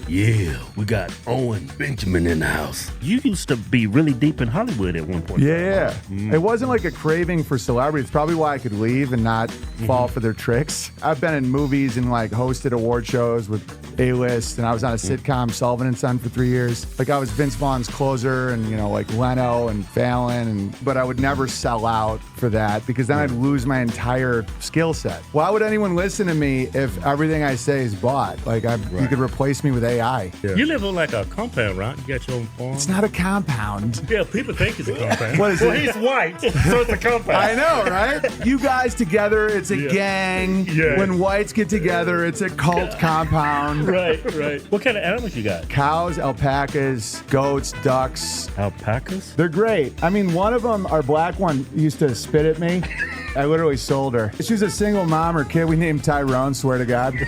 Yeah, we got Owen Benjamin in the house. You used to be really deep in Hollywood at one point. Yeah. It wasn't like a craving for celebrity. It's probably why I could leave and not fall for their tricks. I've been in movies and like hosted award shows with A-list, and I was on a sitcom, Sullivan and Son, for 3 years. Like I was Vince Vaughn's closer, and like Leno and Fallon, but I would never sell out for that because then I'd lose my entire skill set. Why would anyone listen to me if everything I say is bought? Like you could replace me with AI. Yeah. You live on like a compound, right? You got your own farm. It's not a compound. Yeah, people think it's a compound. What is well, it? he's white, so it's a compound. I know, right? You guys together, it's a gang. Yeah. When whites get together, it's a cult compound. Right. What kind of animals you got? Cows, alpacas, goats, ducks. Alpacas? They're great. I mean, one of them, our black one, used to spit at me. I literally sold her. She was a single mom. Her kid, we named Tyrone, swear to God.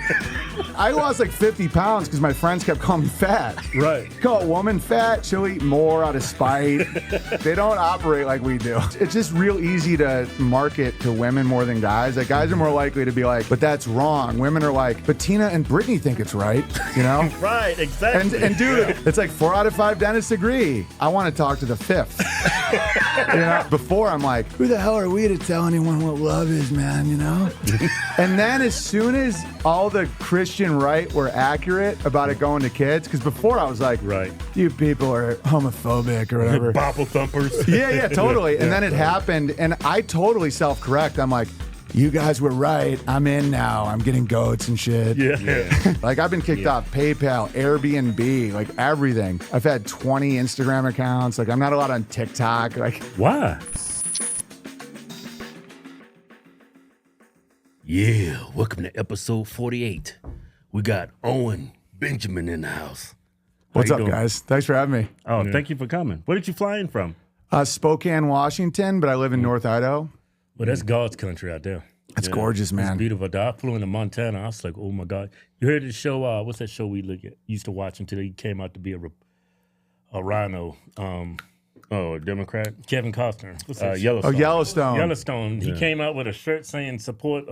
I lost like 50 pounds because my friends kept calling me fat. Right. Call a woman fat, she'll eat more out of spite. They don't operate like we do. It's just real easy to market to women more than guys. Like guys are more likely to be like, but that's wrong. Women are like, but Tina and Brittany think it's right, you know? Right, exactly. And dude, it's like 4 out of 5 dentists agree. I want to talk to the 5th. You know? Before I'm like, who the hell are we to tell anyone what love is, man, you know? And then as soon as all the Christian right were accurate about it going to kids, because before I was like, right, you people are homophobic or whatever. Bible thumpers. Yeah, totally. And then it happened, and I totally self-correct. I'm like, you guys were right. I'm in now. I'm getting goats and shit. Yeah. Like I've been kicked off PayPal, Airbnb, like everything. I've had 20 Instagram accounts. Like I'm not allowed on TikTok. Like why? Yeah, welcome to episode 48. We got Owen Benjamin in the house. What's up, guys? Thanks for having me. Oh, thank you for coming. Where did you fly in from? Spokane, Washington, but I live in North Idaho. Well, that's God's country out there. It's gorgeous, man. It's beautiful. I flew into Montana. I was like, oh my God. You heard the show, what's that show we used to watch until he came out to be a rhino? Democrat? Kevin Costner. What's that? Yellowstone. Oh, Yellowstone. Yellowstone. He came out with a shirt saying support,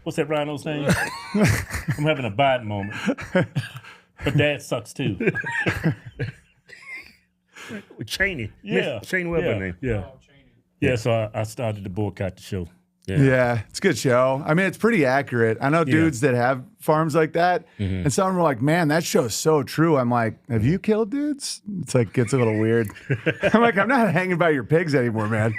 what's that rhino's name? I'm having a Biden moment. But dad sucks too. Cheney. Yeah. Shane Weber name. Yeah. Yeah, so I started to boycott the show. Yeah, it's a good show. I mean, it's pretty accurate. I know dudes that have farms like that, and some of them are like, man, that show's so true. I'm like, have you killed dudes? It's like, gets a little weird. I'm like, I'm not hanging by your pigs anymore, man.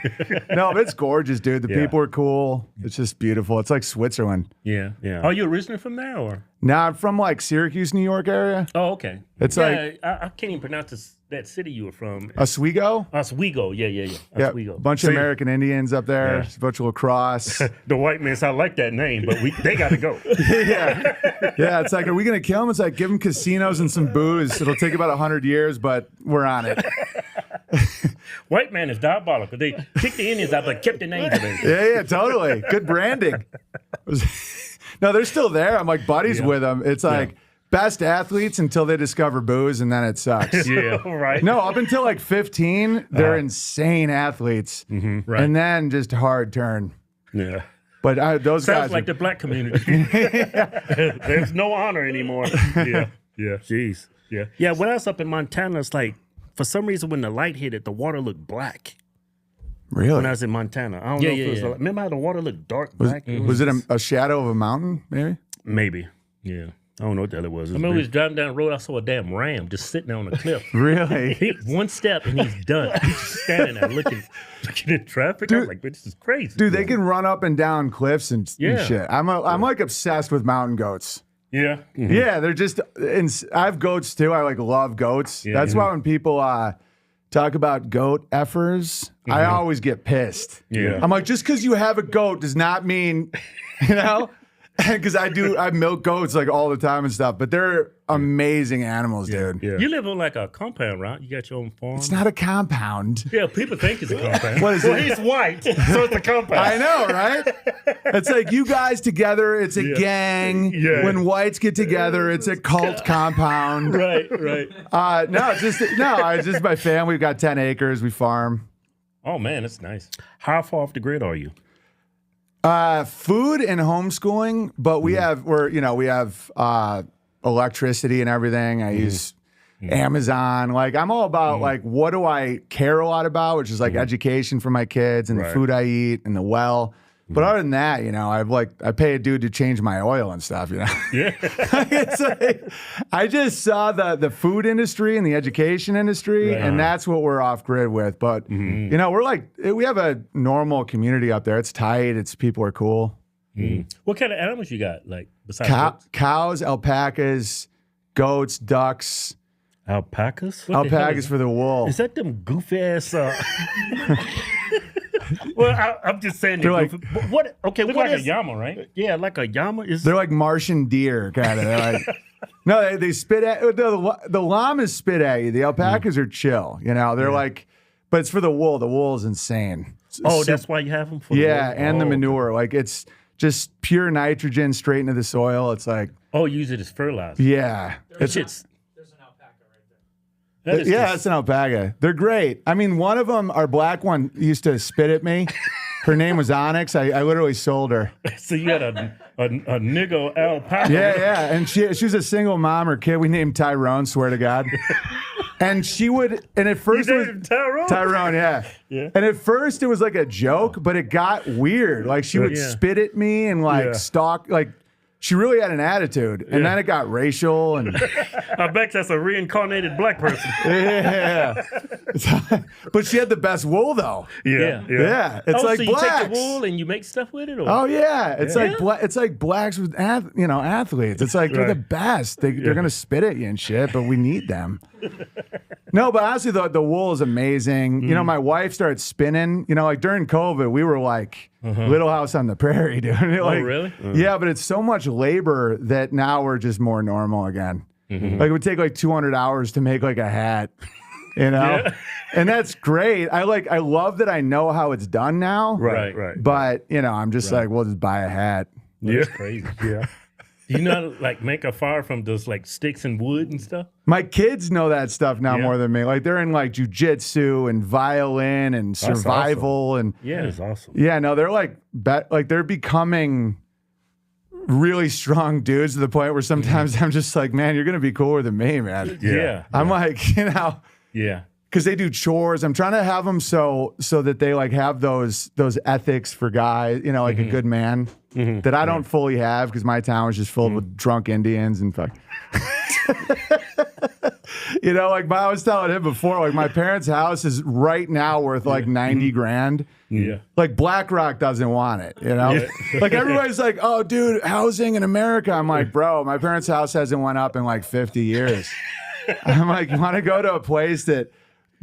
No, but it's gorgeous, dude. The people are cool. It's just beautiful. It's like Switzerland. Yeah. Are you originally from there, or? No, I'm from like Syracuse, New York area. Oh, okay. It's like I can't even pronounce that city you were from. Oswego? Oswego, yeah. Oswego. Yeah, bunch of American Indians up there. Yeah. A bunch of lacrosse. The white man said, I like that name, but they got to go. Yeah, it's like, are we going to kill them? It's like, give them casinos and some booze. It'll take about 100 years, but we're on it. White man is diabolical. They kicked the Indians out, but kept the names of it. Yeah, totally. Good branding. No, they're still there. I'm like buddies with them. It's like best athletes until they discover booze, and then it sucks. Yeah, right. No, up until like 15, they're insane athletes. Right. And then just hard turn. Yeah. But those Sounds guys like the black community. There's no honor anymore. Yeah. Jeez. Yeah, when I was up in Montana, it's like, for some reason, when the light hit it, the water looked black. Really? When I was in Montana. I don't know if it was remember how the water looked dark black? Was it a shadow of a mountain, maybe? Maybe. Yeah. I don't know what the hell it was. I remember we was driving down the road, I saw a damn ram just sitting there on a cliff. Really? One step and he's done. He's just standing there looking at traffic. Dude, I was like, this is crazy. Dude, they can run up and down cliffs and shit. I'm like obsessed with mountain goats. Yeah. Yeah, they're just, I have goats too. I like love goats. Yeah. That's why when people talk about goat effers, I always get pissed. Yeah. I'm like, just because you have a goat does not mean, you know? Because I milk goats like all the time and stuff, but they're amazing animals, dude. Yeah. You live on like a compound, right? You got your own farm. It's not a compound. Yeah, people think it's a compound. What is it? He's white, so it's a compound. I know, right? It's like you guys together, it's a gang. Yeah. When whites get together, it's a cult compound. Right. It's just my family. We've got 10 acres. We farm. Oh man, that's nice. How far off the grid are you? Food and homeschooling, but we have electricity and everything. I use Amazon. Like I'm all about like what do I care a lot about, which is like education for my kids and the food I eat and the well. But other than that, you know, I pay a dude to change my oil and stuff, you know. Yeah. It's like, I just saw the food industry and the education industry, and that's what we're off grid with. But you know, we have a normal community up there. It's tight. People are cool. What kind of animals you got? Like besides cows, alpacas, goats, ducks. Alpacas? Alpacas for the wool. Is that them goofy ass? Well, I'm just saying. They're like, what? Okay, what like is a llama, right? Yeah, like a llama. They're like Martian deer, kind of. They're like, no, they spit at the llamas spit at you. The alpacas are chill. You know, they're like, but it's for the wool. The wool is insane. That's why you have them for the wool? And the manure. Like it's just pure nitrogen straight into the soil. It's like use it as fertilizer. Yeah, There's an alpaca right there. That's an alpaca. They're great. I mean, one of them, our black one, used to spit at me. Her name was Onyx. I literally sold her. So you had a nigga alpaca. Yeah. And she was a single mom. Her kid we named Tyrone, swear to God. And she would, and at first it was Tyrone, yeah. And at first it was like a joke, but it got weird. Like she would spit at me and like stalk, like she really had an attitude. And then it got racial. And I bet that's a reincarnated black person. Yeah. But she had the best wool though. Yeah. It's like so you blacks. take the wool and you make stuff with it? Or? Oh yeah. It's like blacks with athletes. It's like they're the best. They're gonna spit at you and shit, but we need them. No, but honestly, the wool is amazing. You know, my wife started spinning. You know, like during COVID, we were like Little House on the Prairie, dude. Like, really? Yeah, but it's so much labor that now we're just more normal again. Like it would take like 200 hours to make like a hat. You know, and that's great. I love that I know how it's done now. Right. But you know, I'm just like, we'll just buy a hat. That's crazy. Yeah. Do you know how to like make a fire from those like sticks and wood and stuff? My kids know that stuff now more than me. Like they're in like jujitsu and violin and survival and it's awesome. Yeah, no, they're like they're becoming really strong dudes to the point where sometimes I'm just like, man, you're gonna be cooler than me, man. I'm like, you know, because they do chores. I'm trying to have them so that they like have those ethics for guys, you know, like a good man that I don't fully have because my town is just filled with drunk Indians and fuck. You know, like I was telling him before, like my parents' house is right now worth like 90 grand. Yeah. Like BlackRock doesn't want it, you know? Like everybody's like, oh, dude, housing in America. I'm like, bro, my parents' house hasn't went up in like 50 years. I'm like, you want to go to a place that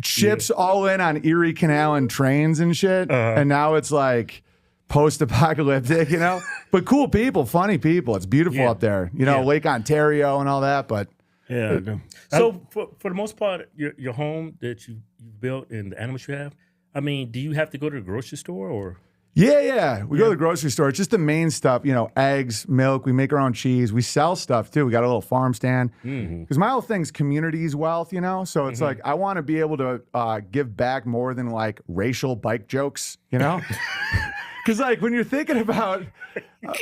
ships all in on Erie Canal and trains and shit? And now it's like post-apocalyptic, you know? But cool people, funny people. It's beautiful up there. You know, Lake Ontario and all that, but... So for the most part, your home that you built and the animals you have, I mean, do you have to go to the grocery store or? Yeah. We go to the grocery store. It's just the main stuff, you know, eggs, milk. We make our own cheese. We sell stuff too. We got a little farm stand. Because my whole thing's community's wealth, you know? So it's like, I want to be able to give back more than like racial bike jokes, you know? Because like when you're thinking about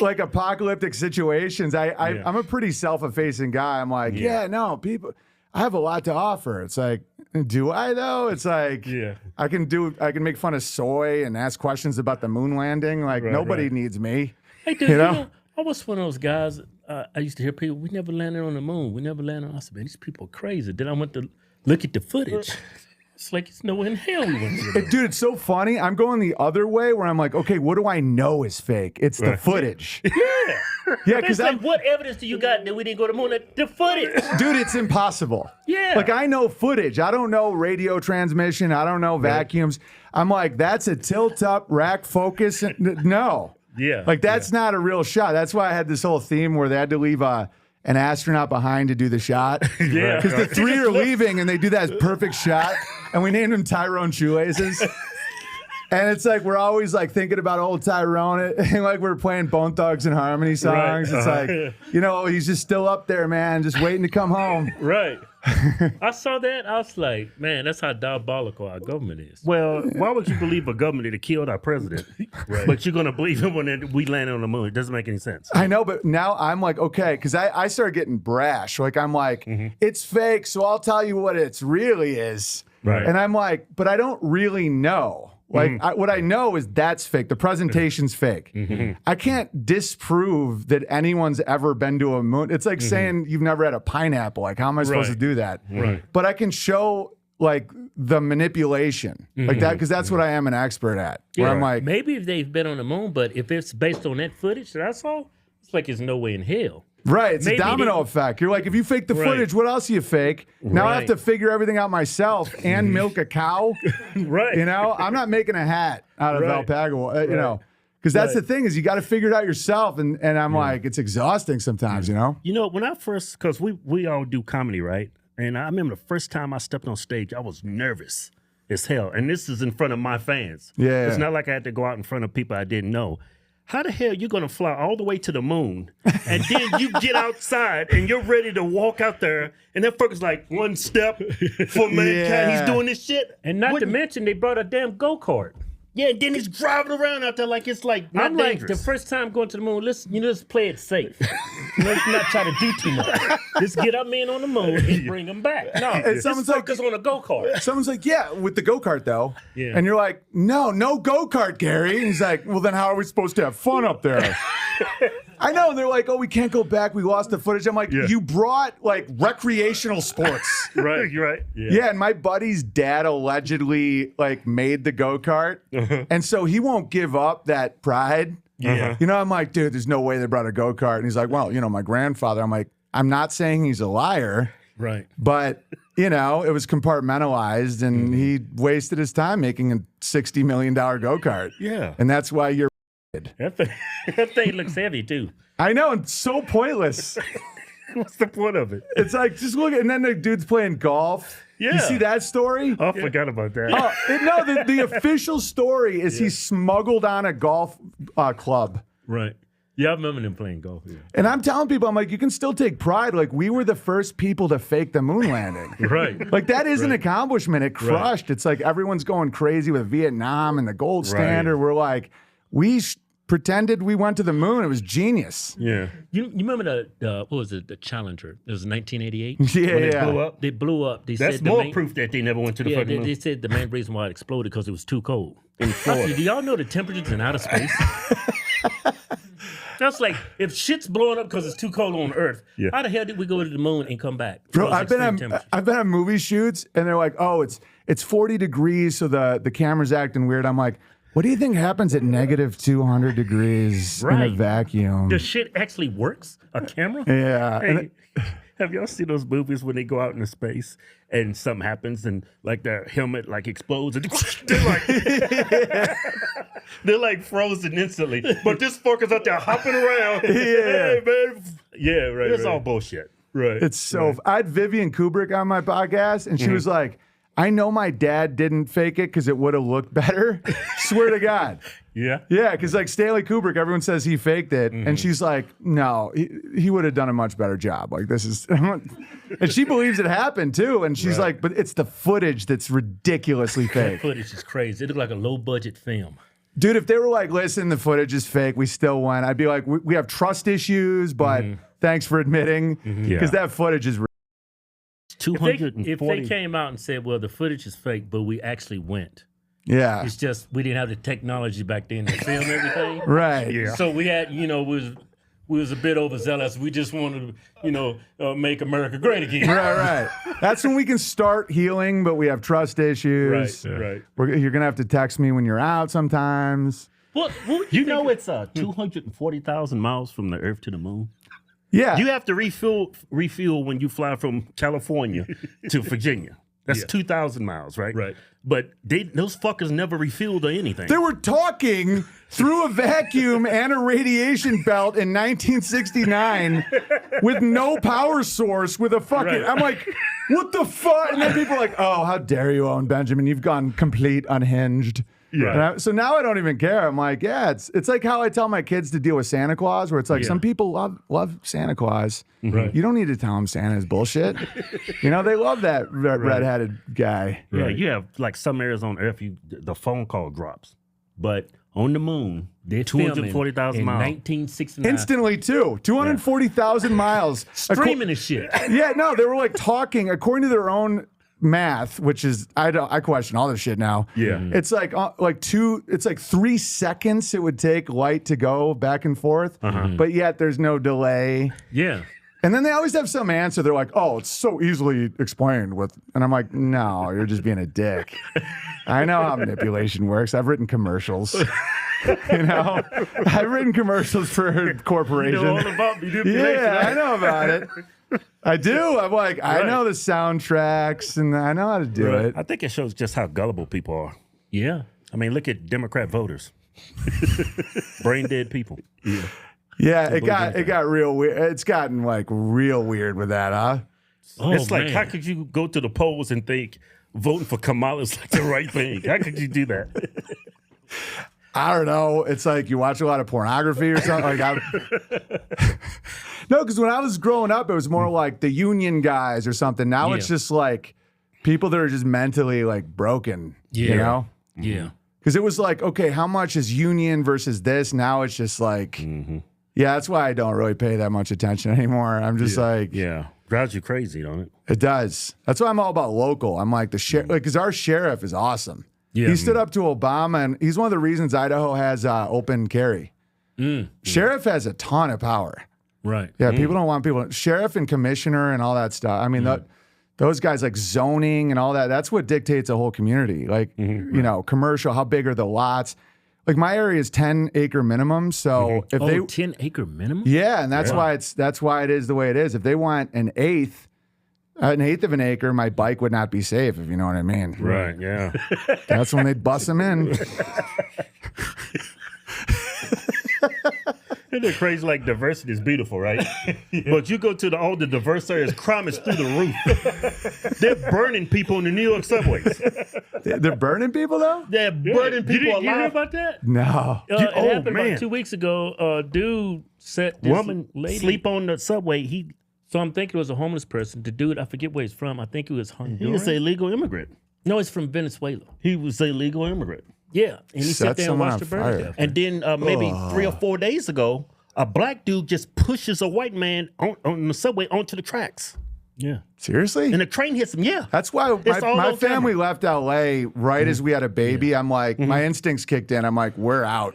like apocalyptic situations, I'm a pretty self-effacing guy. I'm like, no, people, I have a lot to offer. It's like, do I though? It's like, I can make fun of soy and ask questions about the moon landing. Like nobody needs me. Hey, dude, you know, I was one of those guys. I used to hear people, we never landed on the moon. We never landed on. I said, man, these people are crazy. Then I went to look at the footage. It's like it's nowhere in hell we went to. Dude, it's so funny. I'm going the other way where I'm like, okay, what do I know is fake? It's the footage. Yeah, because like, what evidence do you got that we didn't go to the moon? The footage. Dude, it's impossible. Yeah. Like I know footage. I don't know radio transmission. I don't know vacuums. I'm like, that's a tilt up rack focus. No. Yeah. Like that's not a real shot. That's why I had this whole theme where they had to leave an astronaut behind to do the shot. Because the three are leaving and they do that perfect shot. And we named him Tyrone Shoelaces. And it's like we're always like thinking about old Tyrone, and like we're playing Bone Thugs and Harmony songs. Right. It's like, he's just still up there, man, just waiting to come home. Right. I saw that. I was like, man, that's how diabolical our government is. Well, why would you believe a government that killed our president? Right. But you're going to believe him when we land on the moon? It doesn't make any sense. I know, but now I'm like, okay, because I started getting brash. Like, I'm like, it's fake, so I'll tell you what it really is. Right. And I'm like, but I don't really know. Like, what I know is that's fake. The presentation's fake. I can't disprove that anyone's ever been to a moon. It's like saying you've never had a pineapple. Like, how am I supposed to do that? Right. But I can show, like, the manipulation. Like that, because that's what I am an expert at. Where I'm like, maybe if they've been on the moon, but if it's based on that footage that I saw, it's like there's no way in hell. right, it's maybe a domino effect. You're like, if you fake the Right. footage, what else do you fake? Now I have Right. to figure everything out myself and milk a cow. Right. I'm not making a hat out of Right. alpaca, because that's the thing is you got to figure it out yourself. And I'm like, it's exhausting sometimes, You know, when I first, because we all do comedy, right? And I remember the first time I stepped on stage, I was nervous as hell. And this is in front of my fans. Yeah. It's not like I had to go out in front of people I didn't know. How the hell you gonna fly all the way to the moon and then you get outside and you're ready to walk out there and that fucker's like one step for mankind. Yeah. He's doing this shit. And not to mention, they brought a damn go-kart. Yeah, and then he's driving around out there like it's like not I'm like, dangerous. the first time going to the moon, let's play it safe. Let's not try to do too much. Let's get our men on the moon and bring them back. No, this someone's like- fucker's on a go-kart. Someone's like, yeah, with the go-kart though. Yeah. And you're like, no go-kart, Gary. And he's like, well, then how are we supposed to have fun up there? I know. And they're like, oh, we can't go back. We lost the footage. I'm like, you brought like recreational sports. Right, you're right. Yeah, and my buddy's dad allegedly like made the go-kart. And so he won't give up that pride. Yeah. I'm like, dude, there's no way they brought a go-kart. And he's like, well, my grandfather. I'm like, I'm not saying he's a liar, Right. but it was compartmentalized and he wasted his time making a $60 million go-kart. Yeah. And that's why you're That thing looks heavy, too. I know, it's so pointless. What's the point of it? It's like, just look at, and then the dude's playing golf. Yeah. You see that story? I forgot about that. No, the official story is he smuggled on a golf club. Right. Yeah, I remember them playing golf. Yeah. And I'm telling people, I'm like, you can still take pride. Like, we were the first people to fake the moon landing. Right. Like, that is an accomplishment. It crushed. It's like everyone's going crazy with Vietnam and the gold standard. We're like, pretended we went to the moon. It was genius. Yeah. You remember what was it, the Challenger? It was 1988? Yeah, When it yeah. blew up. They blew up. They That's said the more main- proof that they never went to the Yeah, fucking moon. they said the main reason why it exploded because it was too cold. In Florida. Do y'all know the temperatures in outer space? That's like, if shit's blowing up because it's too cold on Earth, how the hell did we go to the moon and come back? Bro, Because extreme I've been on movie shoots and they're like, oh, it's 40 degrees, so the camera's acting weird. I'm like, what do you think happens at negative 200 degrees in a Right. vacuum? The shit actually works? A camera? Yeah. Hey, have y'all seen those movies when they go out into space and something happens and like their helmet like explodes and they're like frozen instantly. But this fucker's out there hopping around. Hey, man. Yeah, right. It's right. all bullshit. Right. It's so. I had Vivian Kubrick on my podcast, and she was like, I know my dad didn't fake it because it would have looked better. Swear to God. Yeah. Yeah, because like Stanley Kubrick, everyone says he faked it, and she's like, no, he would have done a much better job. Like this is, and she believes it happened too, and she's like, but it's the footage that's ridiculously fake. Footage is crazy. It looked like a low budget film. Dude, if they were like, listen, the footage is fake, we still went, I'd be like, we have trust issues, but thanks for admitting, because that footage is. If they came out and said, well, the footage is fake, but we actually went. Yeah. It's just we didn't have the technology back then to film everything. Right. Yeah. So we had, we was a bit overzealous. We just wanted to, make America great again. Right. That's when we can start healing, but we have trust issues. Right. You're going to have to text me when you're out sometimes. What You know it's 240,000 miles from the Earth to the moon. Yeah. You have to refuel when you fly from California to Virginia. That's 2,000 miles, right? Right. But those fuckers never refueled or anything. They were talking through a vacuum and a radiation belt in 1969 with no power source with a fucking. Right. I'm like, what the fuck? And then people are like, oh, how dare you, Owen Benjamin? You've gone complete unhinged. Yeah. So now I don't even care. I'm like, yeah, it's like how I tell my kids to deal with Santa Claus, where it's like some people love Santa Claus. Right. You don't need to tell them Santa's bullshit. They love that redheaded guy. Yeah, you have like some areas on Earth, the phone call drops, but on the moon, They're 240,000 in miles. 1969. Instantly too, 240,000 miles. Streaming and shit. Yeah, no, they were like talking according to their own math, which is I question all this shit now. Yeah. It's like 3 seconds it would take light to go back and forth, but yet there's no delay. Yeah. And then they always have some answer. They're like, "Oh, it's so easily explained with," and I'm like, "No, you're just being a dick." I know how manipulation works. I've written commercials. I've written commercials for corporations. You know all about manipulation. Yeah, I know about it. I do. I'm like, I know the soundtracks and I know how to do it. I think it shows just how gullible people are. Yeah. I mean, look at Democrat voters. Brain dead people. Yeah. Yeah, it got real weird. It's gotten like real weird with that, huh? Oh, It's like, man. how could you go to the polls and think voting for Kamala is like the right thing? How could you do that? I don't know. It's like you watch a lot of pornography or something. No, because when I was growing up, it was more like the union guys or something. Now it's just like people that are just mentally like broken. Yeah. You know? Yeah. Because it was like, okay, how much is union versus this? Now it's just like, yeah, that's why I don't really pay that much attention anymore. I'm just like, Yeah. Drives you crazy, don't it? it does. That's why I'm all about local. I'm like the sheriff, because our sheriff is awesome. Yeah. He stood up to Obama, and he's one of the reasons Idaho has open carry. Sheriff has a ton of power. Right. Yeah, people don't want people. Sheriff and commissioner and all that stuff. I mean, those guys like zoning and all that. That's what dictates a whole community. Like, commercial. How big are the lots? Like my area is 10-acre minimum. So if they 10-acre minimum? yeah, and that's why it is the way it is. If they want an eighth of an acre, my bike would not be safe. If you know what I mean. Right, yeah. That's when they'd bust them in. Isn't it crazy? Like diversity is beautiful, right? But you go to all the diverse areas, crime is through the roof. They're burning people in the New York subways. They're burning people though? They're burning people You hear alive. about that? No. It happened man. about 2 weeks ago. Dude set this Woman lady. sleep on the subway. So I'm thinking it was a homeless person. The dude, I forget where he's from. I think he was He Honduran. was an illegal immigrant. No, he's from Venezuela. He was an illegal immigrant. Yeah, and he Set sat there and someone watched on the burn fire. to death. And then maybe 3 or 4 days ago, a black dude just pushes a white man on the subway onto the tracks. Yeah. Seriously? And the train hits him. Yeah. That's why It's all my on family camera. left LA right as we had a baby. I'm like, my instincts kicked in. I'm like, we're out.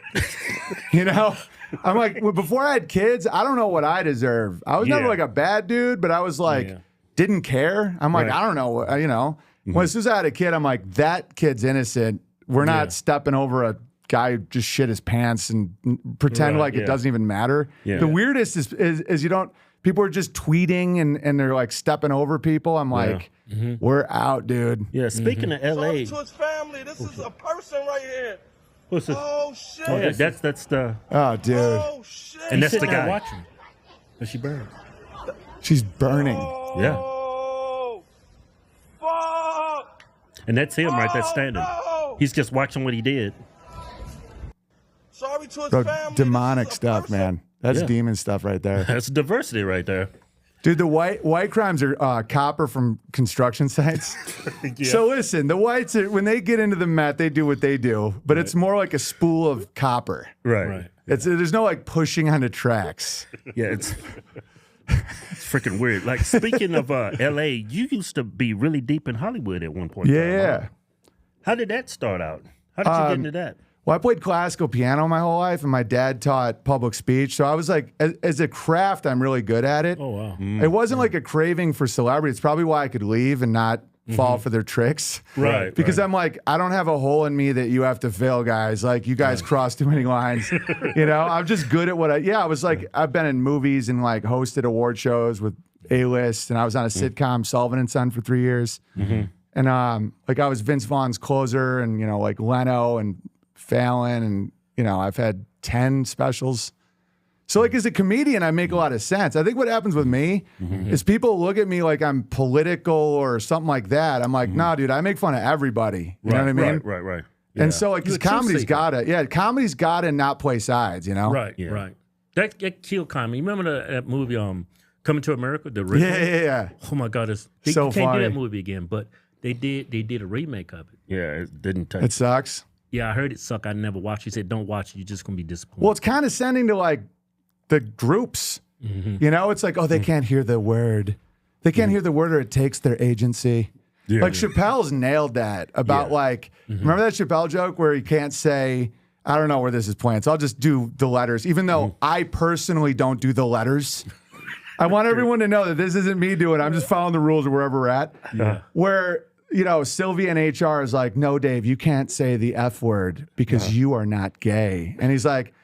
I'm like, well, before I had kids, I don't know what I deserve. I was never Yeah. like a bad dude, but I was like, didn't care. I'm like, Right. I don't know, Well, as soon as I had a kid, I'm like, that kid's innocent. We're not stepping over a guy who just shit his pants and pretend Right, like it yeah. doesn't even matter. Yeah. The weirdest is you don't. People are just tweeting and they're like stepping over people. I'm like, we're out, dude. Yeah. Speaking of LA, To his family, this is a person right here. what's this? Oh shit! Oh, yeah, that's the Oh, dude. Oh shit! and that's the Sitting there guy. watching. But she burned. She's burning. Yeah. Oh, fuck! And that's him right there standing. No! He's just watching what he did. Sorry to his Bro, family. demonic this is a stuff, person. man. That's Yeah. demon stuff right there. That's diversity right there. Dude, the white crimes are copper from construction sites. So listen, the whites, when they get into the meth, they do what they do, but it's more like a spool of copper. Right. There's no like pushing on the tracks. Yeah, it's freaking weird. Like speaking of LA, you used to be really deep in Hollywood at one point. in time, Yeah. huh? How did that start out? How did you get into that? Well, I played classical piano my whole life, and my dad taught public speech. So I was like, as a craft, I'm really good at it. Oh, wow. It wasn't like a craving for celebrity. It's probably why I could leave and not fall for their tricks. Right, Because I'm like, I don't have a hole in me that you have to fill, guys. Like, you guys cross too many lines. I'm just good at what I was like, I've been in movies and like hosted award shows with A-list, and I was on a sitcom, Sullivan and Son, for 3 years. And like I was Vince Vaughn's closer, and like Leno and Fallon, and I've had 10 specials. So like as a comedian, I make a lot of sense. I think what happens with me is people look at me like I'm political or something like that. I'm like, nah, dude, I make fun of everybody. You know what I mean? Right. And so like, because comedy's gotta not play sides, you know? Right, Yeah. right. That killed comedy. Remember that movie, Coming to America? The original? Yeah. Oh my God, they So can't do funny. that movie again. But they did a remake of it. Yeah, it didn't touch. It sucks. Yeah, I heard it suck. I never watched. He said, "Don't watch it. You're just gonna be disappointed." Well, it's kind of sending to like the groups. You know, it's like, oh, they can't hear the word. They can't hear the word, or it takes their agency. Yeah. Like Chappelle's nailed that about like, remember that Chappelle joke where he can't say, I don't know where this is playing, so I'll just do the letters, even though I personally don't do the letters. I want everyone to know that this isn't me doing it. I'm just following the rules of wherever we're at. Yeah. Where, you know, Sylvia in HR is like, no, Dave, you can't say the F word because you are not gay. And he's like,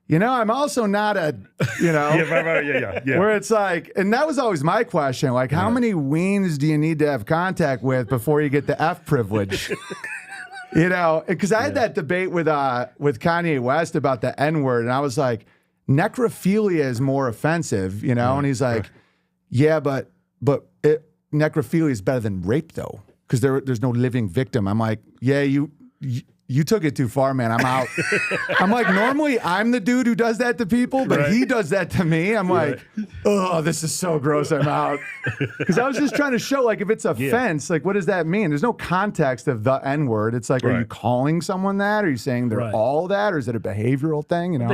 you know, I'm also not a, you know. Yeah. Where it's like, and that was always my question, like, how many weens do you need to have contact with before you get the F privilege? You know, because I had that debate with Kanye West about the N word, and I was like, necrophilia is more offensive, you know, and he's like, yeah, but necrophilia is better than rape though, because there's no living victim. I'm like, yeah, you took it too far, man. I'm out. I'm like, normally I'm the dude who does that to people, but he does that to me. I'm like, oh, this is so gross. I'm out. Because I was just trying to show, like, if it's offense, like, what does that mean? There's no context of the N word. It's like, are you calling someone that? Are you saying they're all that? Or is it a behavioral thing? You know?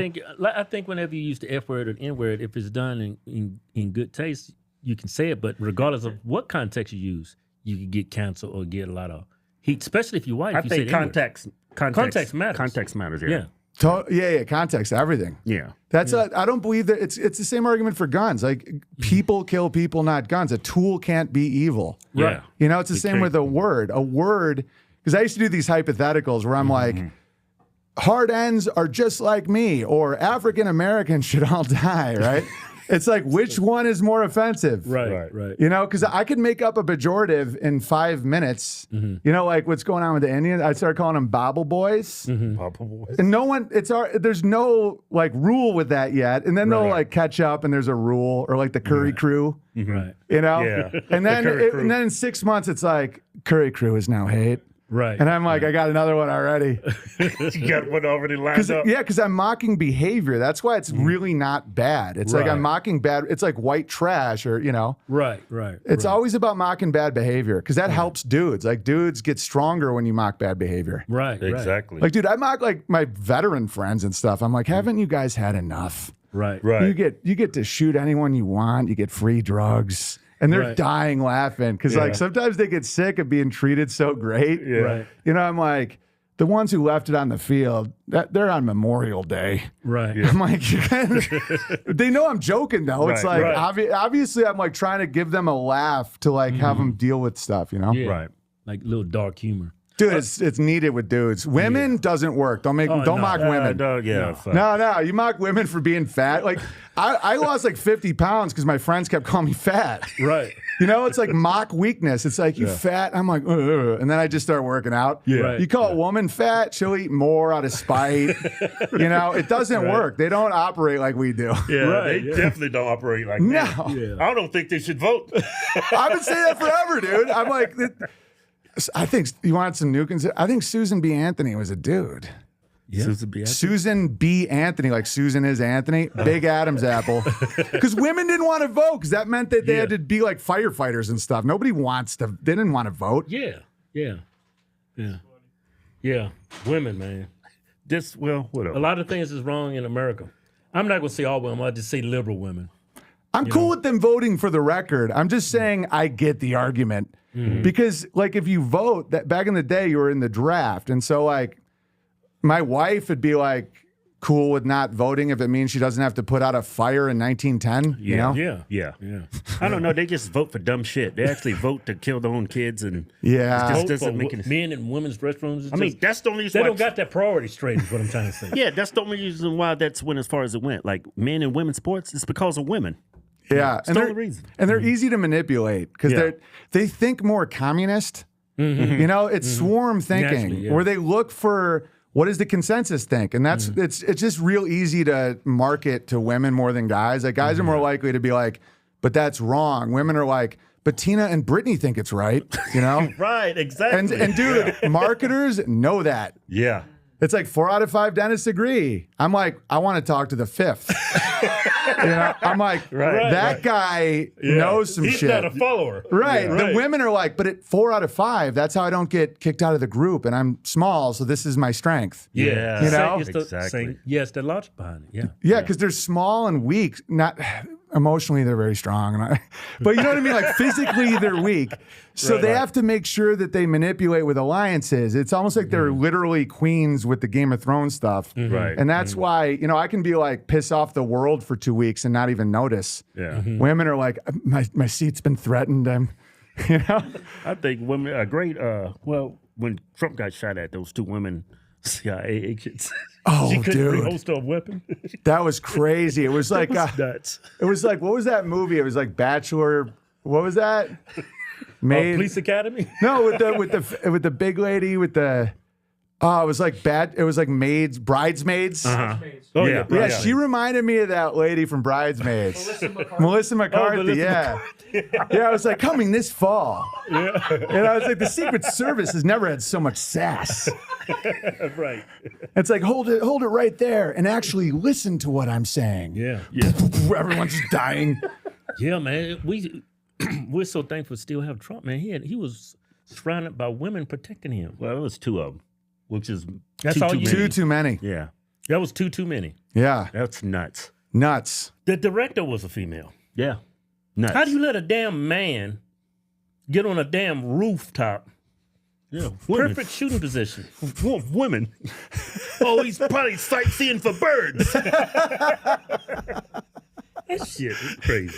I think whenever you use the F word or the N word, if it's done in good taste, you can say it. But regardless of what context you use, you can get canceled or get a lot of heat, especially if you're white. I if you think say context matters. Context matters. Yeah. Yeah. Context, everything. Yeah. That's I don't believe that it's the same argument for guns. Like, people kill people, not guns. A tool can't be evil. Right. You know, it's the same with a word. A word, because I used to do these hypotheticals where I'm like, hard ends are just like me, or African Americans should all die, right? It's like, which one is more offensive? Right. You know, because I could make up a pejorative in 5 minutes. You know, like what's going on with the Indians. I started calling them Bobble Boys. Bobble Boys. And there's no like rule with that yet. And then they'll like catch up and there's a rule, or like the Curry Crew. Right. You know? Yeah. And then in 6 months, it's like, Curry Crew is now hate. Right. And I'm like, I got another one already. You got one already lined up. Yeah, because I'm mocking behavior. That's why it's really not bad. It's like I'm mocking bad. It's like white trash, or, you know. Right. It's always about mocking bad behavior, because that helps dudes. Like, dudes get stronger when you mock bad behavior. Right. Exactly. Like, dude, I mock like my veteran friends and stuff. I'm like, haven't you guys had enough? Right. You get to shoot anyone you want. You get free drugs. And they're dying laughing, because like sometimes they get sick of being treated so great. Yeah. Right. You know, I'm like, the ones who left it on the field, they're on Memorial Day. Right. I'm like, they know I'm joking though. It's like, obviously I'm like trying to give them a laugh to like have them deal with stuff, you know? Yeah. Right. Like little dark humor. Dude, it's needed with dudes. Women doesn't work. Don't mock women. No, you mock women for being fat. Like, I lost like 50 pounds because my friends kept calling me fat. Right. You know, it's like mock weakness. It's like, you fat. I'm like, ugh. And then I just start working out. Yeah. Right. You call a woman fat, she'll eat more out of spite. You know, it doesn't work. They don't operate like we do. Yeah, they definitely don't operate like that. No. Yeah. I don't think they should vote. I've been saying that forever, dude. I'm like, I think, you want some new I think Susan B. Anthony was a dude. Yeah. Susan B. Anthony, like Susan is Anthony, big Adam's apple. Because women didn't want to vote, because that meant that they had to be like firefighters and stuff. Nobody they didn't want to vote. Yeah. Women, man. Whatever. A lot of things is wrong in America. I'm not going to say all women. I'll just say liberal women. I'm cool with them voting for the record. I'm just saying I get the argument. Because like, if you vote, that back in the day you were in the draft, and so like my wife would be like cool with not voting if it means she doesn't have to put out a fire in 1910. You know? Yeah. I don't know. They just vote for dumb shit. They actually vote to kill their own kids, and it just doesn't make any sense. Men in women's restrooms. I mean, that's the only reason they don't got that priority straight, is what I'm trying to say. Yeah, that's the only reason why that's went as far as it went. Like, men and women's sports, it's because of women. Yeah, It's the only reason. And they're easy to manipulate, because they think more communist. You know, it's swarm thinking, Naturally, where they look for what does the consensus think, and that's it's just real easy to market to women more than guys. Like, guys are more likely to be like, but that's wrong. Women are like, but Tina and Brittany think it's right, you know? Right, exactly. And dude, marketers know that. yeah. It's like 4 out of 5 dentists agree. I'm like, I want to talk to the 5th. You know, I'm like, that guy knows some He's shit. not a follower. Right. Yeah. The women are like, but at 4 out of 5, that's how I don't get kicked out of the group. And I'm small, so this is my strength. Yeah. You know? It's the Exactly. same- yes, the logic behind it. Yeah. Yeah, because they're small and weak. Not emotionally, they're very strong. But you know what I mean? Like physically, they're weak. So they have to make sure that they manipulate with alliances. It's almost like they're literally queens with the Game of Thrones stuff. Right. And that's why, you know, I can be like piss off the world for 2 weeks and not even notice. Yeah. Women are like, my seat's been threatened. You know? I think women are great. Well, when Trump got shot at, those 2 women CIA agents. Oh, She couldn't dude. rehost a weapon. That was crazy. It was like, Nuts. it was like, what was that movie? It was like Bachelor. What was that? Police Academy. No, with the big lady with the it was like maids, bridesmaids. Oh Yeah. Yeah, she reminded me of that lady from Bridesmaids. Melissa McCarthy. Yeah. Yeah, I was like, coming this fall. Yeah. And I was like, the Secret Service has never had so much sass. Right. It's like, hold it right there and actually listen to what I'm saying. Yeah. Everyone's just dying. Yeah, man. We're so thankful to still have Trump, man. He was surrounded by women protecting him. Well, it was 2 of them, which is That's too all you many. need. Too many. Yeah. That was too many. Yeah. That's nuts. Nuts. The director was a female. Yeah. Nuts. How do you let a damn man get on a damn rooftop? Yeah. Women. Perfect shooting position. Women. Oh, he's probably sightseeing for birds. That shit is crazy.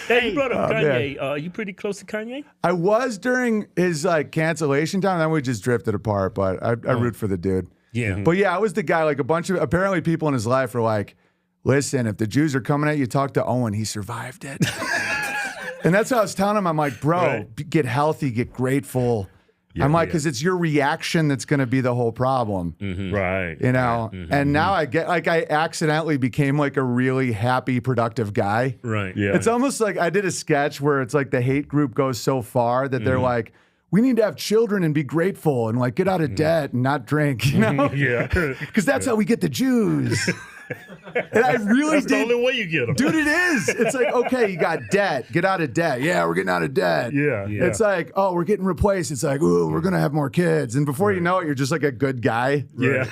Hey, you brought up Kanye. Are you pretty close to Kanye? I was during his like cancellation time, then we just drifted apart, but I root for the dude. Yeah. But yeah, I was the guy, like a bunch of, apparently people in his life were like, listen, if the Jews are coming at you, talk to Owen. He survived it. And that's what I was telling him. I'm like, bro, get healthy, get grateful. I'm like, because it's your reaction that's going to be the whole problem. Right. You know? And now I get, like, I accidentally became like a really happy, productive guy. Right. Yeah. It's almost like I did a sketch where it's like the hate group goes so far that they're like, we need to have children and be grateful and like get out of debt and not drink, you know? Yeah. Because that's how we get the Jews. And I really That's the did. only way you get them. Dude, it is. It's like, okay, you got debt. Get out of debt. Yeah, we're getting out of debt. Yeah. It's like, oh, we're getting replaced. It's like, ooh, we're going to have more kids. And before you know it, you're just like a good guy. Yeah.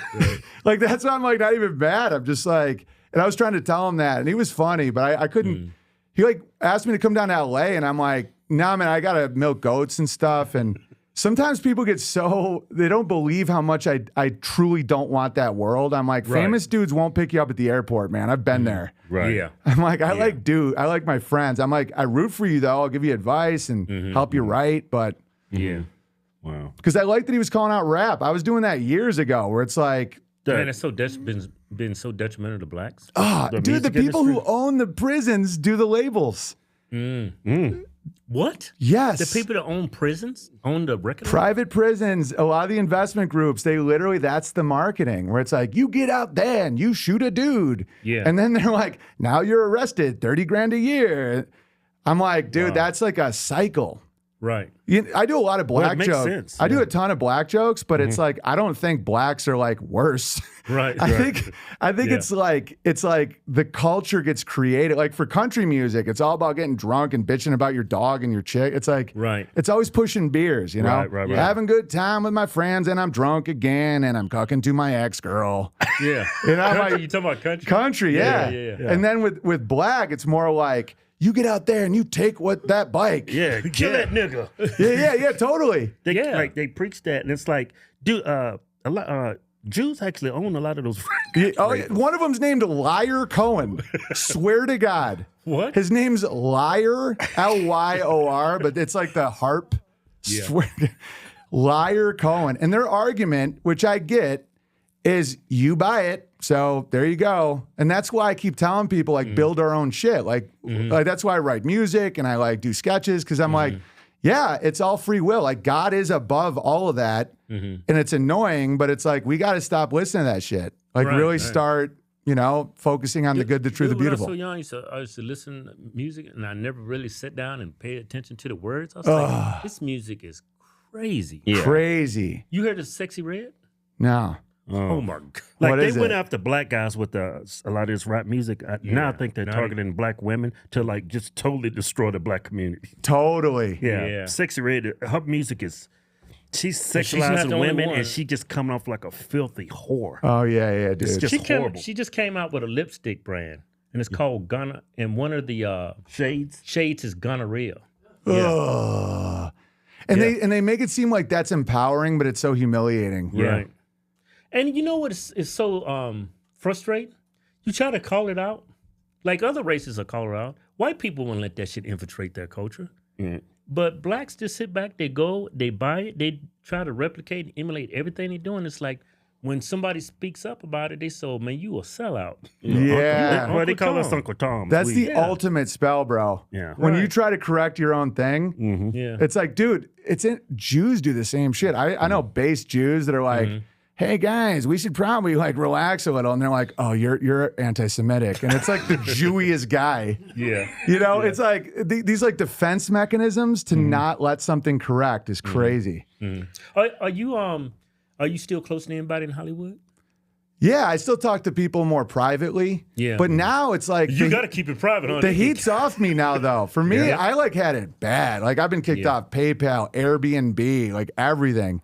Like, that's why I'm like, not even mad. I'm just like, and I was trying to tell him that. And he was funny, but I couldn't. He like asked me to come down to LA. And I'm like, nah, man, I got to milk goats and stuff. And sometimes people get so, they don't believe how much I truly don't want that world. I'm like, famous dudes won't pick you up at the airport, man. I've been there. Right. Yeah. I'm like, I like my friends. I'm like, I root for you though. I'll give you advice and help you write. But Yeah. Wow. because I like that he was calling out rap. I was doing that years ago where it's like, Man, it's so been so detrimental to blacks. dude, the music people who industry? own the prisons do the labels. What? Yes. The people that own prisons own the record? Private prisons, a lot of the investment groups, they literally, that's the marketing where it's like, you get out there and you shoot a dude. Yeah. And then they're like, now you're arrested, 30 grand a year. I'm like, dude, that's like a cycle. Right. I do a lot of black it makes jokes. sense, I do a ton of black jokes, but it's like, I don't think blacks are like worse. Right. I think it's like the culture gets created. Like for country music, it's all about getting drunk and bitching about your dog and your chick. It's like, it's always pushing beers, you know? Right. Having a good time with my friends and I'm drunk again and I'm cucking to my ex-girl. Yeah. You know, Country, you talking about country? country, yeah. Yeah. And then with black, it's more like, you get out there and you take that bike. Yeah. Kill that nigga. Yeah, totally. They preach that, and it's like, dude, a lot Jews actually own a lot of those. One of them's named Liar Cohen. Swear to God. What? His name's Liar, Lyor, but it's like the harp. Swear Liar Cohen. And their argument, which I get, is you buy it. So there you go. And that's why I keep telling people, like, build our own shit. Like that's why I write music and I like do sketches, because I'm like, yeah, it's all free will. Like God is above all of that. And it's annoying, but it's like, we got to stop listening to that shit. Like really start you know, focusing on the good, the true, the Dude, when beautiful. I was so young, I used to listen to music, and I never really sat down and paid attention to the words. I was like, this music is crazy. Yeah. Crazy. You heard of Sexy Red? No. Oh my God. Like What they is went it? after black guys with a lot of this rap music. Now I think they're Now targeting black women to like just totally destroy the black community. Totally. Yeah. Sexy Red, her music is, she's she's not sexualizing the only women one. and she just coming off like a filthy whore. Oh, yeah, dude. It's just horrible. She just came out with a lipstick brand, and it's called Gunna, and one of the shades is gonorrhea. Ugh. And they make it seem like that's empowering, but it's so humiliating. Right. And you know what is so frustrating? You try to call it out, like other races are called out. White people won't let that shit infiltrate their culture. But blacks just sit back, they go, they buy it, they try to replicate and emulate everything they're doing. It's like when somebody speaks up about it, they say, oh, man, you a sellout. Yeah. Well, they call Uncle us Tom. Uncle Tom. That's the ultimate spell, bro. Yeah. When you try to correct your own thing, Yeah. it's like, dude, Jews do the same shit. I know base Jews that are like, hey guys, we should probably like relax a little. And they're like, oh, you're anti-Semitic. And it's like the Jewiest guy. Yeah. You know, it's like these like defense mechanisms to not let something correct is crazy. Are you still close to anybody in Hollywood? Yeah, I still talk to people more privately. Yeah. But now it's like You got to keep it private, huh? the heat's off me now, though. For me, I like had it bad. Like I've been kicked off PayPal, Airbnb, like everything.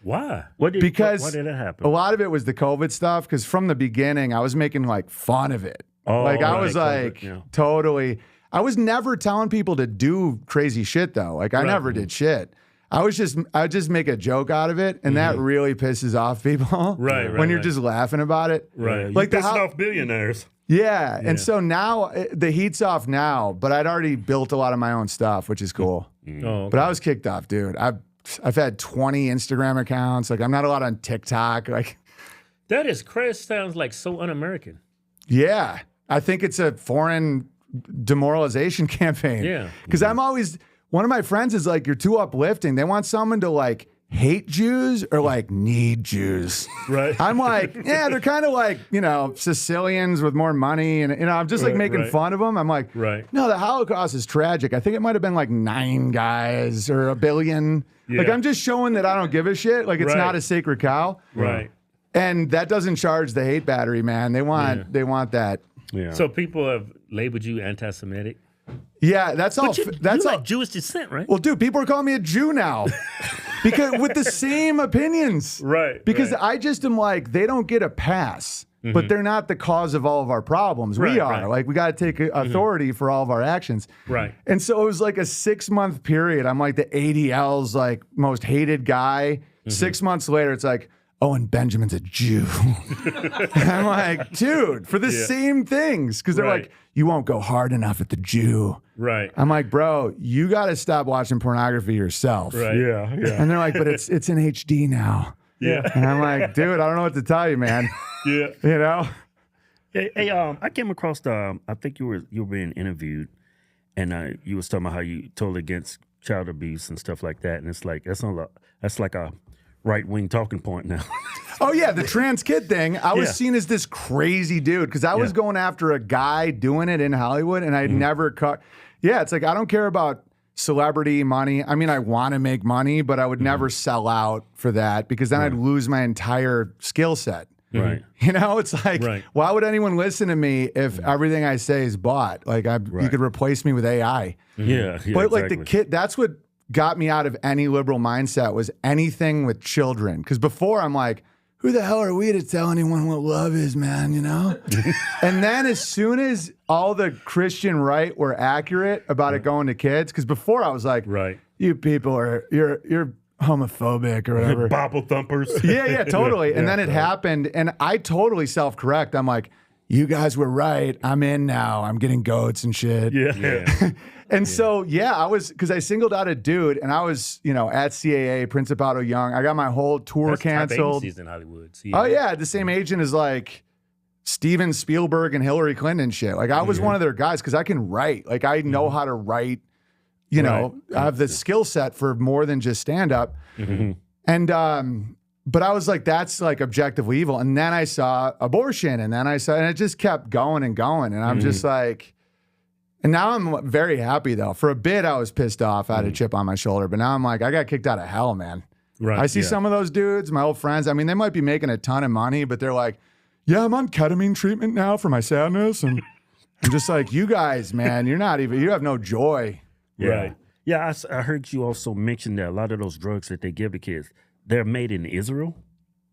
Why? Why did that happen? A lot of it was the COVID stuff. Because from the beginning, I was making like fun of it. Oh, like I right, was COVID, like yeah. totally. I was never telling people to do crazy shit though. Like I never did shit. I just make a joke out of it, and that really pisses off people. Right, when you're just laughing about it. Right. Like You're pissing off billionaires. Yeah. And so now the heat's off now, but I'd already built a lot of my own stuff, which is cool. Oh, But I was kicked off, dude. I've had 20 Instagram accounts. Like I'm not allowed on TikTok. Like that is crazy. Sounds like so un-American. yeah, I think it's a foreign demoralization campaign. Yeah. Because I'm always, one of my friends is like, you're too uplifting. They want someone to like hate Jews or like need Jews. Right. I'm like, yeah, they're kind of like, you know, Sicilians with more money. And, you know, I'm just like making fun of them. I'm like, no, the Holocaust is tragic. I think it might have been like 9 guys or 1 billion. Yeah. Like, I'm just showing that I don't give a shit. Like, it's not a sacred cow. Right. And that doesn't charge the hate battery, man. They want that. Yeah. So people have labeled you anti-Semitic. Yeah, that's all. That's you all. like Jewish descent, right? Well, dude, people are calling me a Jew now because with the same opinions. Right. Because I just am like, they don't get a pass, but they're not the cause of all of our problems. We are. Right. Like, we got to take authority for all of our actions. Right. And so it was like a 6-month period. I'm like the ADL's like most hated guy. 6 months later, it's like, Owen Benjamin's a Jew. And I'm like, dude, for the same things. Because they're like, you won't go hard enough at the Jew. Right. I'm like, bro, you got to stop watching pornography yourself. Right. Yeah. And they're like, but it's in HD now. Yeah. And I'm like, dude, I don't know what to tell you, man. Yeah. You know? Hey, I came across I think you were being interviewed, and you was talking about how you totally against child abuse and stuff like that, and it's like that's like a right-wing talking point now. Oh, yeah, the trans kid thing. I was seen as this crazy dude because I was going after a guy doing it in Hollywood, and I'd never caught. Yeah, it's like, I don't care about celebrity money. I mean, I want to make money, but I would never sell out for that because then I'd lose my entire skill set. Right. You know, it's like, why would anyone listen to me if everything I say is bought? Like, you could replace me with AI. Yeah. But like the kid, that's what got me out of any liberal mindset was anything with children. Because before I'm like, who the hell are we to tell anyone what love is, man, you know? And then as soon as all the Christian right were accurate about it going to kids, because before I was like, you people you're homophobic or whatever. Bible thumpers. Yeah, totally. And then it happened, and I totally self-correct. I'm like, you guys were right. I'm in now. I'm getting goats and shit. Yeah. And so, I was, because I singled out a dude, and I was, you know, at CAA, Principato Young. I got my whole tour canceled. That's in Hollywood. Oh, yeah. The same agent as like Steven Spielberg and Hillary Clinton shit. Like, I was one of their guys because I can write. Like, I know how to write, you know, I have the skill set for more than just stand up. And, but I was like, that's like objectively evil. And then I saw abortion, and then and it just kept going and going. And I'm just like, and now I'm very happy though. For a bit, I was pissed off. I had a chip on my shoulder, but now I'm like, I got kicked out of hell, man. Right. I see some of those dudes, my old friends. I mean, they might be making a ton of money, but they're like, yeah, I'm on ketamine treatment now for my sadness. And I'm just like, you guys, man, you have no joy. Yeah. Right. Yeah, I heard you also mention that a lot of those drugs that they give the kids, they're made in Israel.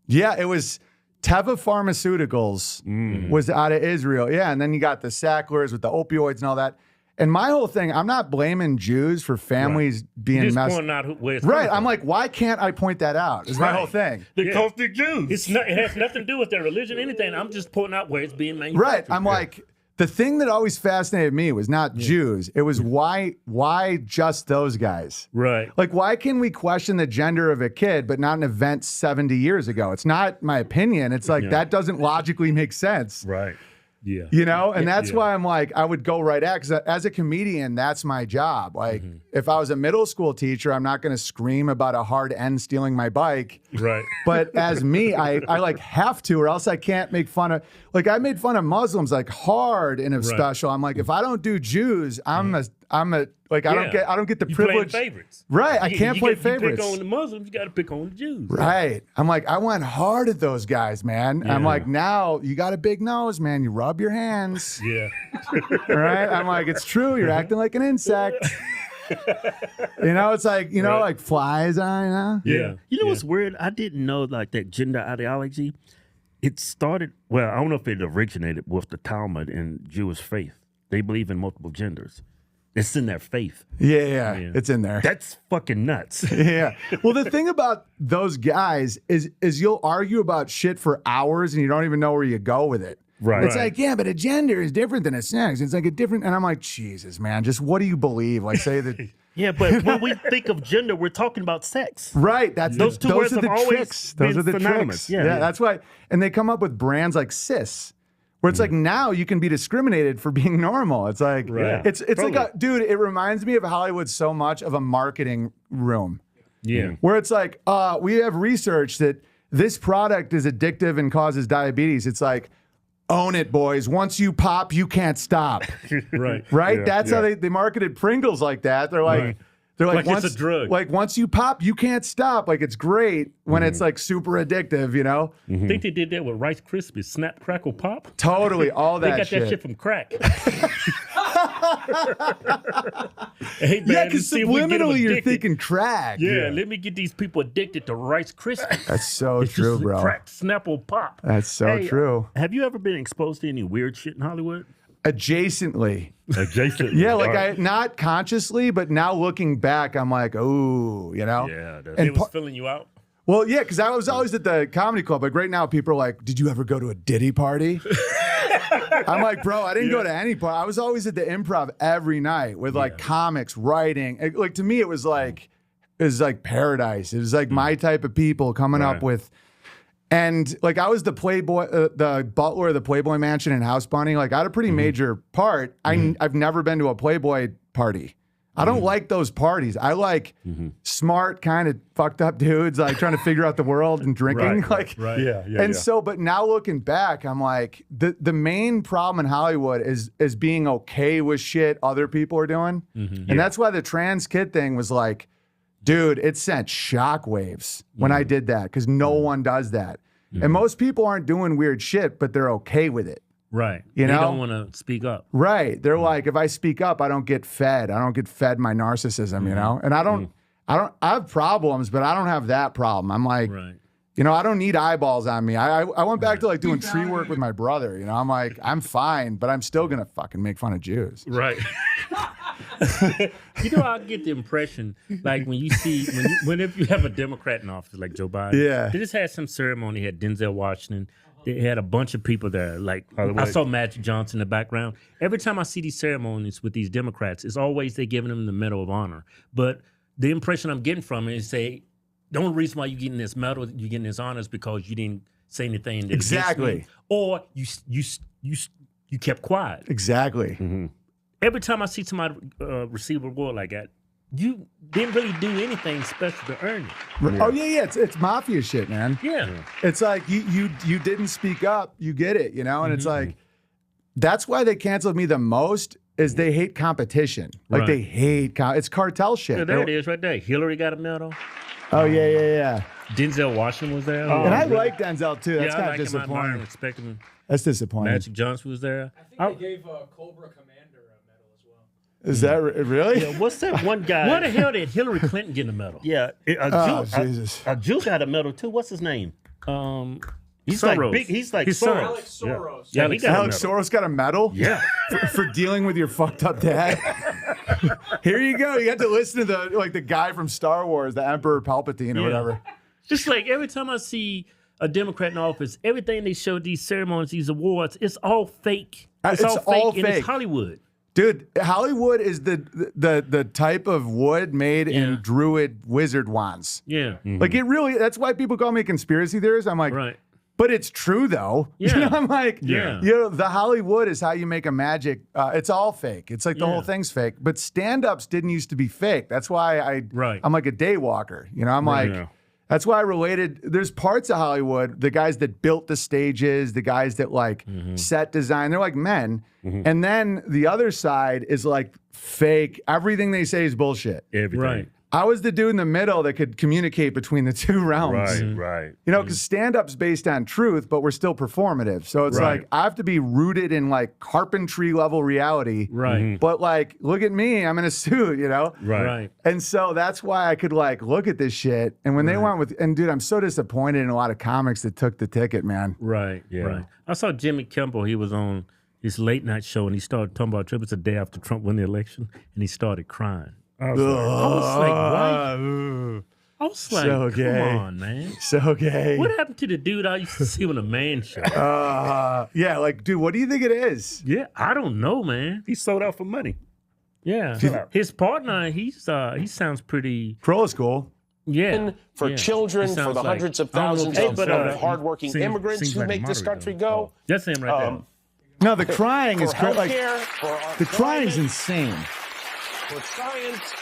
Yeah, it was Teva Pharmaceuticals was out of Israel. Yeah, and then you got the Sacklers with the opioids and all that. And my whole thing, I'm not blaming Jews for families being Just messed. pointing out where it's Right, coming from. I'm like, why can't I point that out? Is my whole thing. They cost the Jews. It has nothing to do with their religion, anything. I'm just pointing out where it's being manufactured. Right, I'm like, the thing that always fascinated me was not Jews. It was why just those guys? Right. Like, why can we question the gender of a kid, but not an event 70 years ago? It's not my opinion. It's like, that doesn't logically make sense. Right. Yeah. You know, and that's why I'm like, I would go right at, because as a comedian, that's my job. Like, if I was a middle school teacher, I'm not going to scream about a hard end stealing my bike. Right. But as me, I like have to, or else I can't make fun of, like, I made fun of Muslims like hard in a special. I'm like, if I don't do Jews, I don't get the You privilege. playing favorites. Right, I can't play You favorites. pick on the Muslims, you got to pick on the Jews. Right. I'm like, I went hard at those guys, man. I'm like, now you got a big nose, man. You rub your hands. Yeah. Right? I'm like, it's true. You're acting like an insect. It's like, like flies on, Yeah. You know what's weird? I didn't know like that gender ideology. It started, well, I don't know if it originated with the Talmud and Jewish faith. They believe in multiple genders. It's in their faith. Yeah. It's in there. That's fucking nuts. Yeah. Well, the thing about those guys is you'll argue about shit for hours and you don't even know where you go with it. Right. It's like, yeah, but a gender is different than a sex. It's like a different, and I'm like, Jesus, man, just what do you believe? Like, say that. Yeah, but when we think of gender, we're talking about sex. Right. That's Those two words are the have always tricks. Those been are the synonymous. tricks. Yeah. That's why. And they come up with brands like cis, where it's like now you can be discriminated for being normal. It's like, it's like a, dude, it reminds me of Hollywood so much of a marketing room. Yeah. Where it's like, we have research that this product is addictive and causes diabetes. It's like, own it, boys. Once you pop, you can't stop. Right. Right? That's how they marketed Pringles like that. They're like, Like once, it's a drug. Like once you pop, you can't stop. Like it's great when it's like super addictive, I think they did that with Rice Krispies, Snap, Crackle, Pop. Totally, all They that got shit. that shit from crack. Hey, man, Yeah, let's because see if we get 'em subliminally you're addicted. thinking crack. Yeah, let me get these people addicted to Rice Krispies. That's so It's true, just bro. Crack, Snapple, Pop. That's so Hey, true. Have you ever been exposed to any weird shit in Hollywood? Adjacently. Adjacent. Yeah, like I not consciously, but now looking back, I'm like, oh, Yeah, that's And It was filling you out. well, yeah, because I was always at the comedy club. Like right now, people are like, "Did you ever go to a Diddy party?" I'm like, bro, I didn't go to any party. I was always at the Improv every night with like comics, writing. Like to me, it was like paradise. It was like my type of people coming up with. And like I was the Playboy, the butler of the Playboy Mansion in House Bunny. Like I had a pretty major part. I've never been to a Playboy party. I don't like those parties. I like smart, kind of fucked up dudes like trying to figure out the world and drinking. Right. Yeah. So, but now looking back, I'm like, the main problem in Hollywood is being okay with shit other people are doing. And that's why the trans kid thing was like, dude, it sent shockwaves when I did that because no one does that. And most people aren't doing weird shit, but they're okay with it. Right. You They know? don't want to speak up. Right. They're like, if I speak up, I don't get fed. I don't get fed my narcissism, you know? And I have problems, but I don't have that problem. I'm like, Right. I don't need eyeballs on me. I went back to like doing tree work with my brother. I'm like, I'm fine, but I'm still gonna fucking make fun of Jews. Right. I get the impression, like when you see, whenever you have a Democrat in office, like Joe Biden, Yeah. they just had some ceremony, had Denzel Washington, they had a bunch of people there. Like I saw Magic Johnson in the background. Every time I see these ceremonies with these Democrats, it's always they giving them the Medal of Honor. But the impression I'm getting from it is the only reason why you're getting this medal, you're getting this honor is because you didn't say anything that Exactly. against me, or you kept quiet. Exactly. Every time I see somebody receive a award like that, you didn't really do anything special to earn it. Oh yeah, it's mafia shit, man. Yeah. It's like you didn't speak up, you get it, and it's like that's why they canceled me the most is they hate competition. Like Right. they hate it's cartel shit. Yeah, there it is right there. Hillary got a medal. Oh yeah. Denzel Washington was there. And I like Denzel too. That's yeah, I kind like of him. I admire him, disappointing. respect him. That's disappointing. Magic Johnson was there. I think they gave Cobra Commander a medal as well. Is that really? Yeah, what's that one guy? Why the hell did Hillary Clinton get a medal? Yeah, Jesus. A Jew got a medal too. What's his name? He's Soros. like big. He's like He's Soros. Alex Soros. Yeah, he got a Alex medal. Soros got a medal? Yeah. For dealing with your fucked up dad. Here you go. You have to listen to the guy from Star Wars, the Emperor Palpatine or whatever. Just like every time I see a Democrat in office, everything they show at these ceremonies, these awards, it's all fake. It's all fake, and it's Hollywood. Dude, Hollywood is the type of wood made in druid wizard wands. Yeah. Like it really, that's why people call me a conspiracy theorist. I'm like, Right. but it's true though. Yeah. I'm like, Yeah. The Hollywood is how you make a magic. It's all fake. It's like the whole thing's fake. But stand-ups didn't used to be fake. That's why I'm like a day walker. I'm like, that's why I related. There's parts of Hollywood, the guys that built the stages, the guys that set design, they're like men. And then the other side is like fake. Everything they say is bullshit. Everything. Right. I was the dude in the middle that could communicate between the two realms. Right. Because stand-up's based on truth, but we're still performative. So it's like I have to be rooted in like carpentry level reality. Right. But like, look at me, I'm in a suit, Right. And so that's why I could like look at this shit. And when they went with, and dude, I'm so disappointed in a lot of comics that took the ticket, man. Right. Yeah. Right. I saw Jimmy Kimmel. He was on his late night show, and he started talking about Trump. It's a day after Trump won the election, and he started crying. I was like, why? I was like, So gay. come on, man. So gay. What happened to the dude I used to see on a man show? Yeah, like, dude, what do you think it is? Yeah, I don't know, man. He sold out for money. Yeah, his partner, he sounds pretty. Pro is cool. Yeah, for children, He for sounds the like- hundreds of I don't know thousands if- of but, hardworking seems immigrants who like a make this moderate, country though. go. That's him right there. No, the crying is For like healthcare, for our the crying's climate, insane. for science,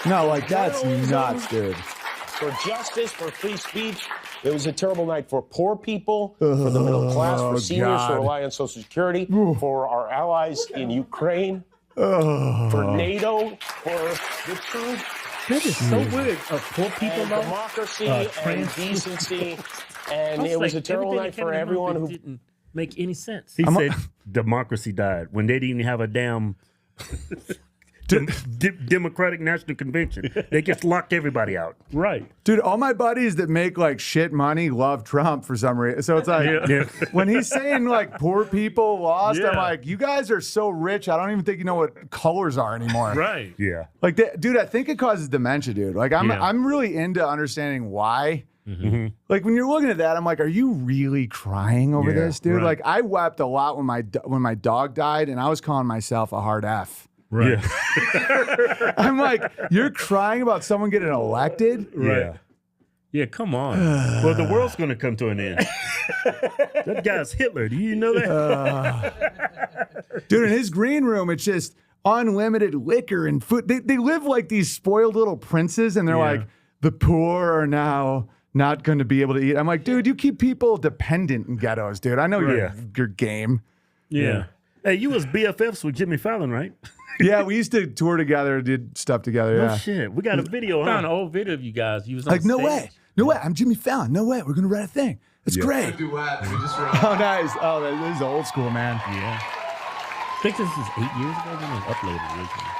No, like that's Journalism. nuts, dude. for justice, for free speech. It was a terrible night for poor people, for the middle class, for seniors God. who rely on Social Security, for our allies in Ukraine, for NATO, for the truth, That is so weird. Poor people, and though. democracy, and trans- decency. I And it was a terrible everything night that came for out of his mouth, everyone it who didn't make any sense. He said democracy died when they didn't even have a damn Democratic National Convention. They just locked everybody out. Right. Dude, all my buddies that make like shit money love Trump for some reason. So it's like when he's saying like poor people lost, I'm Yeah. like, you guys are so rich. I don't even think you know what colors are anymore. Right. Yeah. Like, dude, I think it causes dementia, dude. Like, I'm really into understanding why. Like when you're looking at that, I'm like, are you really crying over Yeah, this, dude? right. Like I wept a lot when my dog died, and I was calling myself a hard F. Right. I'm like, you're crying about someone getting elected? Yeah. Yeah, come on. Well, the world's going to come to an end. That guy's Hitler. Do you know that? Dude, in his green room, it's just unlimited liquor and food. They live like these spoiled little princes, and they're Yeah. like, the poor are now not going to be able to eat. I'm like, dude, you keep people dependent in ghettos, dude. I know your game. Yeah. Hey, you was BFFs with Jimmy Fallon, right? Yeah, we used to tour together, did stuff together. Oh, Yeah. shit. We got a video, I found huh? an old video of you guys. You was on Like, no stage. way. No way. I'm Jimmy Fallon. No way. We're going to write a thing. It's great. Oh, nice. Oh, this is old school, man. Yeah. I think this is 8 years ago. When it was uploaded originally.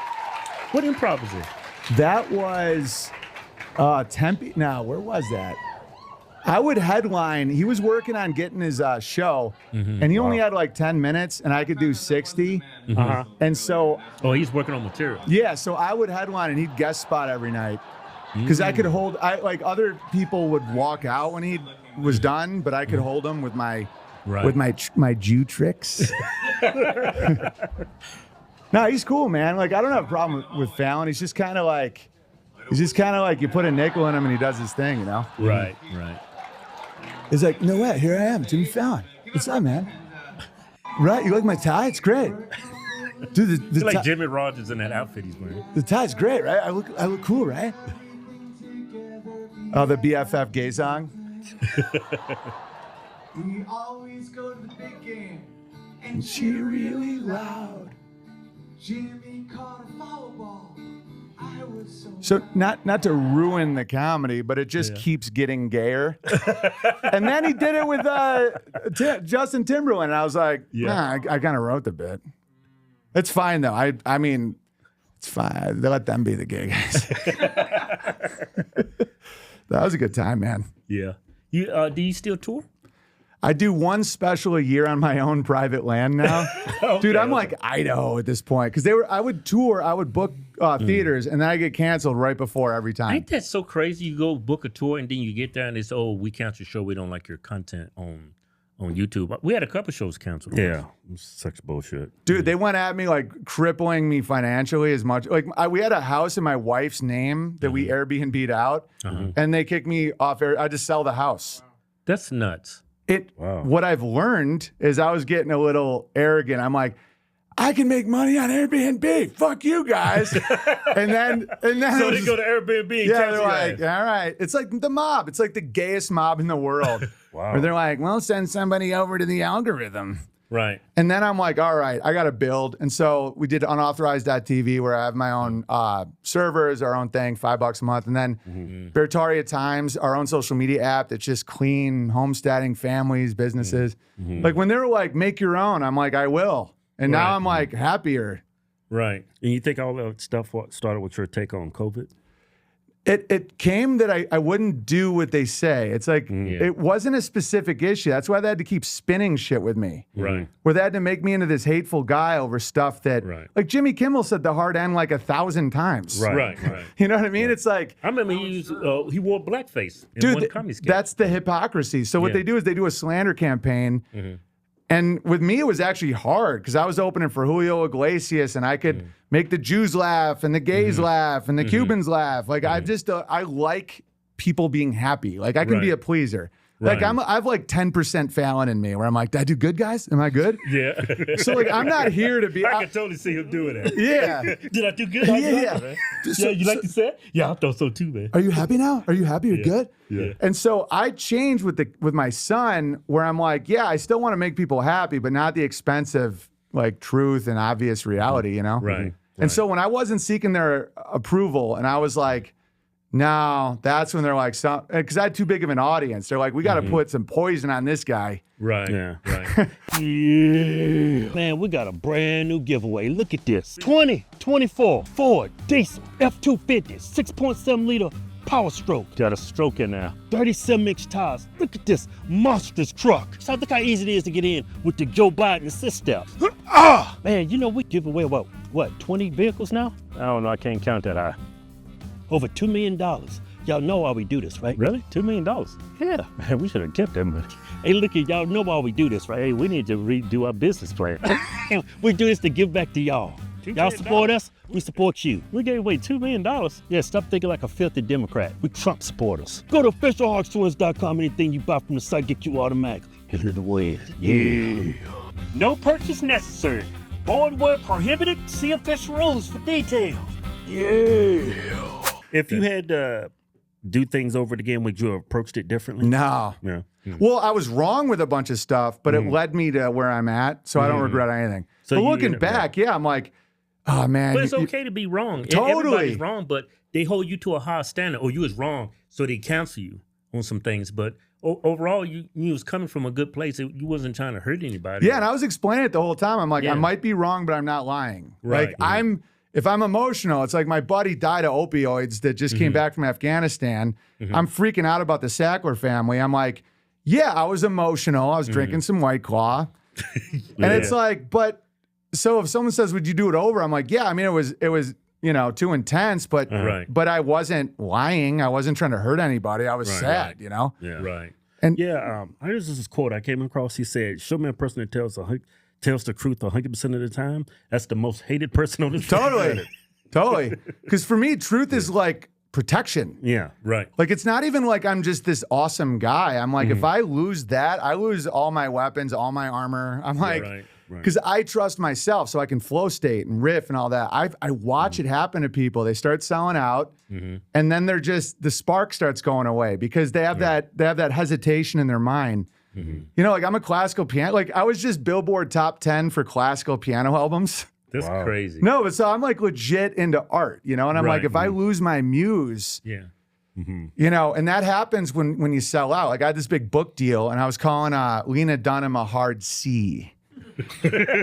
What improv is it? That was Tempe. Now, where was that? I would headline. He was working on getting his show, and he only had like 10 minutes, and I could do 60. And so, Oh, he's working on material. yeah, so I would headline, and he'd guest spot every night. Because I could hold, like other people would walk out when he was done, but I could hold him with my my Jew tricks. No, he's cool, man. Like I don't have a problem with Fallon. He's just kind of like you put a nickel in him and he does his thing, you know. Right. Right. He's like, no way, here I am, Jimmy Fallon. What's up, man? Right, you like my tie? It's great. Dude, It's like Jimmy Rogers in that outfit he's wearing. the tie's great, right? I look cool, right? Oh, the BFF gay song. We always go to the big game. And she really loud. Jimmy caught a foul ball. I was So not to ruin the comedy, but it just keeps getting gayer. And then he did it with Justin Timberland. And I was like, nah, I kind of wrote the bit. It's fine though. I mean, it's fine. They let them be the gay guys. That was a good time, man. Yeah. You do you still tour? I do one special a year on my own private land now. Dude, I'm like Idaho at this point. Because I would tour, I would book theaters, and then I get canceled right before every time. Ain't that so crazy? You go book a tour and then you get there and it's, oh, we cancel your show. We don't like your content on YouTube. We had a couple shows canceled. Yeah, such bullshit. Dude, they went at me like crippling me financially as much. Like we had a house in my wife's name that we Airbnb'd out, and they kicked me off air. I just sell the house. That's nuts. What I've learned is I was getting a little arrogant. I'm like, I can make money on Airbnb. Fuck you guys. and then So they go to Airbnb and yeah, cancel they're your like, ass. all right. It's like the mob. It's like the gayest mob in the world. Wow. Where they're like, well, send somebody over to the algorithm. Right. And then I'm like, all right, I got to build. And so we did unauthorized.tv where I have my own servers, our own thing, $5 a month. And then Bertaria Times, our own social media app that's just clean, homesteading, families, businesses. Like when they were like, make your own, I'm like, I will. And now I'm like happier. Right. And you think all that stuff started with your take on COVID? It came that I wouldn't do what they say. It's like, it wasn't a specific issue. That's why they had to keep spinning shit with me. Right. Where they had to make me into this hateful guy over stuff that, like Jimmy Kimmel said the hard N like 1,000 times. Right. You know what I mean? It's like, I remember he wore blackface in dude, one comedy skit. that's the hypocrisy. So what they do is they do a slander campaign. And with me, it was actually hard because I was opening for Julio Iglesias and I could make the Jews laugh and the gays laugh and the Cubans laugh. Like I like people being happy. Like I can be a pleaser. Like I've like 10% Fallon in me where I'm like, did I do good, guys? Am I good? Yeah. So like I'm not here to be. I can totally see him doing that. Yeah. Did I do good? Yeah. Yeah, you like the set? Yeah, I thought so too, man. Are you happy now? Are you happy? You're good? Yeah. And so I changed with my son where I'm like, yeah, I still want to make people happy, but not at the expense of like truth and obvious reality, you know? Right. And so when I wasn't seeking their approval and I was like, no, that's when they're like, because I had too big of an audience. They're like, we got to put some poison on this guy. Right. Yeah. Right. Yeah. Man, we got a brand new giveaway. Look at this. 2024 Ford Diesel F250 6.7 liter Power Stroke. Got a stroke in there. 37-inch tires. Look at this monstrous truck. So look how easy it is to get in with the Joe Biden assist step. Man, you know we give away what 20 vehicles now? I don't know. I can't count that high. Over $2 million. Y'all know why we do this, right? Really? $2 million? Yeah. Man, we should have kept that money. Hey, look at y'all know why we do this, right? Hey, we need to redo our business plan. We do this to give back to y'all. Y'all support us, we support you. We gave away $2 million. Yeah, stop thinking like a filthy Democrat. We Trump supporters. Go to officialhodgetwins.com. Anything you buy from the site get you automatically. Hit the win. Yeah. No purchase necessary. Void where prohibited. See official rules for details. Yeah. If you had to do things over again, would you have approached it differently? No. Yeah. Well, I was wrong with a bunch of stuff, but it led me to where I'm at, so I don't regret anything. So but you looking ended up back, I'm like, oh man. But it's okay to be wrong. Totally. Everybody's wrong, but they hold you to a high standard. Or you was wrong, so they cancel you on some things. But overall, you was coming from a good place. You wasn't trying to hurt anybody. Yeah, and I was explaining it the whole time. I'm like, Yeah. I might be wrong, but I'm not lying. Right. Like if I'm emotional, it's like my buddy died of opioids that just came back from Afghanistan. I'm freaking out about the Sackler family. I'm like, yeah, I was emotional. I was drinking some White Claw. And it's like, but so if someone says, would you do it over? I'm like, yeah, I mean, it was, too intense, but but I wasn't lying. I wasn't trying to hurt anybody. I was sad, Yeah. Right. And here's this quote I came across. He said, show me a person that tells the truth 100% of the time. That's the most hated person on this planet. Totally. Because for me, truth is like protection. Yeah. Right. Like, it's not even like I'm just this awesome guy. I'm like, if I lose that, I lose all my weapons, all my armor. I'm like, because I trust myself, so I can flow state and riff and all that. I watch it happen to people. They start selling out, and then they're just the spark starts going away because they have that hesitation in their mind. You know, like I'm a classical piano. Like I was just Billboard top 10 for classical piano albums. That's crazy. No, but so I'm like legit into art, you know, and I'm like, if I lose my muse, you know, and that happens when you sell out. Like I had this big book deal, and I was calling Lena Dunham a hard C.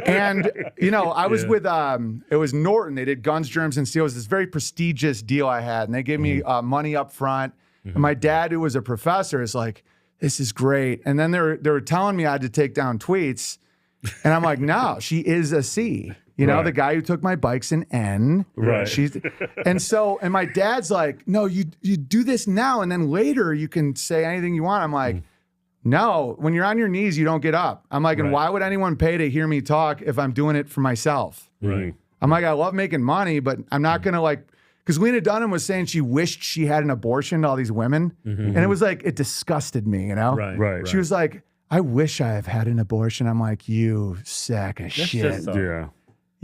And you know, I was with it was Norton. They did Guns, Germs, and Steel. It was this very prestigious deal I had, and they gave me money up front. And my dad, who was a professor, is like, "This is great." And then they were telling me I had to take down tweets, and I'm like, "No, she is a C." You know, the guy who took my bike's an N. Right. And my dad's like, "No, you do this now, and then later you can say anything you want." I'm like, "No, when you're on your knees, you don't get up." I'm like, and why would anyone pay to hear me talk if I'm doing it for myself? Right. I'm like, I love making money, but I'm not gonna like, because Lena Dunham was saying she wished she had an abortion to all these women, and it was like it disgusted me, you know? Right. She was like, "I wish I have had an abortion." I'm like, "You sack of shit."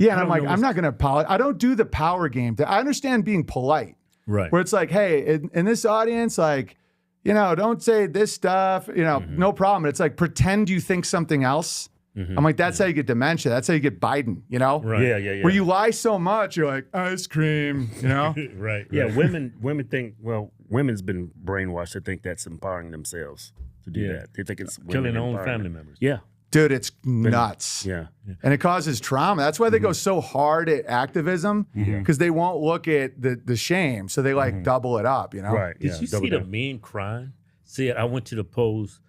Yeah, and I'm like, I'm not going to apologize. I don't do the power game. I understand being polite. Right. Where it's like, hey, in this audience, like, you know, don't say this stuff, you know, no problem. It's like, pretend you think something else. I'm like, that's how you get dementia. That's how you get Biden, you know? Right. Yeah. Where you lie so much, you're like, ice cream, you know? Right. Yeah, women think, well, women's been brainwashed to think that's empowering themselves to do that. They think it's killing their own empowering family them. members. Yeah. Dude, it's nuts. Yeah. And it causes trauma. That's why they go so hard at activism, because they won't look at the shame. So they like double it up, you know? Right. Did you see the men crying? See, I went to the polls.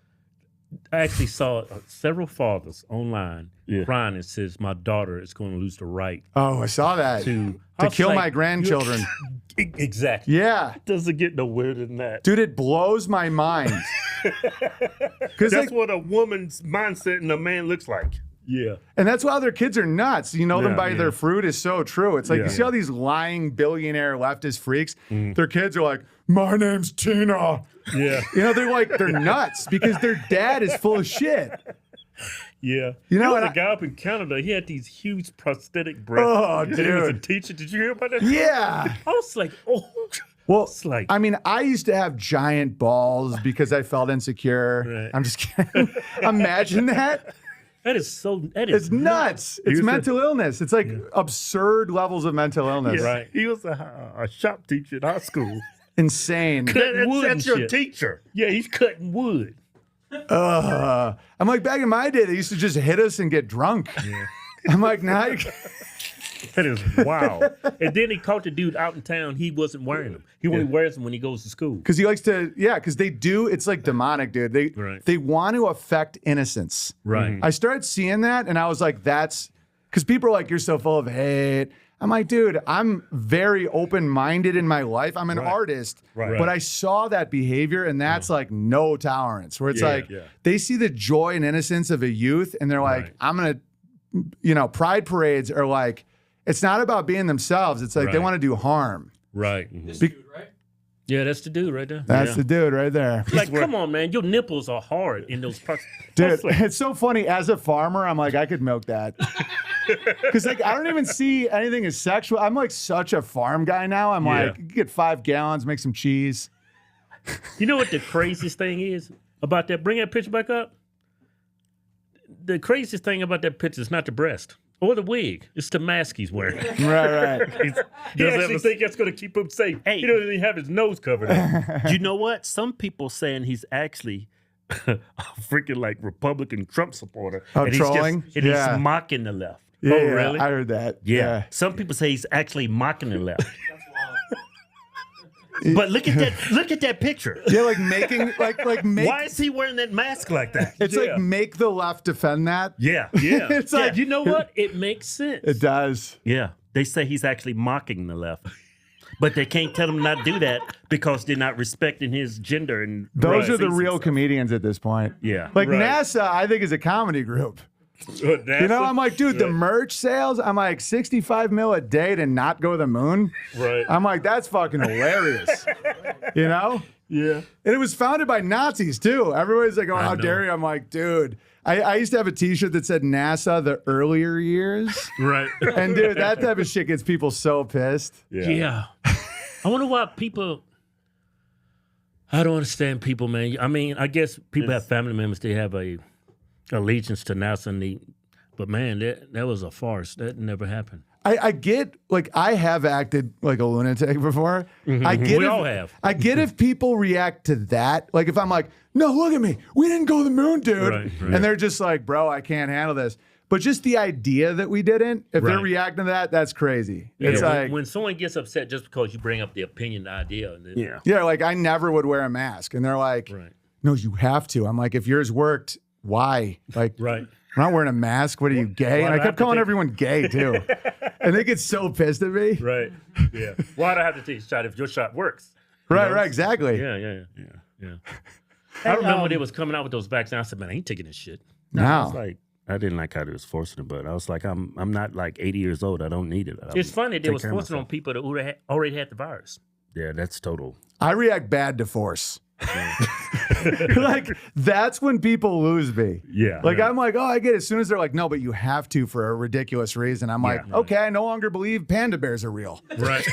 I actually saw several fathers online crying and says, "My daughter is going to lose the right Oh, I saw that. to kill like, my grandchildren. Exactly. Yeah. Doesn't get no weirder than that. Dude, it blows my mind. That's like, what a woman's mindset and a man looks like. Yeah. and that's why other kids are nuts. You know them Yeah, by yeah. their fruit is so true. It's like you see all these lying billionaire leftist freaks. Their kids are like, "My name's Tina." Yeah. You know, they're nuts because their dad is full of shit. Yeah. You know, there was and a guy up in Canada. He had these huge prosthetic breasts. Oh, and he was a dude. teacher. Did you hear about that? Yeah. I was like, oh. Well, It's like- I mean, I used to have giant balls because I felt insecure. Right. I'm just kidding. Imagine that. That is so. That is It's nuts. It's was mental illness. It's like absurd levels of mental illness. Right. He was a shop teacher in high school. Insane. That's your shit. teacher. Yeah, he's cutting wood. I'm like, back in my day, they used to just hit us and get drunk. I'm like, now you That is wow. And then he caught the dude out in town. He wasn't wearing them. He only wears them when he goes to school. because he likes to, because they do. It's like demonic, dude. They want to affect innocence. Right. I started seeing that, and I was like, that's because people are like, "You're so full of hate." I'm like, dude, I'm very open-minded in my life. I'm an artist, but I saw that behavior, and that's like no tolerance. Where it's they see the joy and innocence of a youth, and they're like, I'm gonna, pride parades are like, it's not about being themselves. It's like they want to do harm. Right. This dude, right? Yeah, that's the dude right there. That's the dude right there. Like, come on, man. Your nipples are hard in those parts. Dude, it's so funny. As a farmer, I'm like, I could milk that. Because like I don't even see anything as sexual. I'm like such a farm guy now. I'm like, you get 5 gallons, make some cheese. You know what the craziest thing is about that? Bring that picture back up. The craziest thing about that picture is not the breast or the wig. It's the mask he's wearing. Right. He actually think that's going to keep him safe. Hey. He doesn't even have his nose covered up. You know what? Some people saying he's actually a freaking like Republican Trump supporter. Oh, and trolling? He's Yeah. he's mocking the left. Yeah, Oh, really? I heard that. Yeah. Some people say he's actually mocking the left. That's wild. But look at that picture. Yeah, like making like make. Why is he wearing that mask like that? It's like make the left defend that. Yeah. It's like You know what? It makes sense. it does. Yeah. They say he's actually mocking the left. But they can't tell him not to do that because they're not respecting his gender and Those are the race real and stuff. comedians at this point. Yeah. Like Right. NASA, I think is a comedy group. You know, I'm like, dude, the merch sales, I'm like 65 mil a day to not go to the moon. Right. I'm like, that's fucking hilarious. You know? Yeah. And it was founded by Nazis too. Everybody's like, oh, how know. dare you? I'm like, dude, I used to have a T-shirt that said NASA the earlier years. Right. And dude, that type of shit gets people so pissed. Yeah. I wonder why people. I don't understand people, man. I mean, I guess people have family members. They have a allegiance to NASA, but man, that was a farce. That never happened. I get, like, I have acted like a lunatic before. I get We if, all have. I get if people react to that. Like, if I'm like, no, look at me. We didn't go to the moon, dude. Right. And they're just like, bro, I can't handle this. But just the idea that we didn't, if they're Right. reacting to that, that's crazy. Yeah, It's like, when someone gets upset just because you bring up the opinion, the idea. yeah, like I never would wear a mask. And they're like, Right. no, you have to. I'm like, if yours worked, why? Like, Right. I'm not wearing a mask. What are you, gay? why And do I I kept have to calling take- everyone gay too. And they get so pissed at me. Right. Yeah. Why'd I have to take a shot if your shot works? Right, exactly. Yeah. I remember when they was coming out with those vaccines. I said, man, I ain't taking this shit. I No. was like, I didn't like how they was forcing it, but I was like, I'm not like 80 years old. I don't need it. It's funny they take was care of forcing on myself. people that already had the virus. Yeah, that's total. I react bad to force. Like, that's when people lose me. Yeah. Like, I'm like, oh, I get it. As soon as they're like, no, but you have to for a ridiculous reason. I'm like, okay, I no longer believe panda bears are real. Right.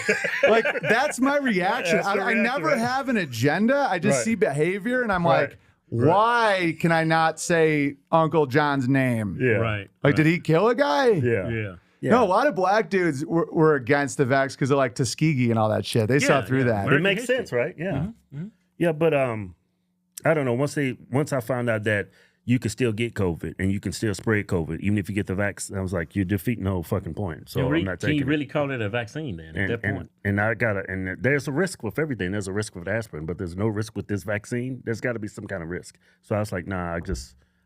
Like, that's my reaction. That's the I reaction, never right? have an agenda. I just Right. see behavior and I'm Right. like, why can I not say Uncle John's name? Yeah. Right. Like, did he kill a guy? Yeah. No, a lot of black dudes were against the vax because of like Tuskegee and all that shit. They saw through that. It makes sense, right? Yeah. Yeah, but I don't know. Once I found out that you can still get COVID and you can still spread COVID, even if you get the vaccine, I was like, you're defeating the whole fucking point. So I'm not Can taking you it. really call it a vaccine then at that point? And I gotta, and there's a risk with everything. There's a risk with aspirin, but there's no risk with this vaccine. There's got to be some kind of risk. So I was like, nah,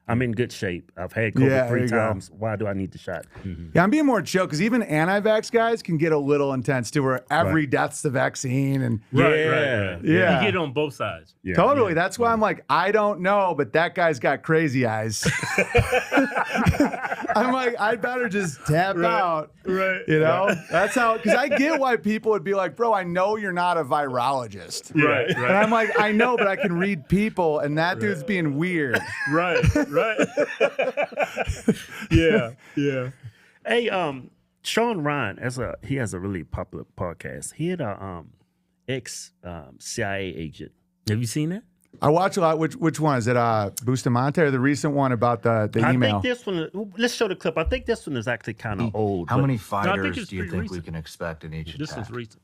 I'm in good shape. I've had COVID Yeah, there 3 you go. times. Why do I need the shot? Yeah, I'm being more chill because even anti-vax guys can get a little intense too, where every death's the vaccine and Right. Yeah. You get it on both sides. Yeah. totally. That's why I'm like, I don't know, but that guy's got crazy eyes. I'm like, I'd better just tap out. Right. You know, that's how. Because I get why people would be like, bro, I know you're not a virologist. Right. And I'm like, I know, but I can read people, and that dude's being weird. Right. Yeah. Hey, Sean Ryan, he has a really popular podcast. He had a ex CIA agent. Have you seen that? I watch a lot. Which one is it? Bustamante or the recent one about the I email? think this one. Let's show the clip. I think this one is actually kind of old. How but- many it's fighters do you pretty think recent. we can expect in each This attack? one's recent.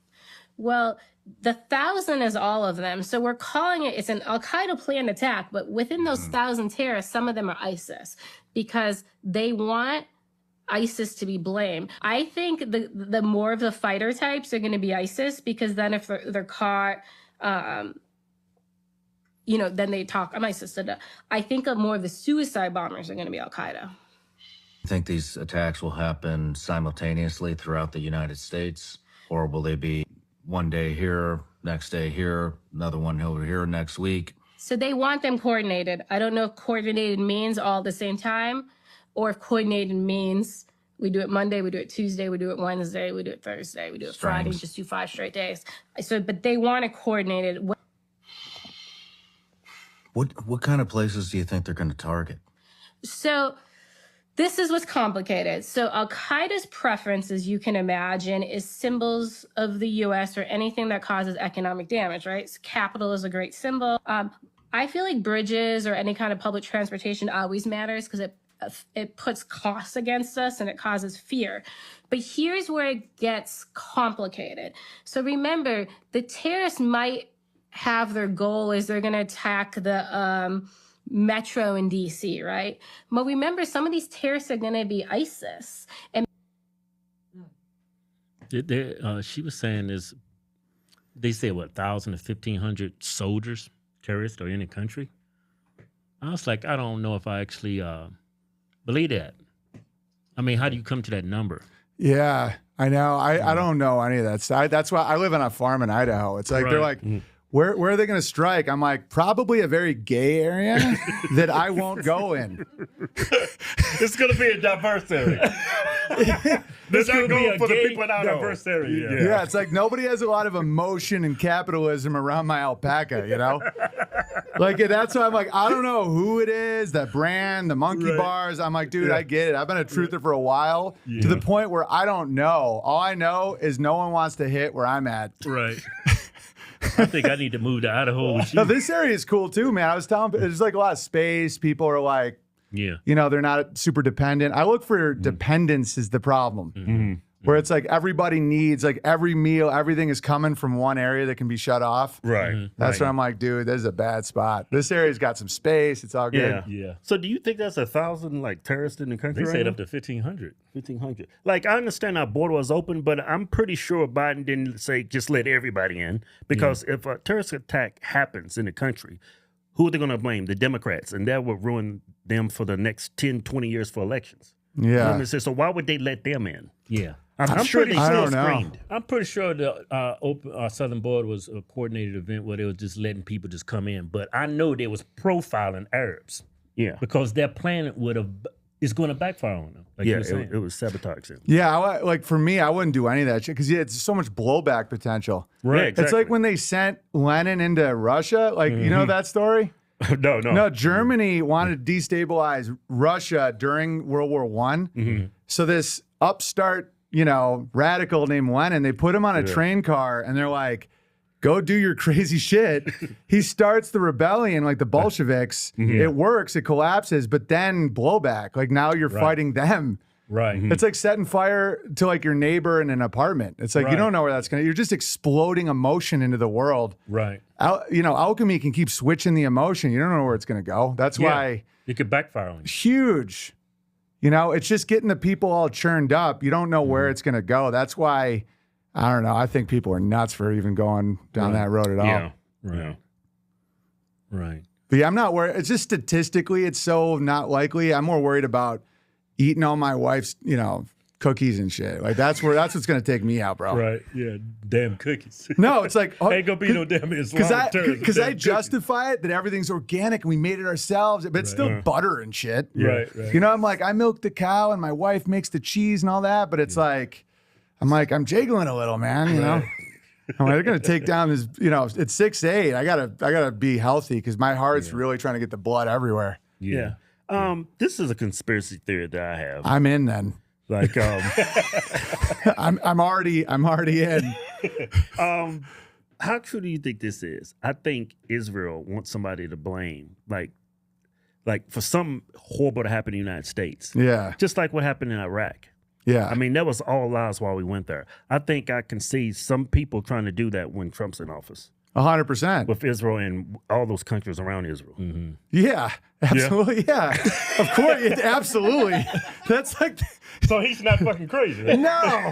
Well, the 1,000 is all of them. So we're calling it's an Al Qaeda planned attack, but within those 1,000 terrorists, some of them are ISIS because they want ISIS to be blamed. I think the more of the fighter types are going to be ISIS because then if they're caught, then they talk. I'm ISIS. I think more of the suicide bombers are going to be Al Qaeda. You think these attacks will happen simultaneously throughout the United States, or will they be one day here, next day here, another one over here next week? So they want them coordinated. I don't know if coordinated means all at the same time, or if coordinated means we do it Monday, we do it Tuesday, we do it Wednesday, we do it Thursday, we do it Friday, Strings. just do 5 straight days. But they want it coordinated. What kind of places do you think they're going to target? So this is what's complicated. So Al Qaeda's preference, as you can imagine, is symbols of the U.S. or anything that causes economic damage, right? So capital is a great symbol. I feel like bridges or any kind of public transportation always matters because it puts costs against us and it causes fear. But here's where it gets complicated. So remember, the terrorists might have their goal is they're going to attack the metro in DC, right? But remember, some of these terrorists are going to be ISIS. And She was saying they say 1,000 to 1,500 soldiers, terrorists, are in the country. I was like, I don't know if I actually believe that. I mean, how do you come to that number? Yeah, I know. I don't know any of that stuff. That's why I live on a farm in Idaho. It's like they're Right. like, where are they going to strike? I'm like, probably a very gay area that I won't go in. It's going to be a diverse area. They're not going for the people in our diverse area. Yeah, it's like nobody has a lot of emotion and capitalism around my alpaca, you know? Like, that's why I'm like, I don't know who it is, that brand, the monkey bars. I'm like, dude, I get it. I've been a truther for a while to the point where I don't know. All I know is no one wants to hit where I'm at. Right. I think I need to move to Idaho with you. No, this area is cool too, man. I was telling, there's like a lot of space. People are like, you know, they're not super dependent. I look for dependence is the problem. Where it's like everybody needs, like every meal, everything is coming from one area that can be shut off. Right. That's where I'm like, dude, this is a bad spot. This area's got some space. It's all good. Yeah. So do you think that's 1,000 like terrorists in the country? They right said now? up to 1,500. 1,500. Like, I understand our border was open, but I'm pretty sure Biden didn't say just let everybody in. Because if a terrorist attack happens in the country, who are they going to blame? The Democrats. And that will ruin them for the next 10, 20 years for elections. Yeah. So why would they let them in? Yeah. I'm sure they I still don't know. screened. I'm pretty sure the southern border was a coordinated event where they were just letting people just come in. But I know they was profiling Arabs. Yeah. Because their plan is going to backfire on them. Like you were saying. It was sabotage. Yeah, like for me, I wouldn't do any of that shit because it's so much blowback potential. Right. It's like when they sent Lenin into Russia. Like, you know that story? No. No, Germany wanted to destabilize Russia during World War I. So this upstart, you know, radical named Lenin, they put him on a train car and they're like, go do your crazy shit. He starts the rebellion like the Bolsheviks. It works, it collapses, but then blowback. Like now you're fighting them. Right. It's like setting fire to like your neighbor in an apartment. It's like you don't know where that's going to, you're just exploding emotion into the world. Right. You know, alchemy can keep switching the emotion. You don't know where it's going to go. That's why it could backfire on you. Huge. You know, it's just getting the people all churned up. You don't know where it's going to go. That's why, I don't know. I think people are nuts for even going down that road at all. Yeah. Right. But yeah, I'm not worried. It's just statistically, it's so not likely. I'm more worried about eating all my wife's, you know, cookies and shit. Like that's what's going to take me out, bro. Right. Yeah. Damn cookies. No, it's like ain't gonna be no damn Islamic terrorists. Because I justify it that everything's organic and we made it ourselves, but it's still butter and shit. Right. You know, I'm like, I milk the cow and my wife makes the cheese and all that, but it's like, I'm jiggling a little, man. You know, I'm like, they're gonna take down this. You know, it's 6'8". I gotta be healthy because my heart's really trying to get the blood everywhere. Yeah. This is a conspiracy theory that I have. I'm in then. Like, I'm already in. How true do you think this is? I think Israel wants somebody to blame, like for some horrible to happen in the United States. Yeah. Just like what happened in Iraq. Yeah. I mean, that was all lies while we went there. I think I can see some people trying to do that when Trump's in office. 100%. With Israel and all those countries around Israel. Yeah, absolutely. Yeah, of course. Absolutely. That's like. So he's not fucking crazy. Right? No.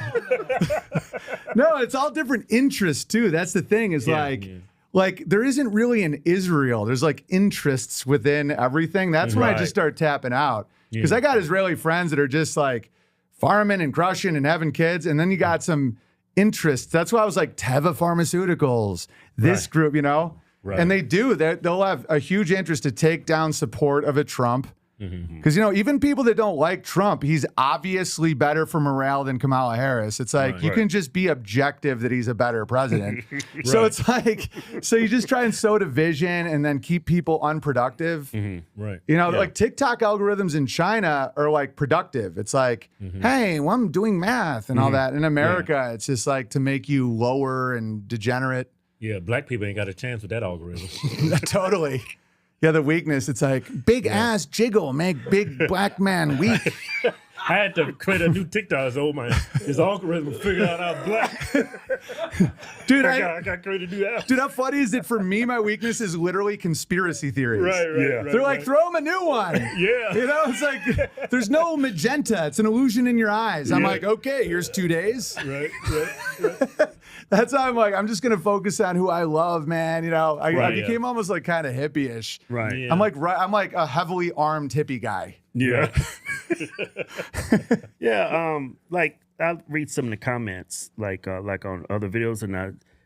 No, it's all different interests too. That's the thing is like there isn't really an Israel. There's like interests within everything. That's when I just start tapping out. Because I got Israeli friends that are just like farming and crushing and having kids. And then you got some interests. That's why I was like Teva Pharmaceuticals, this group, you know? Right. And they'll have a huge interest to take down support of a Trump. Because, you know, even people that don't like Trump, he's obviously better for morale than Kamala Harris. It's like you can just be objective that he's a better president. So it's like, so you just try and sow division and then keep people unproductive. Right. You know, like TikTok algorithms in China are like productive. It's like, hey, well, I'm doing math and all that. In America, it's just like to make you lower and degenerate. Yeah, black people ain't got a chance with that algorithm. Totally. Yeah, the weakness. It's like big ass jiggle make big black man weak. I had to create a new TikTok. So his algorithm figured out I'm black. Dude, I got created to do that. Dude, how funny is it for me? My weakness is literally conspiracy theories. Right. They're like, throw him a new one. Yeah. You know, it's like, there's no magenta. It's an illusion in your eyes. I'm like, okay, here's 2 days. Right. That's how I'm like, I'm just going to focus on who I love, man. You know, I became almost like kind of hippie-ish. Right. Yeah. I'm like a heavily armed hippie guy. Yeah. Like I'll read some of the comments like on other videos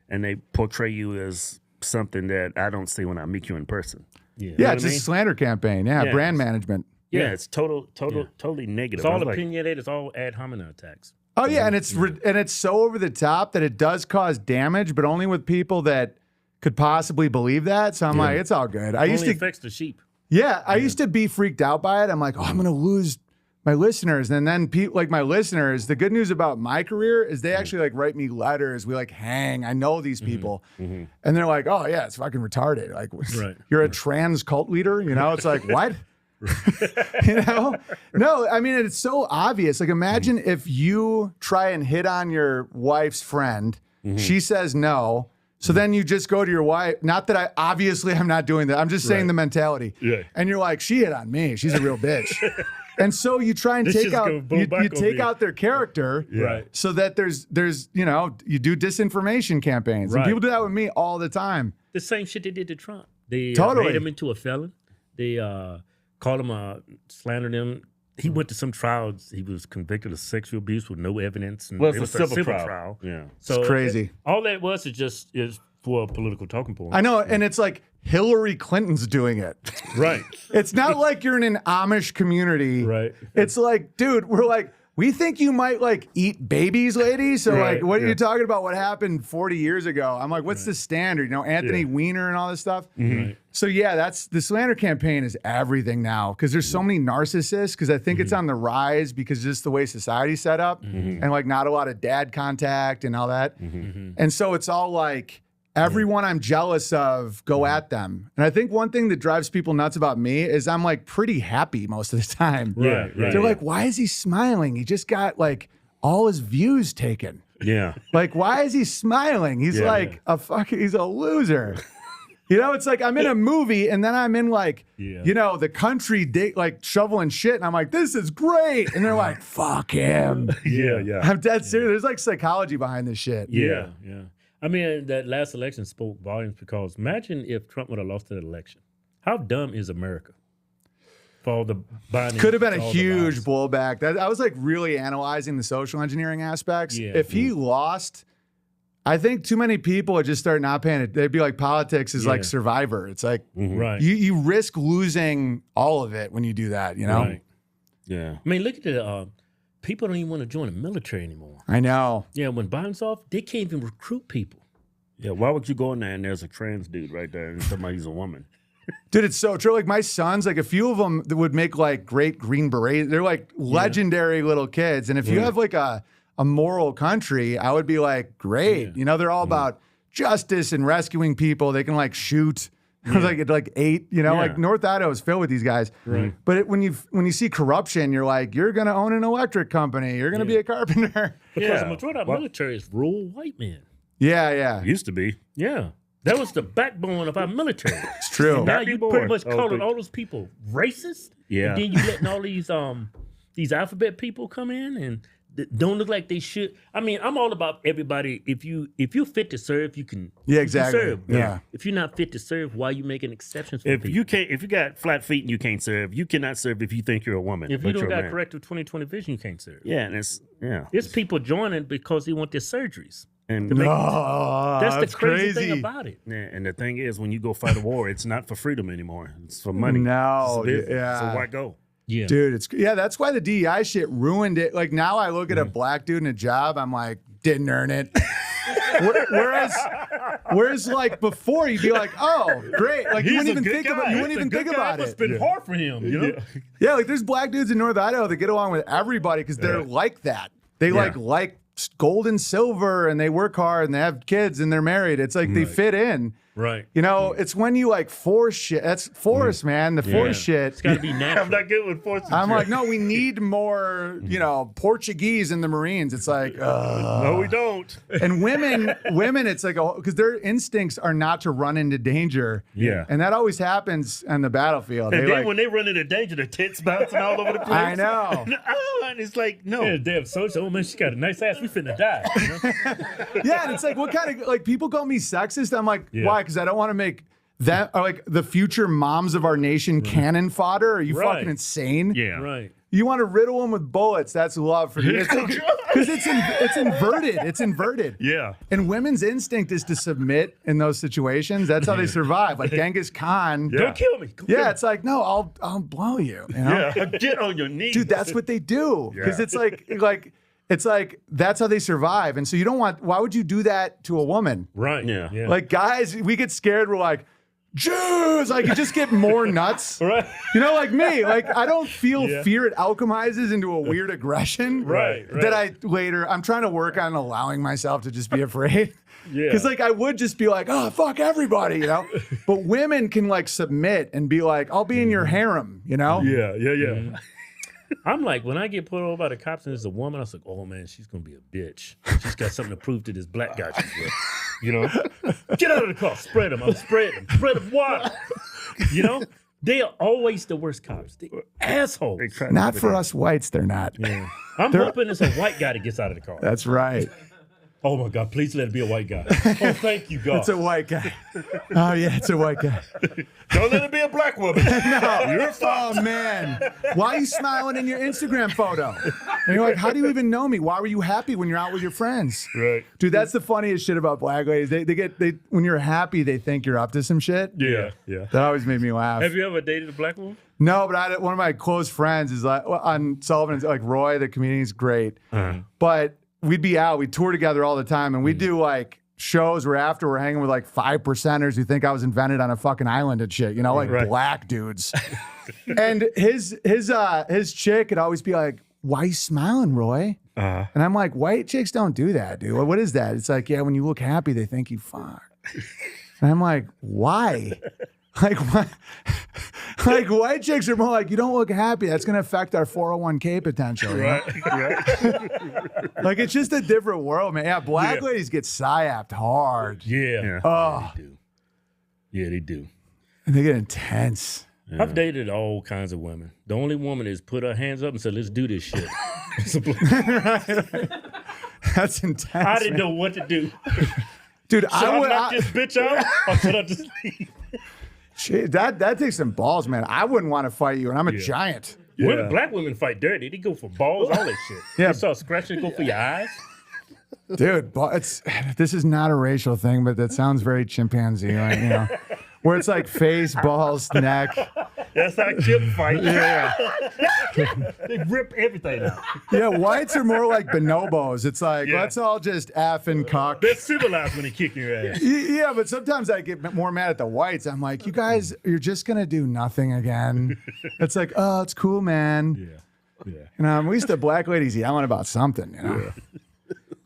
and they portray you as something that I don't see when I meet you in person. Yeah, Yeah, it's just a slander campaign. Yeah, Yeah. brand management. Yeah, it's totally negative. It's all I was like, opinionated. It's all ad hominem attacks. Oh yeah, and it's so over the top that it does cause damage, but only with people that could possibly believe that. So I'm like, it's all good. I used Only to, affects the sheep. I used to be freaked out by it. I'm like, oh, I'm gonna lose my listeners, and then people like my listeners. The good news about my career is they actually like write me letters. We like hang. I know these people, and they're like, oh yeah, it's fucking retarded. Like, you're a trans cult leader. You know, it's like what. You know, no, I mean, it's so obvious. Like, imagine if you try and hit on your wife's friend, she says no. So then you just go to your wife. Not that I'm not doing that. I'm just saying the mentality. Yeah. And you're like, she hit on me. She's a real bitch. And so you try and This take shit's out, gonna blow you back on take me. out their character, Right. so that there's, you know, you do disinformation campaigns. And Right. people do that with me all the time. The same shit they did to Trump. They Totally. made him into a felon. They called him, slandered him. He went to some trials. He was convicted of sexual abuse with no evidence. And Well, it's it a was civil trial. Yeah. So It's crazy. all that was is for a political talking point. I know. And it's like Hillary Clinton's doing it. Right. It's not like you're in an Amish community. Right. It's like, dude, we're like, we think you might like eat babies, lady. So Right, like, what are yeah. you talking about? What happened 40 years ago? I'm like, what's the standard? You know, Anthony Weiner and all this stuff. Right. So yeah, that's the slander campaign is everything now because there's so many narcissists. Because I think it's on the rise because just the way society's set up and like not a lot of dad contact and all that. And so it's all like. Everyone I'm jealous of, go at them. And I think one thing that drives people nuts about me is I'm like pretty happy most of the time. Right. They're like, why is he smiling? He just got like all his views taken. Yeah. Like, why is he smiling? He's like he's a loser. You know, it's like I'm in a movie and then I'm in like, you know, the country like shoveling shit. And I'm like, this is great. And they're like, fuck him. Yeah. I'm dead serious. There's like psychology behind this shit. Yeah. I mean, that last election spoke volumes because imagine if Trump would have lost that election. How dumb is America? For all the Biden. Could have been a huge blowback. I was like really analyzing the social engineering aspects. Yeah. If he lost, I think too many people would just start not paying it. They'd be like, politics is like Survivor. It's like Right. you risk losing all of it when you do that, you know? Right. Yeah. I mean, look at the people don't even want to join the military anymore. I know. Yeah, when Biden's off, they can't even recruit people. Yeah. Why would you go in there and there's a trans dude right there and somebody's a woman? Dude, it's so true. Like my sons, like a few of them that would make like great Green Berets. They're like legendary little kids. And if you have like a moral country, I would be like, great. You know, they're all about justice and rescuing people. They can like shoot. like 8, you know, like North Idaho is filled with these guys. Right. But when you see corruption, you're like, you're going to own an electric company. You're going to be a carpenter. Because the majority of our military is rural white men. Yeah. Used to be. Yeah. That was the backbone of our military. It's true. Now you pretty much Oh, calling but- all those people racist. Yeah. And then you letting all these alphabet people come in and don't look like they should. I mean, I'm all about everybody. If you fit to serve, you can. Yeah, you can exactly. serve. Yeah. If you're not fit to serve, why are you making exceptions for If people? you got flat feet and you can't serve, you cannot serve if you think you're a woman. If but you don't you're a got man. corrective 20/20 vision, you can't serve. Yeah, and it's People joining because they want their surgeries. and That's the crazy crazy. thing about it. yeah, and the thing is, when you go fight a war, it's not for freedom anymore. It's for money. No, It's business. yeah. So why go? Yeah. Dude, that's why the DEI shit ruined it. Like now I look at a black dude in a job, I'm like, didn't earn it. Whereas like before you'd be like, oh, great. Like you wouldn't even think about It's it. been hard for him, you know? Yeah, like there's black dudes in North Idaho that get along with everybody because they're like that. They like gold and silver and they work hard and they have kids and they're married. It's like they fit in. Right. You know, it's when you like force shit. That's force, man. The force shit. It's got to be natural. I'm not good with forces. I'm like, no, we need more, you know, Portuguese in the Marines. It's like, no, we don't. and women, it's like, because their instincts are not to run into danger. Yeah. And that always happens on the battlefield. And They then like, when they run into danger, the tits bouncing all over the place. I know. And it's like, no. Yeah, damn social. Oh man, she got a nice ass. We finna die. You know? Yeah, and it's like, what kind of, like, people call me sexist. I'm like, why? Because I don't want to make that, or like the future moms of our nation cannon fodder. Are you Right. fucking insane? Yeah. Right. You want to riddle them with bullets. That's love for you. Because it's inverted. It's inverted. Yeah. And women's instinct is to submit in those situations. That's how they survive. Like Genghis Khan. Don't kill me. Go kill me. Yeah, it's like, no, I'll blow you. You know? Yeah. Get on your knees. Dude, that's what they do. Because Yeah. it's like that's how they survive. And so you don't want, why would you do that to a woman? Right. Yeah. Like guys, we get scared. We're like, Jews, like you just get more nuts. Right. You know, like me, like I don't feel fear. It alchemizes into a weird aggression. Right. That I'm trying to work on allowing myself to just be afraid. Yeah. Because like I would just be like, oh, fuck everybody, you know? But women can like submit and be like, I'll be in your harem, you know? Yeah. Yeah. I'm like, when I get pulled over by the cops and it's a woman, I was like, oh man, she's gonna be a bitch. She's got something to prove to this black guy she's with. You know? Get out of the car, spread them. I'm spreading them. Spread them wide. You know? They are always the worst cops. They assholes. Not for us whites, they're not. Yeah. I'm hoping it's a white guy that gets out of the car. That's right. Oh my God, please let it be a white guy. Oh, thank you, God. It's a white guy. Oh yeah, it's a white guy. Don't let it be a black woman. No. You're fucked. Oh man. Why are you smiling in your Instagram photo? And you're like, how do you even know me? Why were you happy when you're out with your friends? Right. Dude, that's the funniest shit about black ladies. They when you're happy, they think you're up to some shit. Yeah. That always made me laugh. Have you ever dated a black woman? No, but one of my close friends is like on Sullivan's, like Roy, the comedian, is great. But we'd be out, we'd tour together all the time, and we'd do like shows where after we're hanging with like 5%ers who think I was invented on a fucking island and shit, you know, like black dudes. And his chick would always be like, why you smiling, Roy? And I'm like, white chicks don't do that, dude. What is that? It's like, yeah, when you look happy, they think you fuck. And I'm like, why? Like, what? Like white chicks are more like, you don't look happy. That's going to affect our 401k potential. Right. Like, it's just a different world, man. Yeah, black ladies get psyoped hard. Yeah. Oh. They do. Yeah, they do. And they get intense. Yeah. I've dated all kinds of women. The only woman is put her hands up and said, let's do this shit. That's intense. I didn't know what to do. Dude, should I knock this bitch out or should I just leave? Shit, that takes some balls, man. I wouldn't want to fight you, and I'm a giant. Yeah. Black women fight dirty. They go for balls, all that shit. Yeah. You saw scratching go for your eyes? Dude, this is not a racial thing, but that sounds very chimpanzee, right? You know, where it's like face, balls, neck. That's how chip fight. Yeah. They rip everything out. Yeah, whites are more like bonobos. It's like, let's all just F and cock. They're civilized when they kick your ass. Yeah, but sometimes I get more mad at the whites. I'm like, you guys, you're just going to do nothing again. It's like, oh, it's cool, man. Yeah. You know, at least the black lady's yelling about something, you know.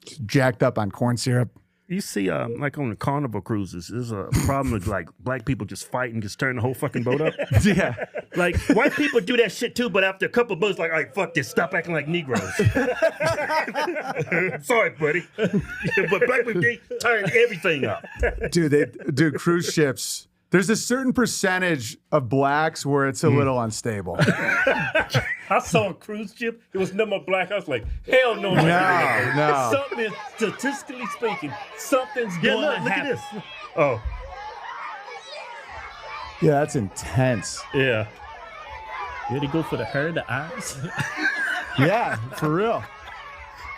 Just jacked up on corn syrup. You see, like on the Carnival cruises, there's a problem with like black people just fighting, just turn the whole fucking boat up. Yeah. Like white people do that shit too, but after a couple of boats, like, all right, fuck this, stop acting like Negroes. Sorry, buddy. But black people, they turn everything up. Dude, cruise ships. There's a certain percentage of blacks where it's a little unstable. I saw a cruise ship. It was number black. I was like, hell no. No. Something is, statistically speaking, something's going to happen. Look at this. Oh. Yeah, that's intense. Yeah. Yeah, they go for the hair, the eyes. Yeah, for real.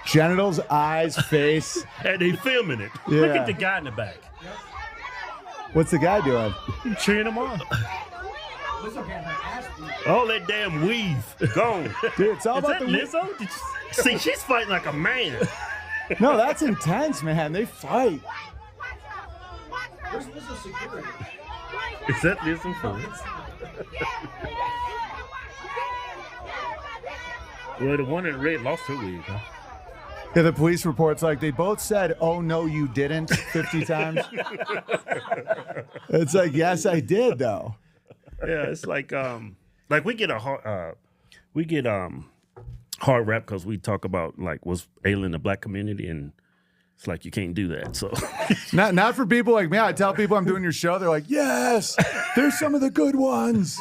Genitals, eyes, face. And they filming it. Yeah. Look at the guy in the back. What's the guy doing? He's cheering him on. All that damn weave gone. Dude, it's all Is about that the Lizzo? Did you see? She's fighting like a man. No, that's intense, man. They fight. Where's Lizzo security? Is that Lizzo? Well, the one in red lost her wig, huh? Yeah, the police report's like they both said, "Oh no, you didn't," 50 times. It's like, yes, I did, though. Yeah, it's like we get a hard hard rap because we talk about like what's ailing the black community, and it's like you can't do that. So not for people like me. I tell people I'm doing your show, they're like, yes, there's some of the good ones.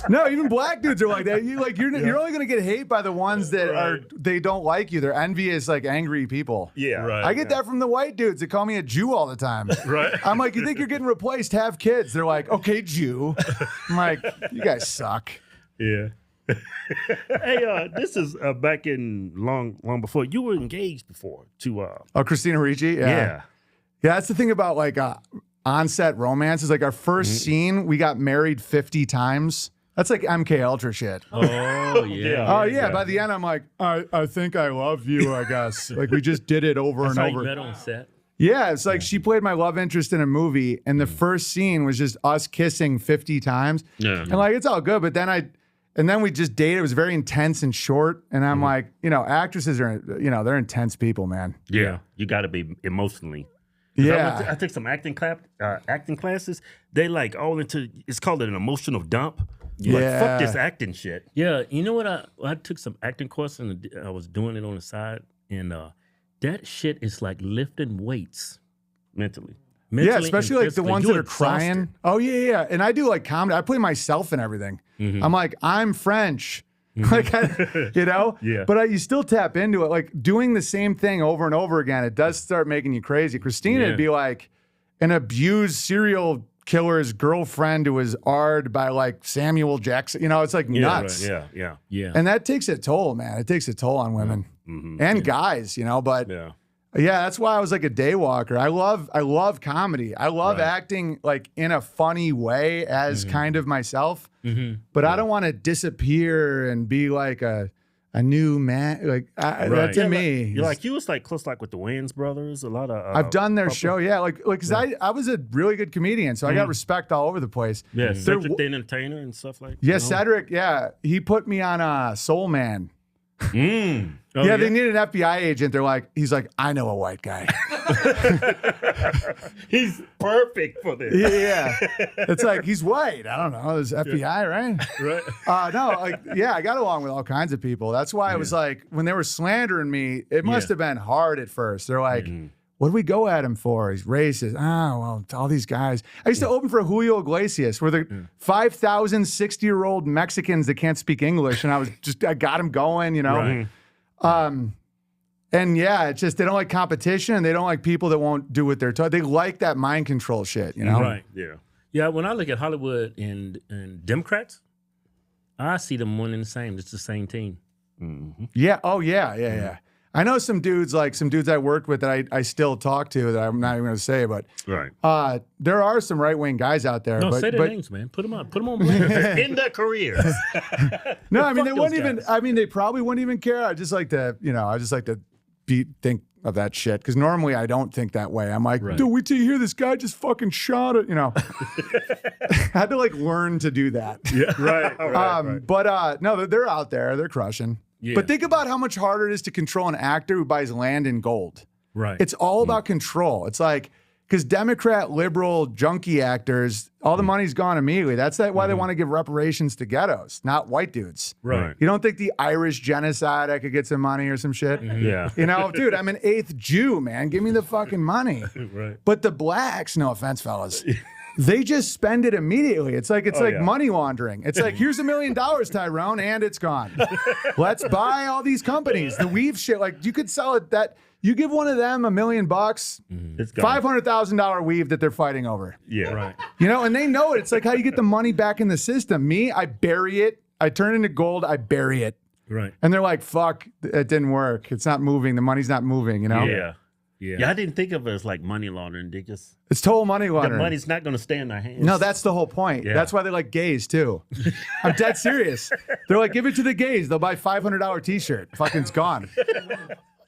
No, even black dudes are like that. You're only gonna get hate by the ones that they don't like you. They're envious, like angry people. Yeah, right. I get that from the white dudes that call me a Jew all the time. Right. I'm like, you think you're getting replaced? Have kids. They're like, okay, Jew. I'm like, you guys suck. Yeah. Hey, this is back in long before you were engaged before to. Oh, Christina Ricci? Yeah. Yeah, that's the thing about like on-set romance is like our first scene, we got married 50 times. That's like MK Ultra shit. Oh yeah. Oh yeah. By the end, I'm like, I think I love you. I guess like we just did it over That's and how you over. met on set. Yeah, it's like she played my love interest in a movie, and the first scene was just us kissing 50 times. Yeah. And like it's all good, but then we just dated. It was very intense and short. And I'm like, actresses are, they're intense people, man. Yeah. You got to be emotionally. Yeah. I took some acting classes. They like all into. It's called an emotional dump. Yeah. Like, fuck this acting shit. Yeah, you know what? I took some acting course and I was doing it on the side, and that shit is like lifting weights Mentally. Yeah, especially and like the physically. ones You're that are crying. exhausted. Oh yeah. And I do like comedy. I play myself and everything. I'm like, I'm French. Like, Yeah. But you still tap into it. Like doing the same thing over and over again, it does start making you crazy. Christina would be like an abused serial killer's girlfriend who was a'd by like Samuel Jackson. It's like nuts. Right. Yeah. And that takes a toll, man. It takes a toll on women and guys, but yeah, that's why I was like a day walker. I love comedy. I love acting like in a funny way as kind of myself, but I don't want to disappear and be like a new man. Like that to me. You was like close like with the Wayans brothers. A lot of I've done their show. Yeah. Like, cause I was a really good comedian. So I got respect all over the place. Yeah. Cedric the Entertainer and stuff like that. Yeah. Cedric. Yeah. He put me on Soul Man. Oh, yeah, they need an FBI agent. He's like, I know a white guy. He's perfect for this. Yeah. It's like, he's white. I don't know. There's FBI, right? Right. No, I got along with all kinds of people. That's why it was like, when they were slandering me, it must have been hard at first. They're like, what do we go at him for? He's racist. Oh, well, all these guys. I used to open for Julio Iglesias, where the 5,000 60-year-old Mexicans that can't speak English, and I got him going, Right. And yeah, it's just they don't like competition, and they don't like people that won't do what they're told. They like that mind control shit, Right. Yeah. Yeah, when I look at Hollywood and Democrats, I see them one and the same. It's the same team. Yeah. Oh yeah. I know some dudes I worked with that I still talk to that I'm not even going to say, but Right. there are some right-wing guys out there. No, but, say their names, man. Put them on. Put them on blast. In their careers. No, I mean, they Fuck wouldn't those even, guys. I mean, they probably wouldn't even care. I just like to think of that shit. Because normally I don't think that way. I'm like, dude, wait till you hear this guy just fucking shot it, I had to like learn to do that. Yeah. Right. But no, they're out there. They're crushing. Yeah. But think about how much harder it is to control an actor who buys land in gold. Right. It's all about control. It's like, because Democrat, liberal, junkie actors, all the money's gone immediately. That's why they want to give reparations to ghettos, not white dudes. Right. You don't think the Irish genocide I could get some money or some shit? Yeah. Dude, I'm an 8th Jew, man. Give me the fucking money. Right. But the blacks, no offense, fellas, they just spend it immediately. It's like money laundering. It's like, here's $1 million, Tyrone, and it's gone. Let's buy all these companies. The weave shit, like you could sell it that you give one of them $1 million, It's gone. $500,000 weave that they're fighting over. Yeah. Right. And they know it. It's like how you get the money back in the system. Me, I bury it. I turn it into gold. I bury it. Right. And they're like, fuck, it didn't work. It's not moving. The money's not moving, Yeah. Yeah. Yeah, I didn't think of it as like money laundering. They just It's total money the laundering. money's not going to stay in their hands. No, that's the whole point. Yeah. That's why they like gays too. I'm dead serious. They're like, give it to the gays. They'll buy $500 t-shirt. Fucking's gone.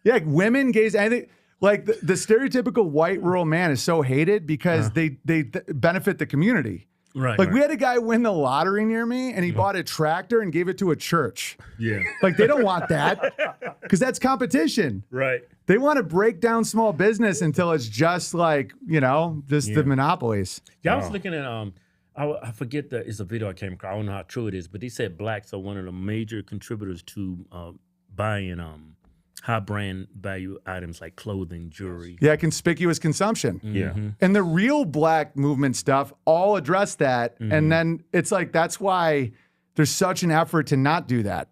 Yeah, women, gays, anything. Like the stereotypical white rural man is so hated because they benefit the community. Right. Like we had a guy win the lottery near me and he bought a tractor and gave it to a church. Yeah. Like they don't want that because that's competition. Right. They want to break down small business until it's just like, the monopolies. Yeah, I was looking at I forget it's a video I came across. I don't know how true it is, but he said blacks are one of the major contributors to buying high brand value items like clothing, jewelry. Yeah, conspicuous consumption. Yeah. And the real black movement stuff all address that. And then it's like, that's why there's such an effort to not do that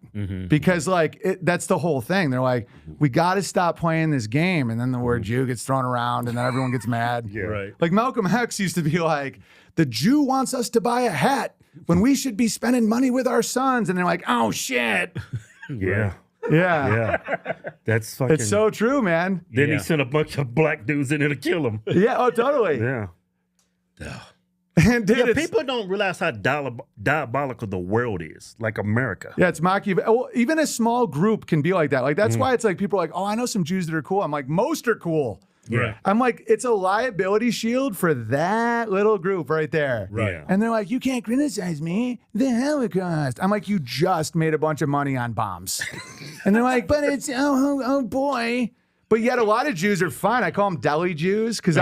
because like that's the whole thing. They're like, we got to stop playing this game. And then the word Jew gets thrown around and then everyone gets mad. Right. Like Malcolm X used to be like, the Jew wants us to buy a hat when we should be spending money with our sons. And they're like, oh shit. Yeah. Yeah. That's fucking. It's so true, man. Then he sent a bunch of black dudes in there to kill him. Yeah. Oh, totally. Yeah. And dude, it's, People don't realize how diabolical the world is, like America. yeah, it's Machiavelli. Well, even a small group can be like that. Like that's why it's like people are like, oh, I know some Jews that are cool. I'm like, most are cool. Right. I'm like, it's a liability shield for that little group right there. Right. And they're like, you can't criticize me. The Holocaust. I'm like, you just made a bunch of money on bombs. And they're like, but it's, oh boy. But yet a lot of Jews are fine. I call them deli Jews because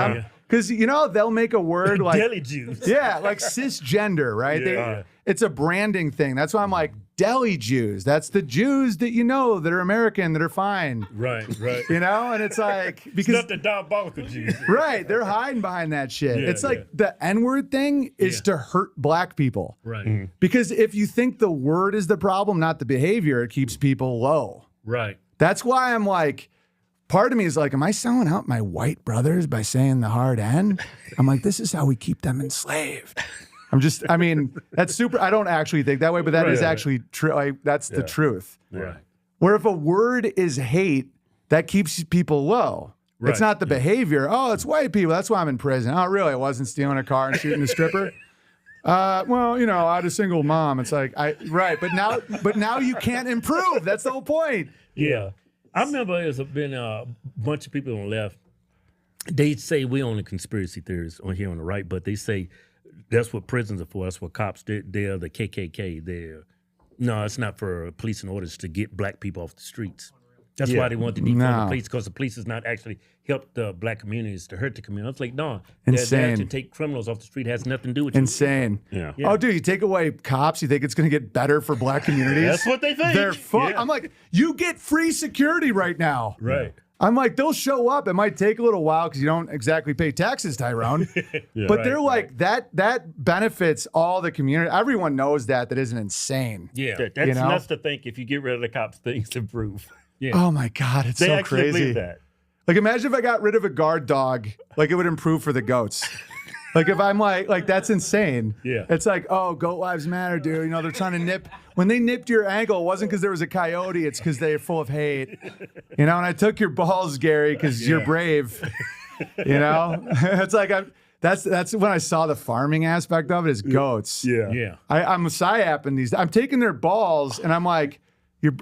because you know they'll make a word like deli Jews. Yeah, like cisgender, right? Yeah. It's a branding thing. That's why I'm like deli Jews. That's the Jews that you know that are American that are fine. Right. You know, and it's like because Not the diabolical Jews. right, they're hiding behind that shit. Yeah, it's like the N-word thing is to hurt black people. Right. Because if you think the word is the problem, not the behavior, it keeps people low. Right. That's why I'm like, part of me is like, am I selling out my white brothers by saying the hard N? I'm like, this is how we keep them enslaved. I mean, that's super. I don't actually think that way, but that is actually true. Like, that's the truth. Right. Where if a word is hate, that keeps people low. Right. It's not the behavior. Oh, it's white people. That's why I'm in prison. Oh, really? I wasn't stealing a car and shooting a stripper. Well, you know, I had a single mom. It's like, right. But now you can't improve. That's the whole point. Yeah. I remember there's been a bunch of people on the left. They say we on the conspiracy theories on here on the right, but they say that's what prisons are for. That's what cops did. They're the KKK. No, it's not for police and orders to get black people off the streets. That's why they want to defund the police, because the police is not actually help the black communities to hurt the community. It's like, no, they're there to take criminals off the street. It has nothing to do with Insane. Yeah. Oh, dude, you take away cops, you think it's going to get better for black communities? That's what they think. They're fucked. I'm like, you get free security right now. Right. I'm like, they'll show up. It might take a little while because you don't exactly pay taxes, Tyrone. But they're like, that benefits all the community. Everyone knows that isn't insane. Yeah. That's nuts to think if you get rid of the cops, things improve. Yeah. Oh my God, it's They so actually crazy. believe that. Like, imagine if I got rid of a guard dog, like it would improve for the goats. Like if I'm like that's insane. Yeah. It's like, oh, goat lives matter, dude. You know, they're trying to nip. When they nipped your ankle, it wasn't because there was a coyote. It's because they're full of hate. You know, and I took your balls, Gary, because you're brave. You know, it's like that's when I saw the farming aspect of it is goats. Yeah. I'm psyapping these. I'm taking their balls, and I'm like,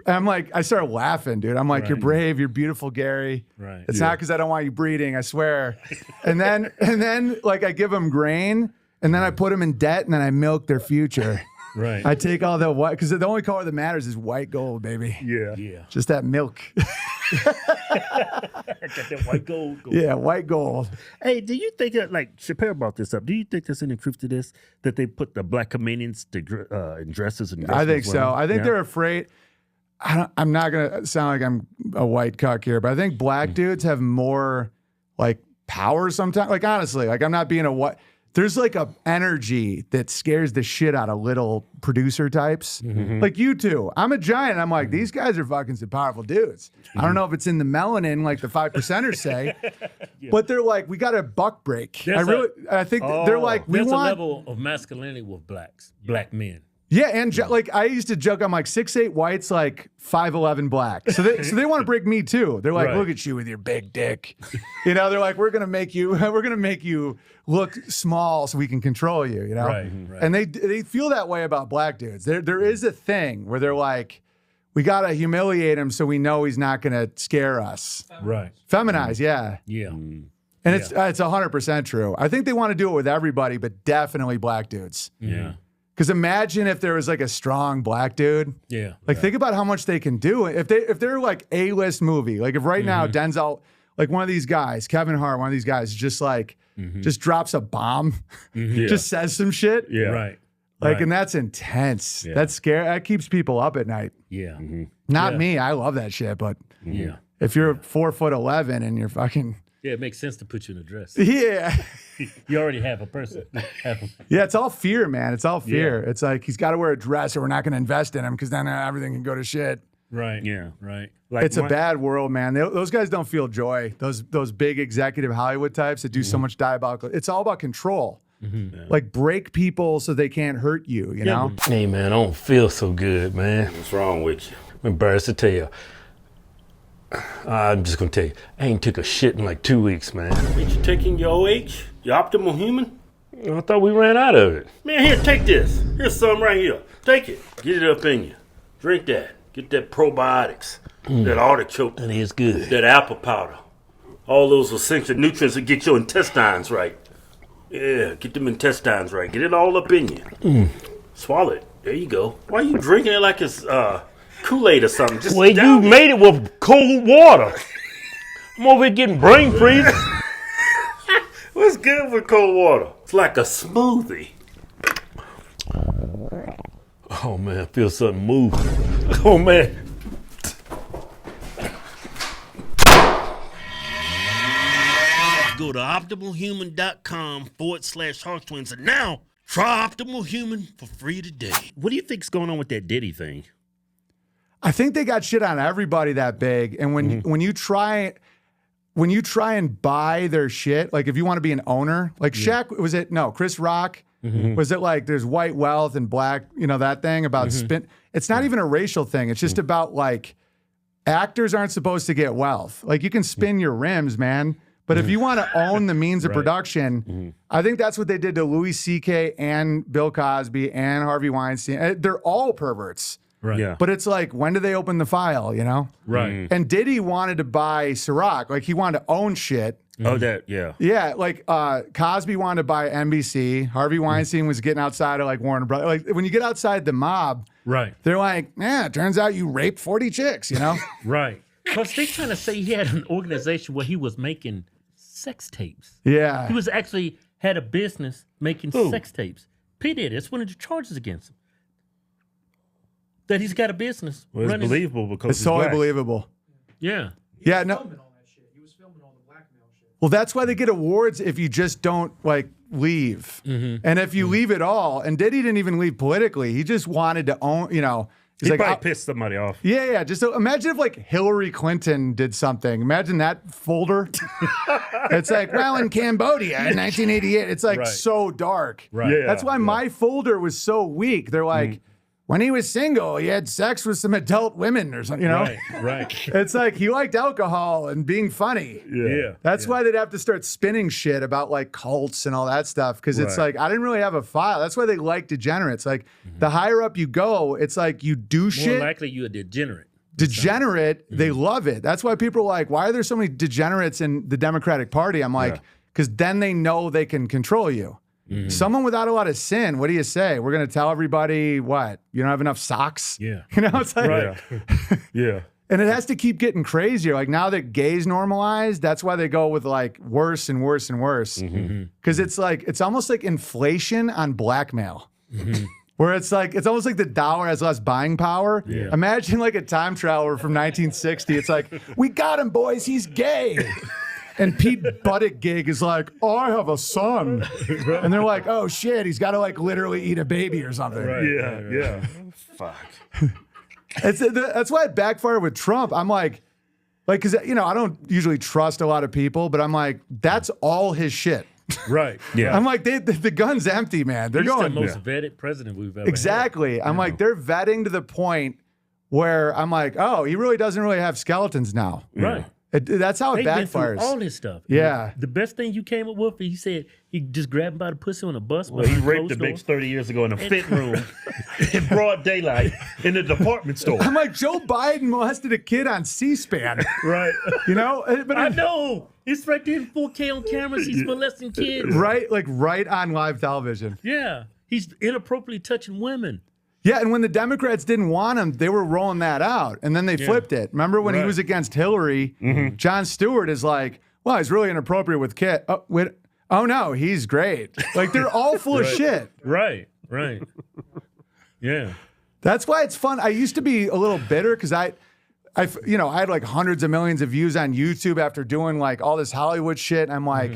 I started laughing, dude. I'm like, you're brave, you're beautiful, Gary. Right. It's not because I don't want you breeding, I swear. and then like I give them grain, and then I put them in debt, and then I milk their future. Right. I take all the white, because the only color that matters is white gold, baby. Yeah. Just that milk. I got that white gold. Yeah, white gold. Hey, do you think that, like, Chappelle brought this up, do you think there's any truth to this, that they put the black comedians to in dresses and I think so. I think they're afraid. I'm not going to sound like I'm a white cuck here, but I think black dudes have more like power sometimes. Like, honestly, like I'm not being a white. There's like a energy that scares the shit out of little producer types. Like you two. I'm a giant. I'm like, these guys are fucking some powerful dudes. I don't know if it's in the melanin like the 5%ers say, but they're like, we got a buck break. I think they're like, we There's want a level of masculinity with black men. Yeah, and like I used to joke, I'm like 6'8" whites, like 5'11" black. So they want to break me too. They're like, look at you with your big dick. You know, they're like, we're gonna make you look small so we can control you. You know, Right. and they feel that way about black dudes. There is a thing where they're like, we gotta humiliate him so we know he's not gonna scare us. Right. Feminize, yeah. Yeah. And it's 100% true. I think they want to do it with everybody, but definitely black dudes. Yeah. Because imagine if there was like a strong black dude. Yeah. Like think about how much they can do if they're like A-list movie. Like if right now Denzel, like one of these guys, Kevin Hart, one of these guys, just like just drops a bomb, just says some shit. Yeah. Right. Like and that's intense. Yeah. That's scary. That keeps people up at night. Yeah. Not me. I love that shit. But Yeah. if you're 4'11" and you're fucking Yeah, it makes sense to put you in a dress. Yeah. You already have a person. Yeah, it's all fear, man. It's all fear. It's like he's got to wear a dress or we're not going to invest in him because then everything can go to shit. Right. Yeah. Right. Like It's a bad world, man. Those guys don't feel joy. Those big executive Hollywood types that do so much diabolical. It's all about control. Like break people so they can't hurt you, you know? Hey, man, I don't feel so good, man. What's wrong with you? I'm embarrassed to tell you. I'm just going to tell you, I ain't took a shit in like 2 weeks, man. Ain't you taking your OH? Your optimal human? I thought we ran out of it. Man, here, take this. Here's some right here. Take it. Get it up in you. Drink that. Get that probiotics. That artichoke. That is good. That apple powder. All those essential nutrients that get your intestines right. Yeah, get them intestines right. Get it all up in you. Swallow it. There you go. Why are you drinking it like it's Kool-Aid or something? Just Well, you made it with cold water. I'm over here getting brain freeze. What's good with cold water? It's like a smoothie. Oh, man, I feel something move. Oh, man. Go to optimalhuman.com/Hodgetwins and now try Optimal Human for free today. What do you think's going on with that Diddy thing? I think they got shit on everybody that big. And when you try and buy their shit, like if you want to be an owner, like Shaq, was it? No, Chris Rock. Was it like there's white wealth and black, that thing about spin? It's not even a racial thing. It's just about like actors aren't supposed to get wealth. Like you can spin your rims, man. But if you want to own the means of production, I think that's what they did to Louis C.K. and Bill Cosby and Harvey Weinstein. They're all perverts. Right. Yeah. But it's like, when do they open the file, Right. And Diddy wanted to buy Ciroc. Like, he wanted to own shit. Oh, that, yeah. Yeah, like Cosby wanted to buy NBC. Harvey Weinstein was getting outside of like Warner Brothers. Like, when you get outside the mob, Right. they're like, yeah, it turns out you raped 40 chicks, Right. Because they're trying to say he had an organization where he was making sex tapes. Yeah. He was actually had a business making sex tapes. P. Diddy, that's one of the charges against him. That he's got a business. Well, it's believable because It's totally believable. Yeah. Yeah, no. Filming all that shit. He was filming all the blackmail shit. Well, that's why they get awards if you just don't like leave. And if you leave at all, and Diddy didn't even leave politically, he just wanted to own, he's He like, probably pissed somebody off. yeah. Just imagine if like Hillary Clinton did something. Imagine that folder. It's like, well, in Cambodia in 1988. It's like so dark. Right. Yeah. That's why my folder was so weak. They're like, when he was single, he had sex with some adult women or something, Right. It's like he liked alcohol and being funny. Yeah. That's why they'd have to start spinning shit about like cults and all that stuff. Because it's like, I didn't really have a file. That's why they like degenerates. Like the higher up you go, it's like you do More shit. likely you're a degenerate. Degenerate, they love it. That's why people are like, why are there so many degenerates in the Democratic Party? I'm like, because then they know they can control you. Someone without a lot of sin, what do you say? We're going to tell everybody what? You don't have enough socks? Yeah. It's like, Yeah. and it has to keep getting crazier. Like now that gays normalized, that's why they go with like worse and worse and worse. Because it's like, it's almost like inflation on blackmail. Where it's like, it's almost like the dollar has less buying power. Yeah. Imagine like a time traveler from 1960. It's like, we got him, boys. He's gay. And Pete Buttigieg is like, oh, I have a son. And they're like, oh, shit, he's got to like literally eat a baby or something. Yeah. Fuck. That's why it backfired with Trump. I'm like, because, I don't usually trust a lot of people, but I'm like, that's all his shit. Right. Yeah. I'm like, the gun's empty, man. They're He's going. the most vetted president we've ever Exactly. had. I'm like, they're vetting to the point where I'm like, oh, he really doesn't really have skeletons now. Right. That's how it They've been through backfires. all this stuff. Yeah. The best thing you came up with, he said he just grabbed him by the pussy on a bus. Well, he raped the bitch 30 years ago in a fit room in broad daylight in a department store. I'm like, Joe Biden molested a kid on C-SPAN. Right. But I know. It's right there in 4K on cameras. He's molesting kids. Right, like right on live television. Yeah. He's inappropriately touching women. Yeah, and when the Democrats didn't want him, they were rolling that out, and then they flipped it. Remember when he was against Hillary? Jon Stewart is like, well, he's really inappropriate with Kit. Oh no, he's great. Like they're all full of shit. Right. Yeah. That's why it's fun. I used to be a little bitter because I had like hundreds of millions of views on YouTube after doing like all this Hollywood shit. And I'm like,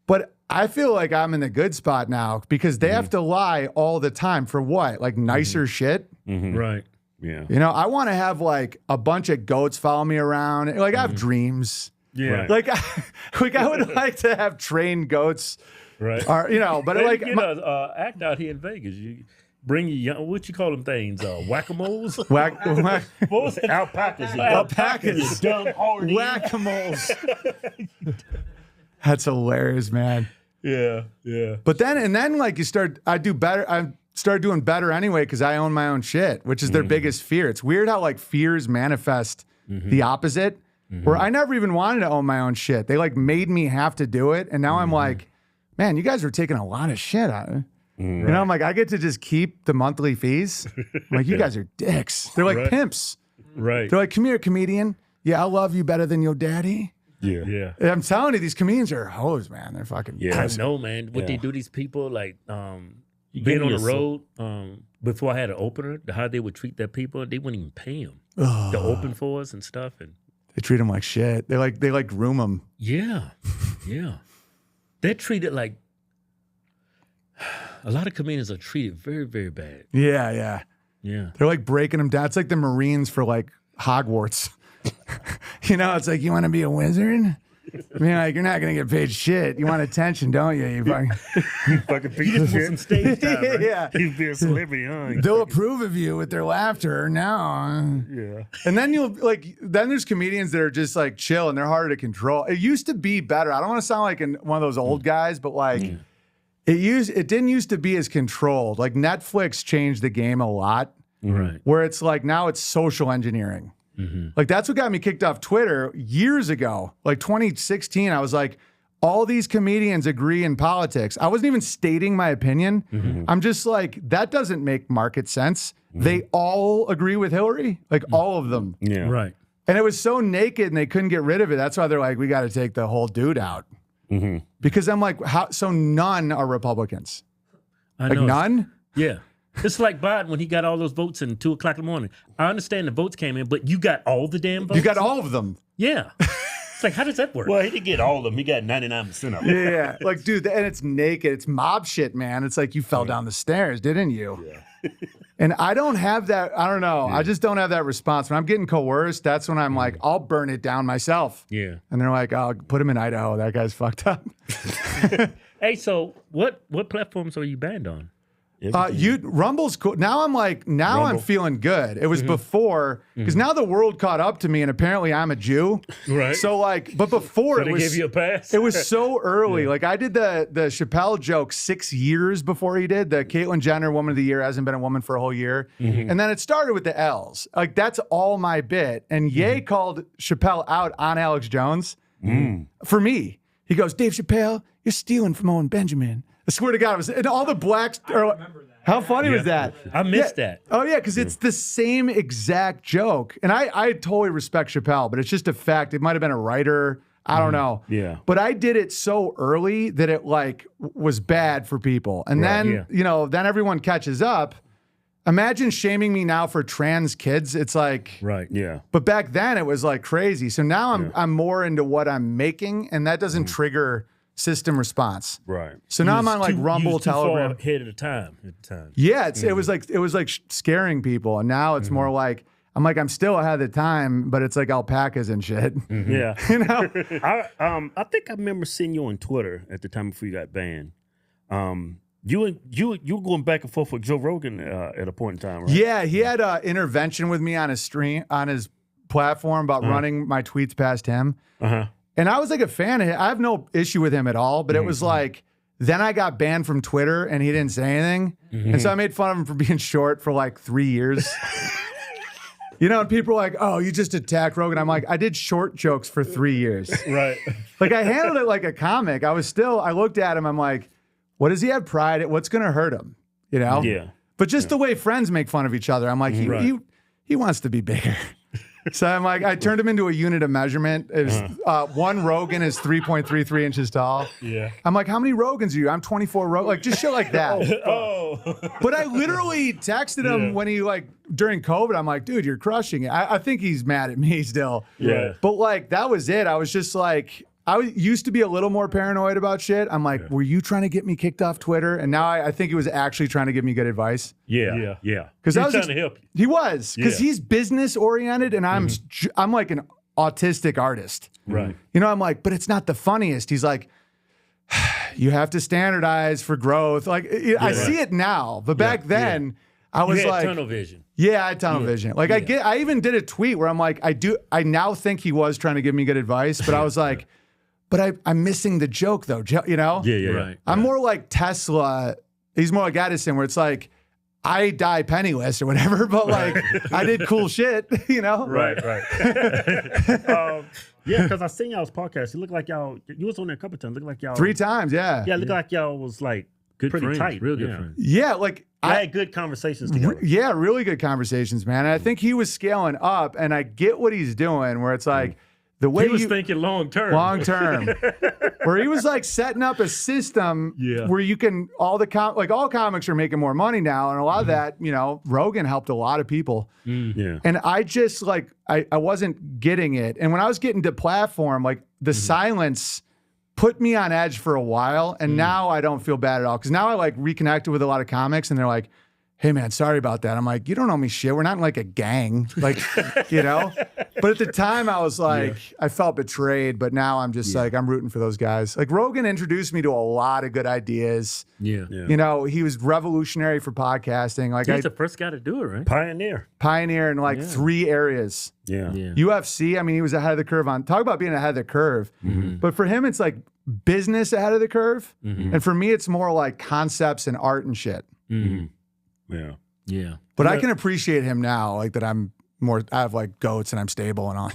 but I feel like I'm in the good spot now because they have to lie all the time for what? Like nicer shit? Right. Yeah. You know, I want to have like a bunch of goats follow me around. Like I have dreams. Yeah. Like, I would like to have trained goats. Right. Or, you know, but like you know, act out here in Vegas. You bring your young, what you call them things? Whack-a-moles? What was it? Alpacas. Alpacas. Dumb hard. Whack-a-moles. That's hilarious, man. Yeah, yeah. But then like I started doing better anyway because I own my own shit, which is their biggest fear. It's weird how like fears manifest the opposite, where I never even wanted to own my own shit. They like made me have to do it. And now I'm like, man, you guys are taking a lot of shit out of it. You know, I'm like, I get to just keep the monthly fees. I'm like, you guys are dicks. They're like pimps. Right. They're like, come here, comedian. Yeah, I love you better than your daddy. Yeah. Yeah. And I'm telling you, these comedians are hoes, man. They're fucking I know, man. What they do, these people, like, being on the road, before I had an opener, how they would treat their people, they wouldn't even pay them to open for us and stuff. And they treat them like shit. They like groom them. yeah, yeah. They're treated like, a lot of comedians are treated very, very bad. Yeah, yeah. Yeah. They're like breaking them down. It's like the Marines for like Hogwarts. You know, it's like, you want to be a wizard? I mean, like, you're not going to get paid shit. You want attention, don't you? You Fucking piece of shit. Some stage time, right? Yeah. You'd be a celebrity, huh? They'll approve of you with their laughter now. Yeah. And then then there's comedians that are just like chill and they're harder to control. It used to be better. I don't want to sound like one of those old guys, but like it didn't used to be as controlled. Like Netflix changed the game a lot. Right. Where it's like now it's social engineering. Like that's what got me kicked off Twitter years ago. Like 2016, I was like, all these comedians agree in politics. I wasn't even stating my opinion. I'm just like, that doesn't make market sense. They all agree with Hillary, like all of them. Yeah. Right. And it was so naked and they couldn't get rid of it. That's why they're like, we got to take the whole dude out. Because I'm like, how? So none are Republicans. I Like know. none? Yeah. It's like Biden when he got all those votes in 2 o'clock in the morning. I understand the votes came in, but you got all the damn votes? You got all of them. Yeah. It's like, how does that work? Well, he didn't get all of them. He got 99% of them. Yeah. Like, dude, and it's naked. It's mob shit, man. It's like you fell down the stairs, didn't you? Yeah. And I don't have that. I don't know. I just don't have that response. When I'm getting coerced, that's when I'm like, I'll burn it down myself. Yeah. And they're like, oh, put him in Idaho. That guy's fucked up. Hey, so what platforms are you banned on? Rumble's cool. Now I'm like, I'm feeling good. It was before, because now the world caught up to me and apparently I'm a Jew. Right. So like, but before So it they was, gave you a pass? it was so early. Like I did the Chappelle joke 6 years before he did. The Caitlyn Jenner Woman of the Year hasn't been a woman for a whole year. And then it started with the L's. Like that's all my bit. And Ye called Chappelle out on Alex Jones for me. He goes, Dave Chappelle, you're stealing from Owen Benjamin. I swear to God, it was, and all the blacks are. How funny was that? I missed that. Oh yeah, because it's the same exact joke, and I totally respect Chappelle, but it's just a fact. It might have been a writer. I don't know. Yeah. But I did it so early that it like was bad for people, and then then everyone catches up. Imagine shaming me now for trans kids. It's like Right. Yeah. But back then it was like crazy. So now I'm more into what I'm making, and that doesn't trigger system response. Right. So now I'm on like Rumble, Telegram. Ahead of the time. Yeah, it was like scaring people, and now it's more like I'm still ahead of the time, but it's like alpacas and shit. Yeah. You know, I think I remember seeing you on Twitter at the time before you got banned. You were going back and forth with Joe Rogan at a point in time, right? Yeah, he had an intervention with me on his stream on his platform about running my tweets past him. And I was like a fan of him. I have no issue with him at all, but it was like, then I got banned from Twitter and he didn't say anything. And so I made fun of him for being short for like 3 years. You know, and people are like, oh, you just attacked Rogan. I'm like, I did short jokes for 3 years. Right. Like I handled it like a comic. I looked at him, I'm like, what does he have pride at? What's going to hurt him? You know? Yeah. But just the way friends make fun of each other, I'm like, he wants to be bigger. So I'm like, I turned him into a unit of measurement. It was, one Rogan is 3.33 inches tall. Yeah. I'm like, how many Rogans are you? I'm 24 Rogan. Like, just shit like that. But I literally texted him when he, like, during COVID, I'm like, dude, you're crushing it. I think he's mad at me still. Yeah. But, like, that was it. I was just like, used to be a little more paranoid about shit. I'm like, were you trying to get me kicked off Twitter? And now I think he was actually trying to give me good advice. Yeah. Because I was trying to help you. He was, because he's business oriented, and I'm like an autistic artist. Right. You know, I'm like, but it's not the funniest. He's like, you have to standardize for growth. Like, I see it now, but back then I was like, tunnel vision. Yeah, I had tunnel vision. Like, I even did a tweet where I'm like, I now think he was trying to give me good advice, but I was like, but I'm missing the joke though, you know? Yeah. Right. I'm more like Tesla. He's more like Edison, where it's like, I die penniless or whatever, but like, I did cool shit, you know? Right. Yeah, because I seen y'all's podcast. You look like y'all, you was on there a couple times. Look like y'all. 3 times, yeah. Yeah, look like y'all was like Good pretty friends, tight. real good friends. Yeah, like, I had good conversations together. Yeah, really good conversations, man. And I think he was scaling up, and I get what he's doing, where it's like, the way He was thinking long term. long term, where he was like setting up a system where you can all comics are making more money now, and a lot of that, you know, Rogan helped a lot of people. Yeah. And I just like I wasn't getting it, and when I was getting to platform, like the silence put me on edge for a while, and now I don't feel bad at all, because now I like reconnected with a lot of comics, and they're like, hey man, sorry about that. I'm like, you don't owe me shit. We're not in like a gang, like, you know? But at the time I was like, I felt betrayed, but now I'm just like, I'm rooting for those guys. Like, Rogan introduced me to a lot of good ideas. Yeah. You know, he was revolutionary for podcasting. Like, He's the first guy to do it, right? Pioneer in like 3 areas. Yeah. UFC, I mean, he was ahead of the curve on, talk about being ahead of the curve. But for him, it's like business ahead of the curve. And for me, it's more like concepts and art and shit. Yeah. But I can appreciate him now, like that I have like goats and I'm stable and all.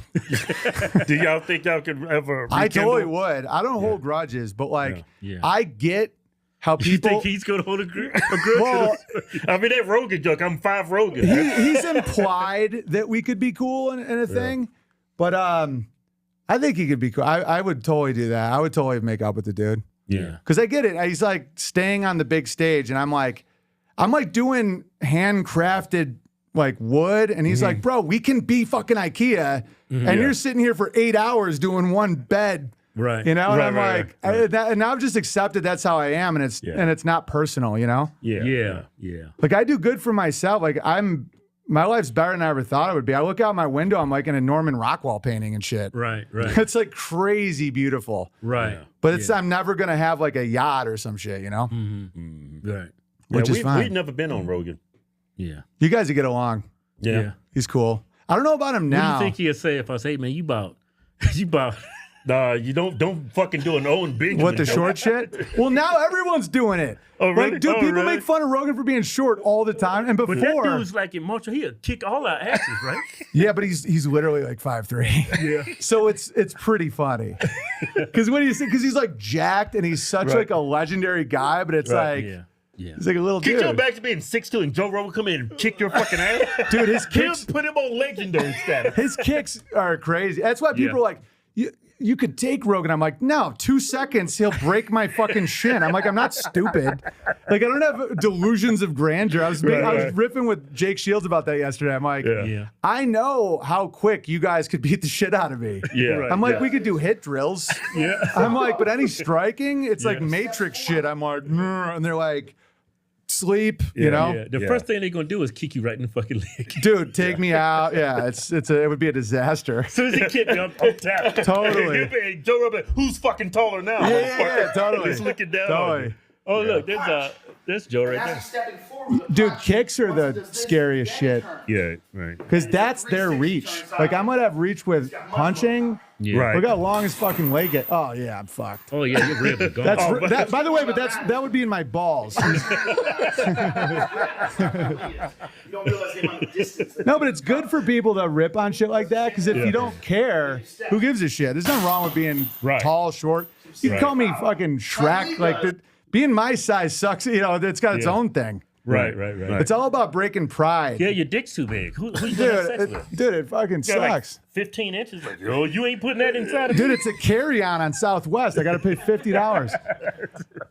Do y'all think y'all could ever I rekindle? totally would. I don't hold grudges, but like, I get how people. You think he's going to hold a grudge? Well, I mean, that Rogan joke, I'm 5 Rogan. He's implied that we could be cool in a thing, but I think he could be cool. I would totally do that. I would totally make up with the dude. Yeah. Because I get it. He's like staying on the big stage, and I'm like doing handcrafted like wood, and he's like, bro, we can be fucking IKEA, and you're sitting here for 8 hours doing one bed, right? You know, and I'm right. like, and I've just accepted that's how I am, and it's not personal, you know? Yeah. Like, I do good for myself. Like, my life's better than I ever thought it would be. I look out my window, I'm like in a Norman Rockwell painting and shit. Right. It's like crazy beautiful. Right. But I'm never gonna have like a yacht or some shit, you know? Right. Which is fine. We've never been on Rogan. Yeah. You guys would get along. Yeah. He's cool. I don't know about him What now. do you think he'd say if I say, man, you about Nah, you don't fucking do an Owen Benjamin. What, the short shit? Well, now everyone's doing it. Oh, really? Like, dude, Oh, people really? make fun of Rogan for being short all the time. And before, But that dude's like in Montreal, he'll kick all our asses, right? yeah, but he's literally like 5'3". Yeah. So it's pretty funny. Because he's like jacked and he's such like a legendary guy, but it's like he's like a little Kick dude. your back to being 6'2" and Joe Rogan come in and kick your fucking ass. Dude, his kicks put him on legendary status. His kicks are crazy. That's why people are like, you could take Rogan. I'm like, no, 2 seconds, he'll break my fucking shin. I'm like, I'm not stupid. Like, I don't have delusions of grandeur. I was riffing with Jake Shields about that yesterday. I'm like, I know how quick you guys could beat the shit out of me. Yeah. I'm like, we could do hit drills. Yeah. I'm like, but any striking, it's like Matrix shit. I'm like, and they're like, sleep, you know? Yeah. The first thing they're gonna do is kick you right in the fucking leg. Dude, take me out. Yeah, it would be a disaster. As soon as he kicked me, I'm tapped. Totally. Hey, Joe Rogan, who's fucking taller now? Yeah, totally. He's looking down. Totally. Oh, look, there's Joe right there. Stepping forward. Dude, kicks are the scariest shit. Yeah, right. Because that's their reach. Like, I might have reach with punching. Yeah. Right. Look how long his fucking leg get. Oh, yeah, I'm fucked. Oh, yeah, your ribs are gone. That's by the way, but that would be in my balls. You don't realize the amount of distance. No, but it's good for people to rip on shit like that, because if you don't care, who gives a shit? There's nothing wrong with being tall, short. You can call me fucking Shrek. Like, being my size sucks. You know, it's got its own thing. Right. It's all about breaking pride. Yeah, your dick's too big. Who you gonna have sex with? Dude, it fucking You got like sucks. 15 inches. Like, yo, you ain't putting that inside of me. Dude, it's a carry-on Southwest. I got to pay $50.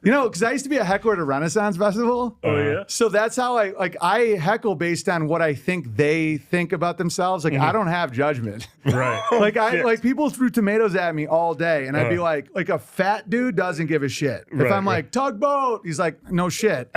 You know, because I used to be a heckler at a Renaissance festival. Oh, yeah? So that's how I heckle based on what I think they think about themselves. Like, I don't have judgment. Right. Like people threw tomatoes at me all day, and I'd be like a fat dude doesn't give a shit. If I'm like, tugboat, he's like, no shit.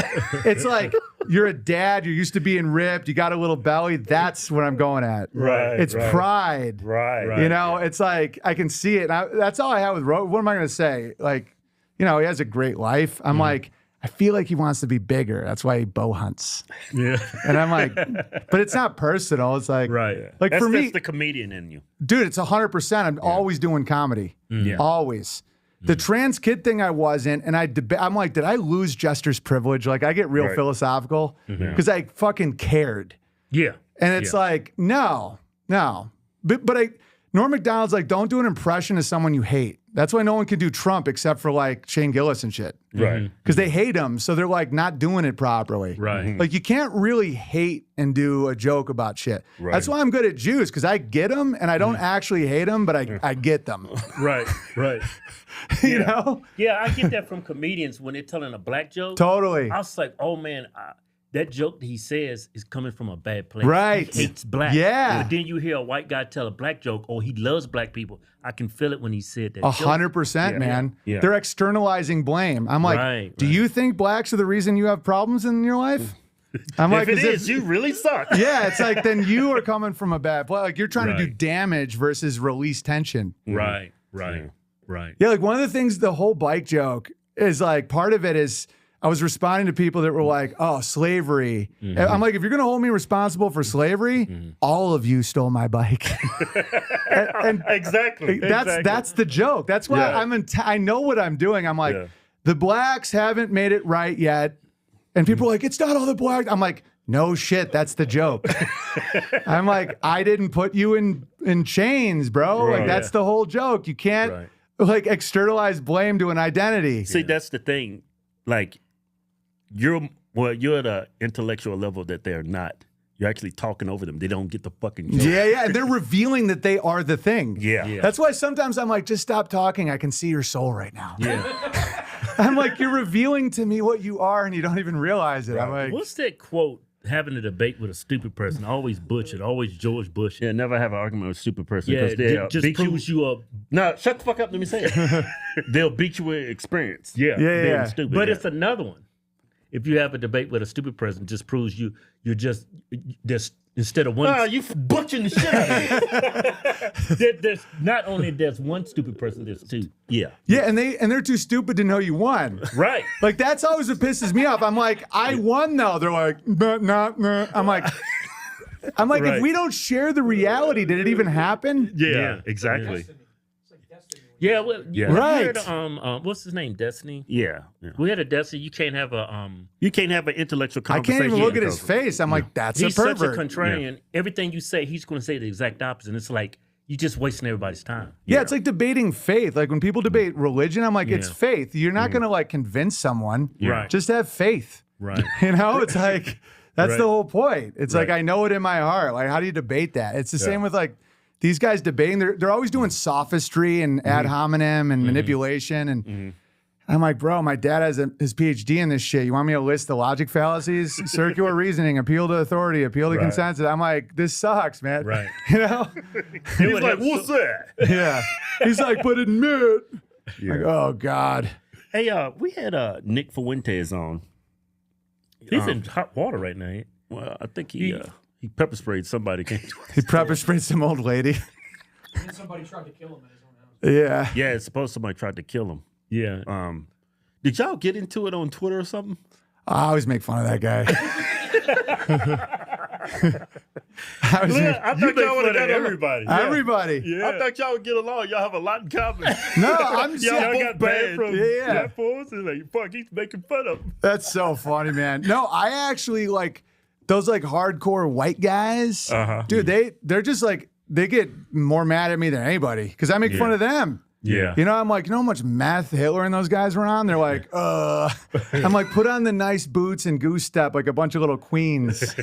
It's like, you're a dad, you're used to being ripped, you got a little belly. That's what I'm going at. Right. It's pride. Right. You know, it's like, I can see it. That's all I have with Rogan. What am I going to say? Like, you know, he has a great life. I'm like, I feel like he wants to be bigger. That's why he bow hunts. Yeah. And I'm like, but it's not personal. It's like, like for me, that's the comedian in you. dude, it's 100%. I'm always doing comedy. Yeah. Always. The trans kid thing I wasn't, and I'm like, did I lose Jester's privilege? Like, I get real philosophical because I fucking cared. Yeah. And it's like, no. But Norm Macdonald's like, don't do an impression of someone you hate. That's why no one can do Trump except for like Shane Gillis and shit. Right. Because they hate him, so they're like not doing it properly. Right. Like you can't really hate and do a joke about shit. Right. That's why I'm good at Jews, because I get them and I don't actually hate them, but I get them. Right. You know? Yeah, I get that from comedians when they're telling a black joke. Totally. I was like, oh man, that joke that he says is coming from a bad place. Right. He hates black. Yeah. But then you hear a white guy tell a black joke, oh, he loves black people. I can feel it when he said that. 100%, man. Yeah. They're externalizing blame. I'm like, do you think blacks are the reason you have problems in your life? I'm like, if it is, you really suck. Yeah, it's like then you are coming from a bad place. Like you're trying to do damage versus release tension. Right. Yeah, like one of the things, the whole bike joke is like, part of it is I was responding to people that were like, oh, slavery. I'm like, if you're going to hold me responsible for slavery, all of you stole my bike. and Exactly. That's the joke. That's why I know what I'm doing. I'm like, the blacks haven't made it right yet. And people are like, it's not all the blacks. I'm like, no shit, that's the joke. I'm like, I didn't put you in chains, bro. Like that's the whole joke. You can't like externalize blame to an identity. See, that's the thing. Like, you're at an intellectual level that they're not. You're actually talking over them. They don't get the fucking joke. Yeah. And they're revealing that they are the thing. Yeah. That's why sometimes I'm like, just stop talking. I can see your soul right now. Yeah. I'm like, you're revealing to me what you are and you don't even realize it. I'm like, What's that quote? Having a debate with a stupid person, always Bush it, always George Bush. Yeah, never have an argument with a stupid person. Yeah, They'll just beat proves you up. No, shut the fuck up. Let me say it. They'll beat you with experience. Yeah. Yeah. Stupid. But it's another one. If you have a debate with a stupid person, just proves you're just instead of one. Oh, you butchering the shit out of me. There's not only there's one stupid person, there's two. Yeah. yeah, and they're too stupid to know you won. Right. Like that's always what pisses me off. I'm like, I won though. They're like, nah. I'm like, Right. if we don't share the reality, did it even happen? Yeah, exactly. Yeah, well, Right. We heard, what's his name? Destiny. Yeah. We had a Destiny. You can't have a You can't have an intellectual I conversation. can't even look at his face. I'm like, that's He's a pervert. such a contrarian. Everything you say, he's going to say the exact opposite. And it's like you're just wasting everybody's time. Yeah, it's like debating faith. Like when people debate religion, I'm like, it's faith. You're not going to like convince someone. Right. Just have faith. Right. You know, it's like, that's Right. the whole point. It's like, Right. I know it in my heart. Like, how do you debate that? It's the same with like these guys debating. They're always doing sophistry and ad hominem and manipulation. And I'm like, bro, my dad has his PhD in this shit. You want me to list the logic fallacies? Circular reasoning, appeal to authority, appeal to consensus. I'm like, this sucks, man. Right. You know? He's like, what's that? Yeah. He's like, but admit. Like, oh, God. Hey, we had Nick Fuentes on. He's in hot water right now. Ain't Well, I think he pepper sprayed somebody. He pepper sprayed some old lady. And somebody tried to kill him at his own house. Yeah. Yeah, it's supposed somebody tried to kill him. he? Yeah. Did y'all get into it on Twitter or something? I always make fun of that guy. I was I thought y'all would have got everybody. everybody. Yeah. I thought y'all would get along. Y'all have a lot in common. No, I'm Y'all so got bad from Yeah. platforms. And like, fuck, he's making fun of him. That's so funny, man. No, I actually like those like hardcore white guys. Dude, they're just like they get more mad at me than anybody because I make fun of them. Yeah. You know, I'm like, you know how much meth Hitler and those guys were on? They're like, I'm like, put on the nice boots and goose step like a bunch of little queens.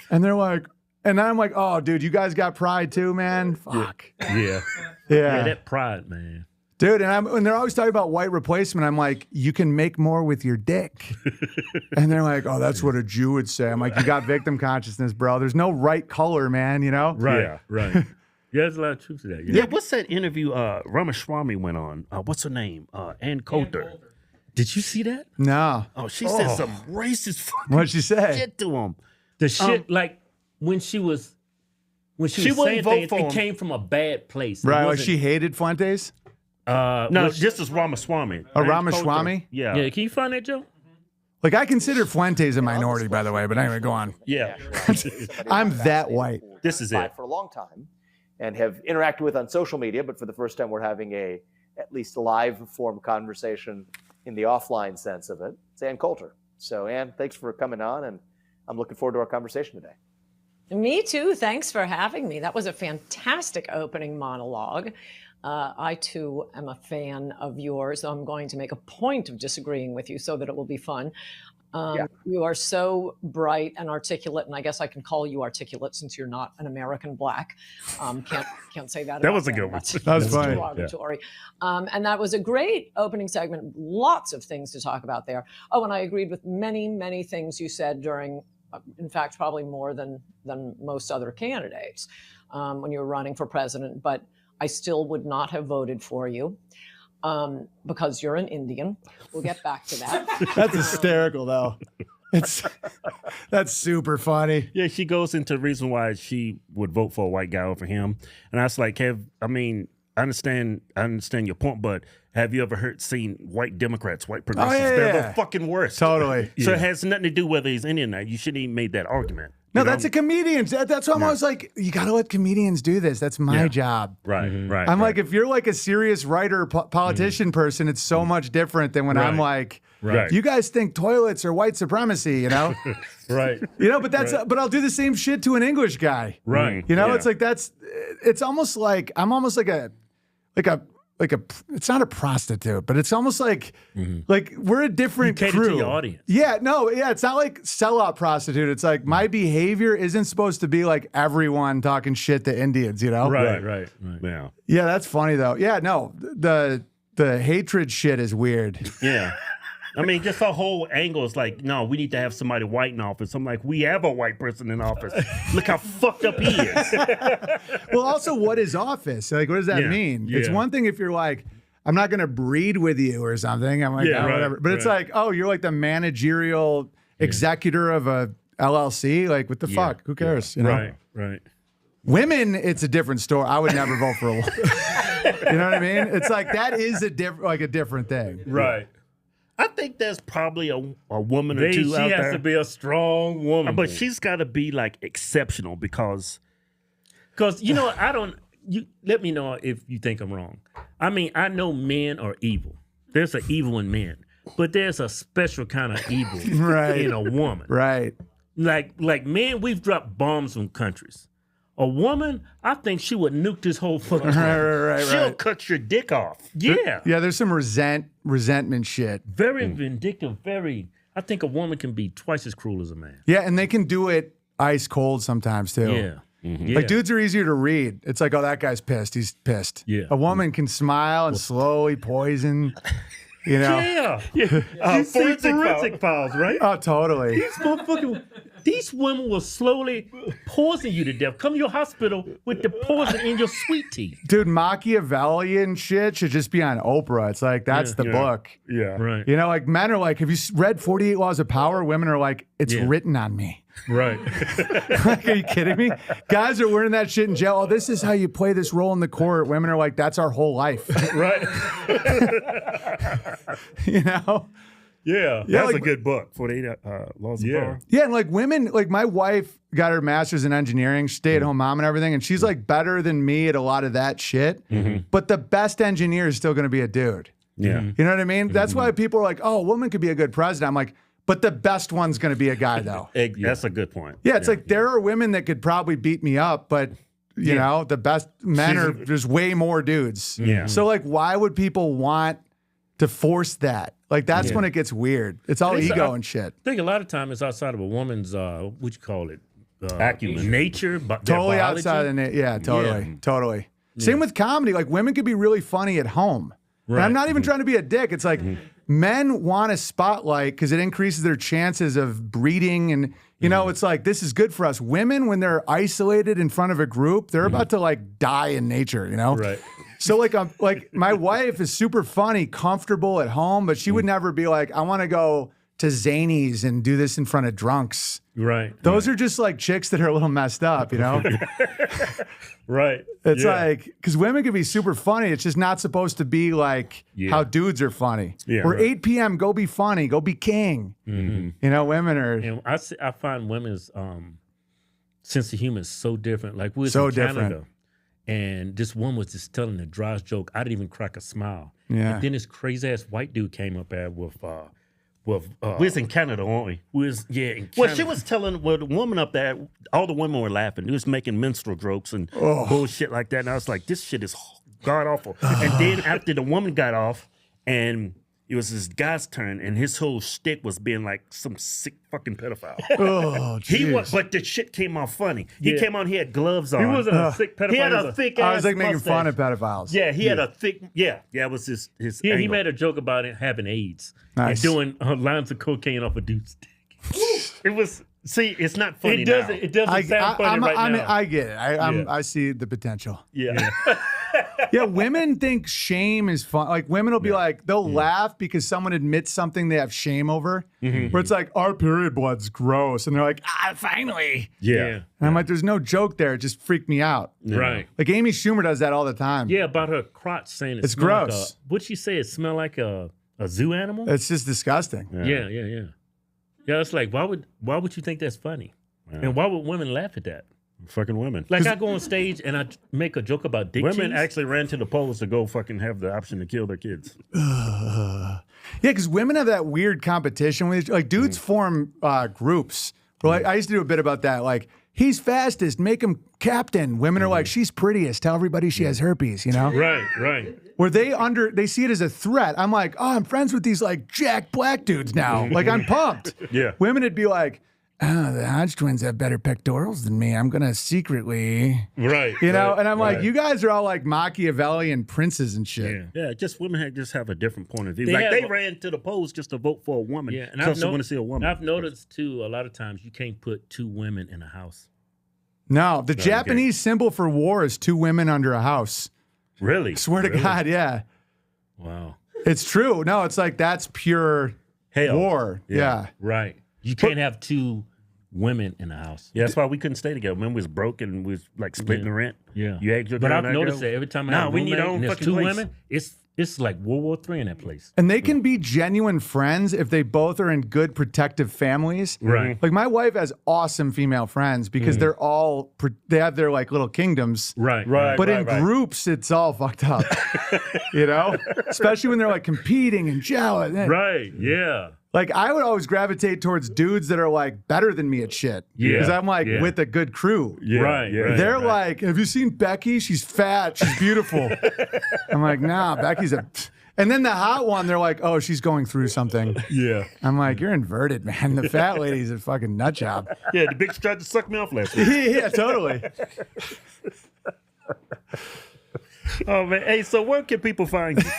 And they're like, and I'm like, oh, dude, you guys got pride too, man? Fuck. Yeah. Yeah. That pride, man. Dude, and they're always talking about white replacement. I'm like, you can make more with your dick. And they're like, oh, that's what a Jew would say. I'm like, you got victim consciousness, bro. There's no right color, man, you know? Right. Yeah, right. Yeah, there's a lot of truth to that. Yeah, what's that interview Ramaswamy went on? What's her name? Ann Coulter. Did you see that? No. Oh, she said some racist fucking What'd she say? shit to him. The shit, like, when she was She saying wouldn't vote things, for it him. came from a bad place. It Right, like wasn't- she hated Fuentes? No, this is Ramaswamy. Oh, Ann Ramaswamy? Coulter. Yeah. Yeah, can you find that, Joe? Like, I consider Fuentes a minority, by the way, but anyway, go on. Yeah. I'm that white. This is it. For a long time and have interacted with on social media, but for the first time we're having at least live form conversation in the offline sense of it. It's Ann Coulter. So Ann, thanks for coming on, and I'm looking forward to our conversation today. Me too. Thanks for having me. That was a fantastic opening monologue. I too am a fan of yours. I'm going to make a point of disagreeing with you so that it will be fun. You are so bright and articulate, and I guess I can call you articulate since you're not an American black. Can't say that. That was a good one. That was funny. Derogatory. And that was a great opening segment. Lots of things to talk about there. Oh, and I agreed with many, many things you said during, in fact, probably more than most other candidates when you were running for president. But I still would not have voted for you. Because you're an Indian. We'll get back to that. That's hysterical, though. That's super funny. Yeah, she goes into the reason why she would vote for a white guy over him. And I was like, I understand your point, but have you ever seen white Democrats, white progressives? They're the fucking worst. Totally. So it has nothing to do whether he's Indian or not. You shouldn't even made that argument. No, that's a comedian. That's why I'm always like, you got to let comedians do this. That's my job. Right, right. I'm like, if you're like a serious writer, politician person, it's so much different than when I'm like, you guys think toilets are white supremacy, you know? Right. You know, but but I'll do the same shit to an English guy. Right. You know, it's like it's almost like I'm almost like a it's not a prostitute, but it's almost like we're a different You cater crew. to your audience. Yeah, no, it's not like sellout prostitute. It's like my behavior isn't supposed to be like everyone talking shit to Indians, you know? Right. Yeah. Yeah, that's funny though. Yeah, no, the hatred shit is weird. Yeah. I mean, just the whole angle is like, no, we need to have somebody white in office. I'm like, we have a white person in office. Look how fucked up he is. Well, also, what is office? Like, what does that mean? It's one thing if you're like, I'm not going to breed with you or something. I'm like, whatever. But it's like, oh, you're like the managerial executor of a LLC. Like, what the fuck? Who cares? You know? Right. Women, it's a different story. I would never vote for a woman. You know what I mean? It's like that is a different thing. Right. I think there's probably a woman or two She out has there. to be a strong woman. But she's got to be like exceptional because you know, you let me know if you think I'm wrong. I mean, I know men are evil. There's an evil in men, but there's a special kind of evil in a woman. Right. Like men, we've dropped bombs on countries. A woman, I think she would nuke this whole fucking Right. she'll cut your dick off. Yeah. Yeah, there's some resentment shit. Very vindictive, I think a woman can be twice as cruel as a man. Yeah, and they can do it ice cold sometimes too. Yeah. Yeah. Like dudes are easier to read. It's like, oh, that guy's pissed. He's pissed. Yeah. A woman can smile and slowly poison. You know. Yeah. Forensic files, right? Oh, totally. These women will slowly poison you to death. Come to your hospital with the poison in your sweet tea. Dude, Machiavellian shit should just be on Oprah. It's like, that's the book. Yeah. Right. You know, like men are like, have you read 48 Laws of Power? Women are like, it's written on me. Right. Like, are you kidding me? Guys are wearing that shit in jail. Oh, this is how you play this role in the court. Women are like, that's our whole life. Right. You know? Yeah. Yeah, That's like- a good book, 48 Laws of Power. Yeah, and like women, like my wife got her master's in engineering, stay-at-home mom and everything, and she's like better than me at a lot of that shit. But the best engineer is still going to be a dude. Yeah. You know what I mean? That's why people are like, oh, a woman could be a good president. I'm like, but the best one's going to be a guy, though. That's a good point. Yeah, it's like there are women that could probably beat me up, but you know, the best men are just way more dudes. Yeah. So like, why would people want to force that? Like, that's when it gets weird. It's all ego and shit. I think a lot of time it's outside of a woman's, what you call it? Acumen. Nature. But Totally outside of it. Yeah, totally. Totally. Same with comedy. Like, women could be really funny at home. And I'm not even trying to be a dick. It's like men want a spotlight because it increases their chances of breeding. And, you know, it's like, this is good for us. Women, when they're isolated in front of a group, they're about to like die in nature, you know? Right. So like my wife is super funny, comfortable at home, but she would never be like, I want to go to Zanies and do this in front of drunks. Right. Those are just like chicks that are a little messed up, you know? Right. It's like, because women can be super funny. It's just not supposed to be like how dudes are funny. Yeah, We're right. 8 p.m., go be funny, go be king. You know, women are And I find women's sense of humor is so different. Like, we was So in Canada, different. and this woman was just telling the driest joke. I didn't even crack a smile. Yeah. And then this crazy ass white dude came up there with We was in Canada, weren't we? in Canada. Well, she was telling the woman up there, all the women were laughing. They was making minstrel jokes and bullshit like that. And I was like, this shit is god awful. And then after the woman got off, and it was this guy's turn, and his whole shtick was being like some sick fucking pedophile. But the shit came off funny. He came on, he had gloves on. He wasn't a sick pedophile. He had a thick ass I was like making mustache. fun of pedophiles. Yeah, he had a thick, it was his Yeah, he angle. made a joke about it having AIDS Nice. and doing lines of cocaine off a dude's dick. It was, see, it's not funny It doesn't. now. It doesn't sound funny right now. I get it. I see the potential. Yeah. Yeah, women think shame is fun. Like, women will be like, they'll laugh because someone admits something they have shame over. Where it's like, our period blood's gross. And they're like, finally. Yeah. And I'm like, there's no joke there. It just freaked me out. Right. Like, Amy Schumer does that all the time. Yeah, about her crotch saying it It's smell gross. Like what'd she say? It smelled like a zoo animal? It's just disgusting. Yeah. Yeah, it's like, why would you think that's funny? And why would women laugh at that? Fucking women. Like, I go on stage and I make a joke about dick Women cheese. actually ran to the polls to go fucking have the option to kill their kids. Yeah, because women have that weird competition. Like, dudes form groups. Like, I used to do a bit about that. Like, he's fastest, make him captain. Women are like, she's prettiest, tell everybody she has herpes, you know? Right. Where they see it as a threat. I'm like, oh, I'm friends with these like jack black dudes now. Like, I'm pumped. Yeah. Women would be like, oh, the Hodgetwins have better pectorals than me. I'm gonna secretly, Right. you know. And I'm like, you guys are all like Machiavellian princes and shit. Yeah, just women just have a different point of view. They They have- ran to the polls just to vote for a woman. Yeah, and because they want to see a woman. I've noticed too, a lot of times you can't put two women in a house. No, the Japanese symbol for war is 2 women under a house. Really? Swear to God, yeah. Wow. It's true. No, it's like that's pure Hell. war. Yeah. Right. You can't have two women in a house. Yeah, that's why we couldn't stay together. When we was broke and we was like splitting the rent. Yeah. You had your But girl I've and that noticed girl. that every time I Nah, have a we need roommate our own and there's fucking 2 place. women, it's like World War III in that place. And they can be genuine friends if they both are in good protective families. Right. Like, my wife has awesome female friends because they're all, they have their like little kingdoms. Right. But in groups, it's all fucked up. You know? Especially when they're like competing and jealous. Right. Yeah. Like, I would always gravitate towards dudes that are like better than me at shit. Yeah. Because I'm like Yeah. with a good crew. Yeah, Right, yeah. right. They're like, have you seen Becky? She's fat. She's beautiful. I'm like, nah, Becky's a. And then the hot one, they're like, oh, she's going through something. Yeah. I'm like, you're inverted, man. The fat lady's a fucking nut job. Yeah, the bitch tried to suck me off last week. Yeah, totally. Oh, man. Hey, so where can people find you?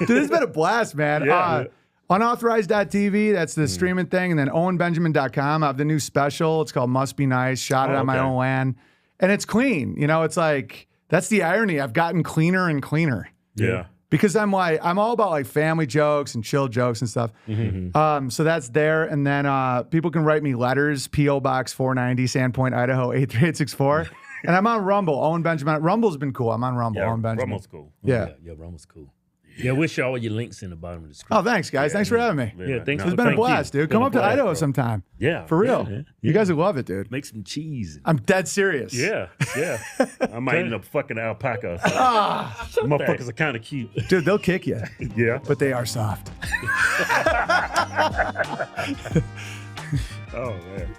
Dude, this has been a blast, man. Yeah. Unauthorized.tv, that's the streaming thing. And then owenbenjamin.com. I have the new special. It's called Must Be Nice. Shot it on my okay. own land. And it's clean. You know, it's like, that's the irony. I've gotten cleaner and cleaner. Yeah. Because I'm all about like family jokes and chill jokes and stuff. So that's there. And then people can write me letters, P.O. Box 490, Sandpoint, Idaho, 83864. And I'm on Rumble, Owen Benjamin. Rumble's been cool. I'm on Rumble, Owen Benjamin. Rumble's cool. Yeah. Yeah, Rumble's cool. Yeah, we'll share all your links in the bottom of the description. Oh, thanks, guys. Thanks for having me. Yeah, thanks. It's been a blast, dude. Come up to Idaho sometime. Yeah. For real. Yeah. You guys will love it, dude. Make some cheese. I'm dead serious. Yeah. I might end up fucking alpaca. So. Motherfuckers are kind of cute. Dude, they'll kick you. Yeah. But they are soft. Oh, man.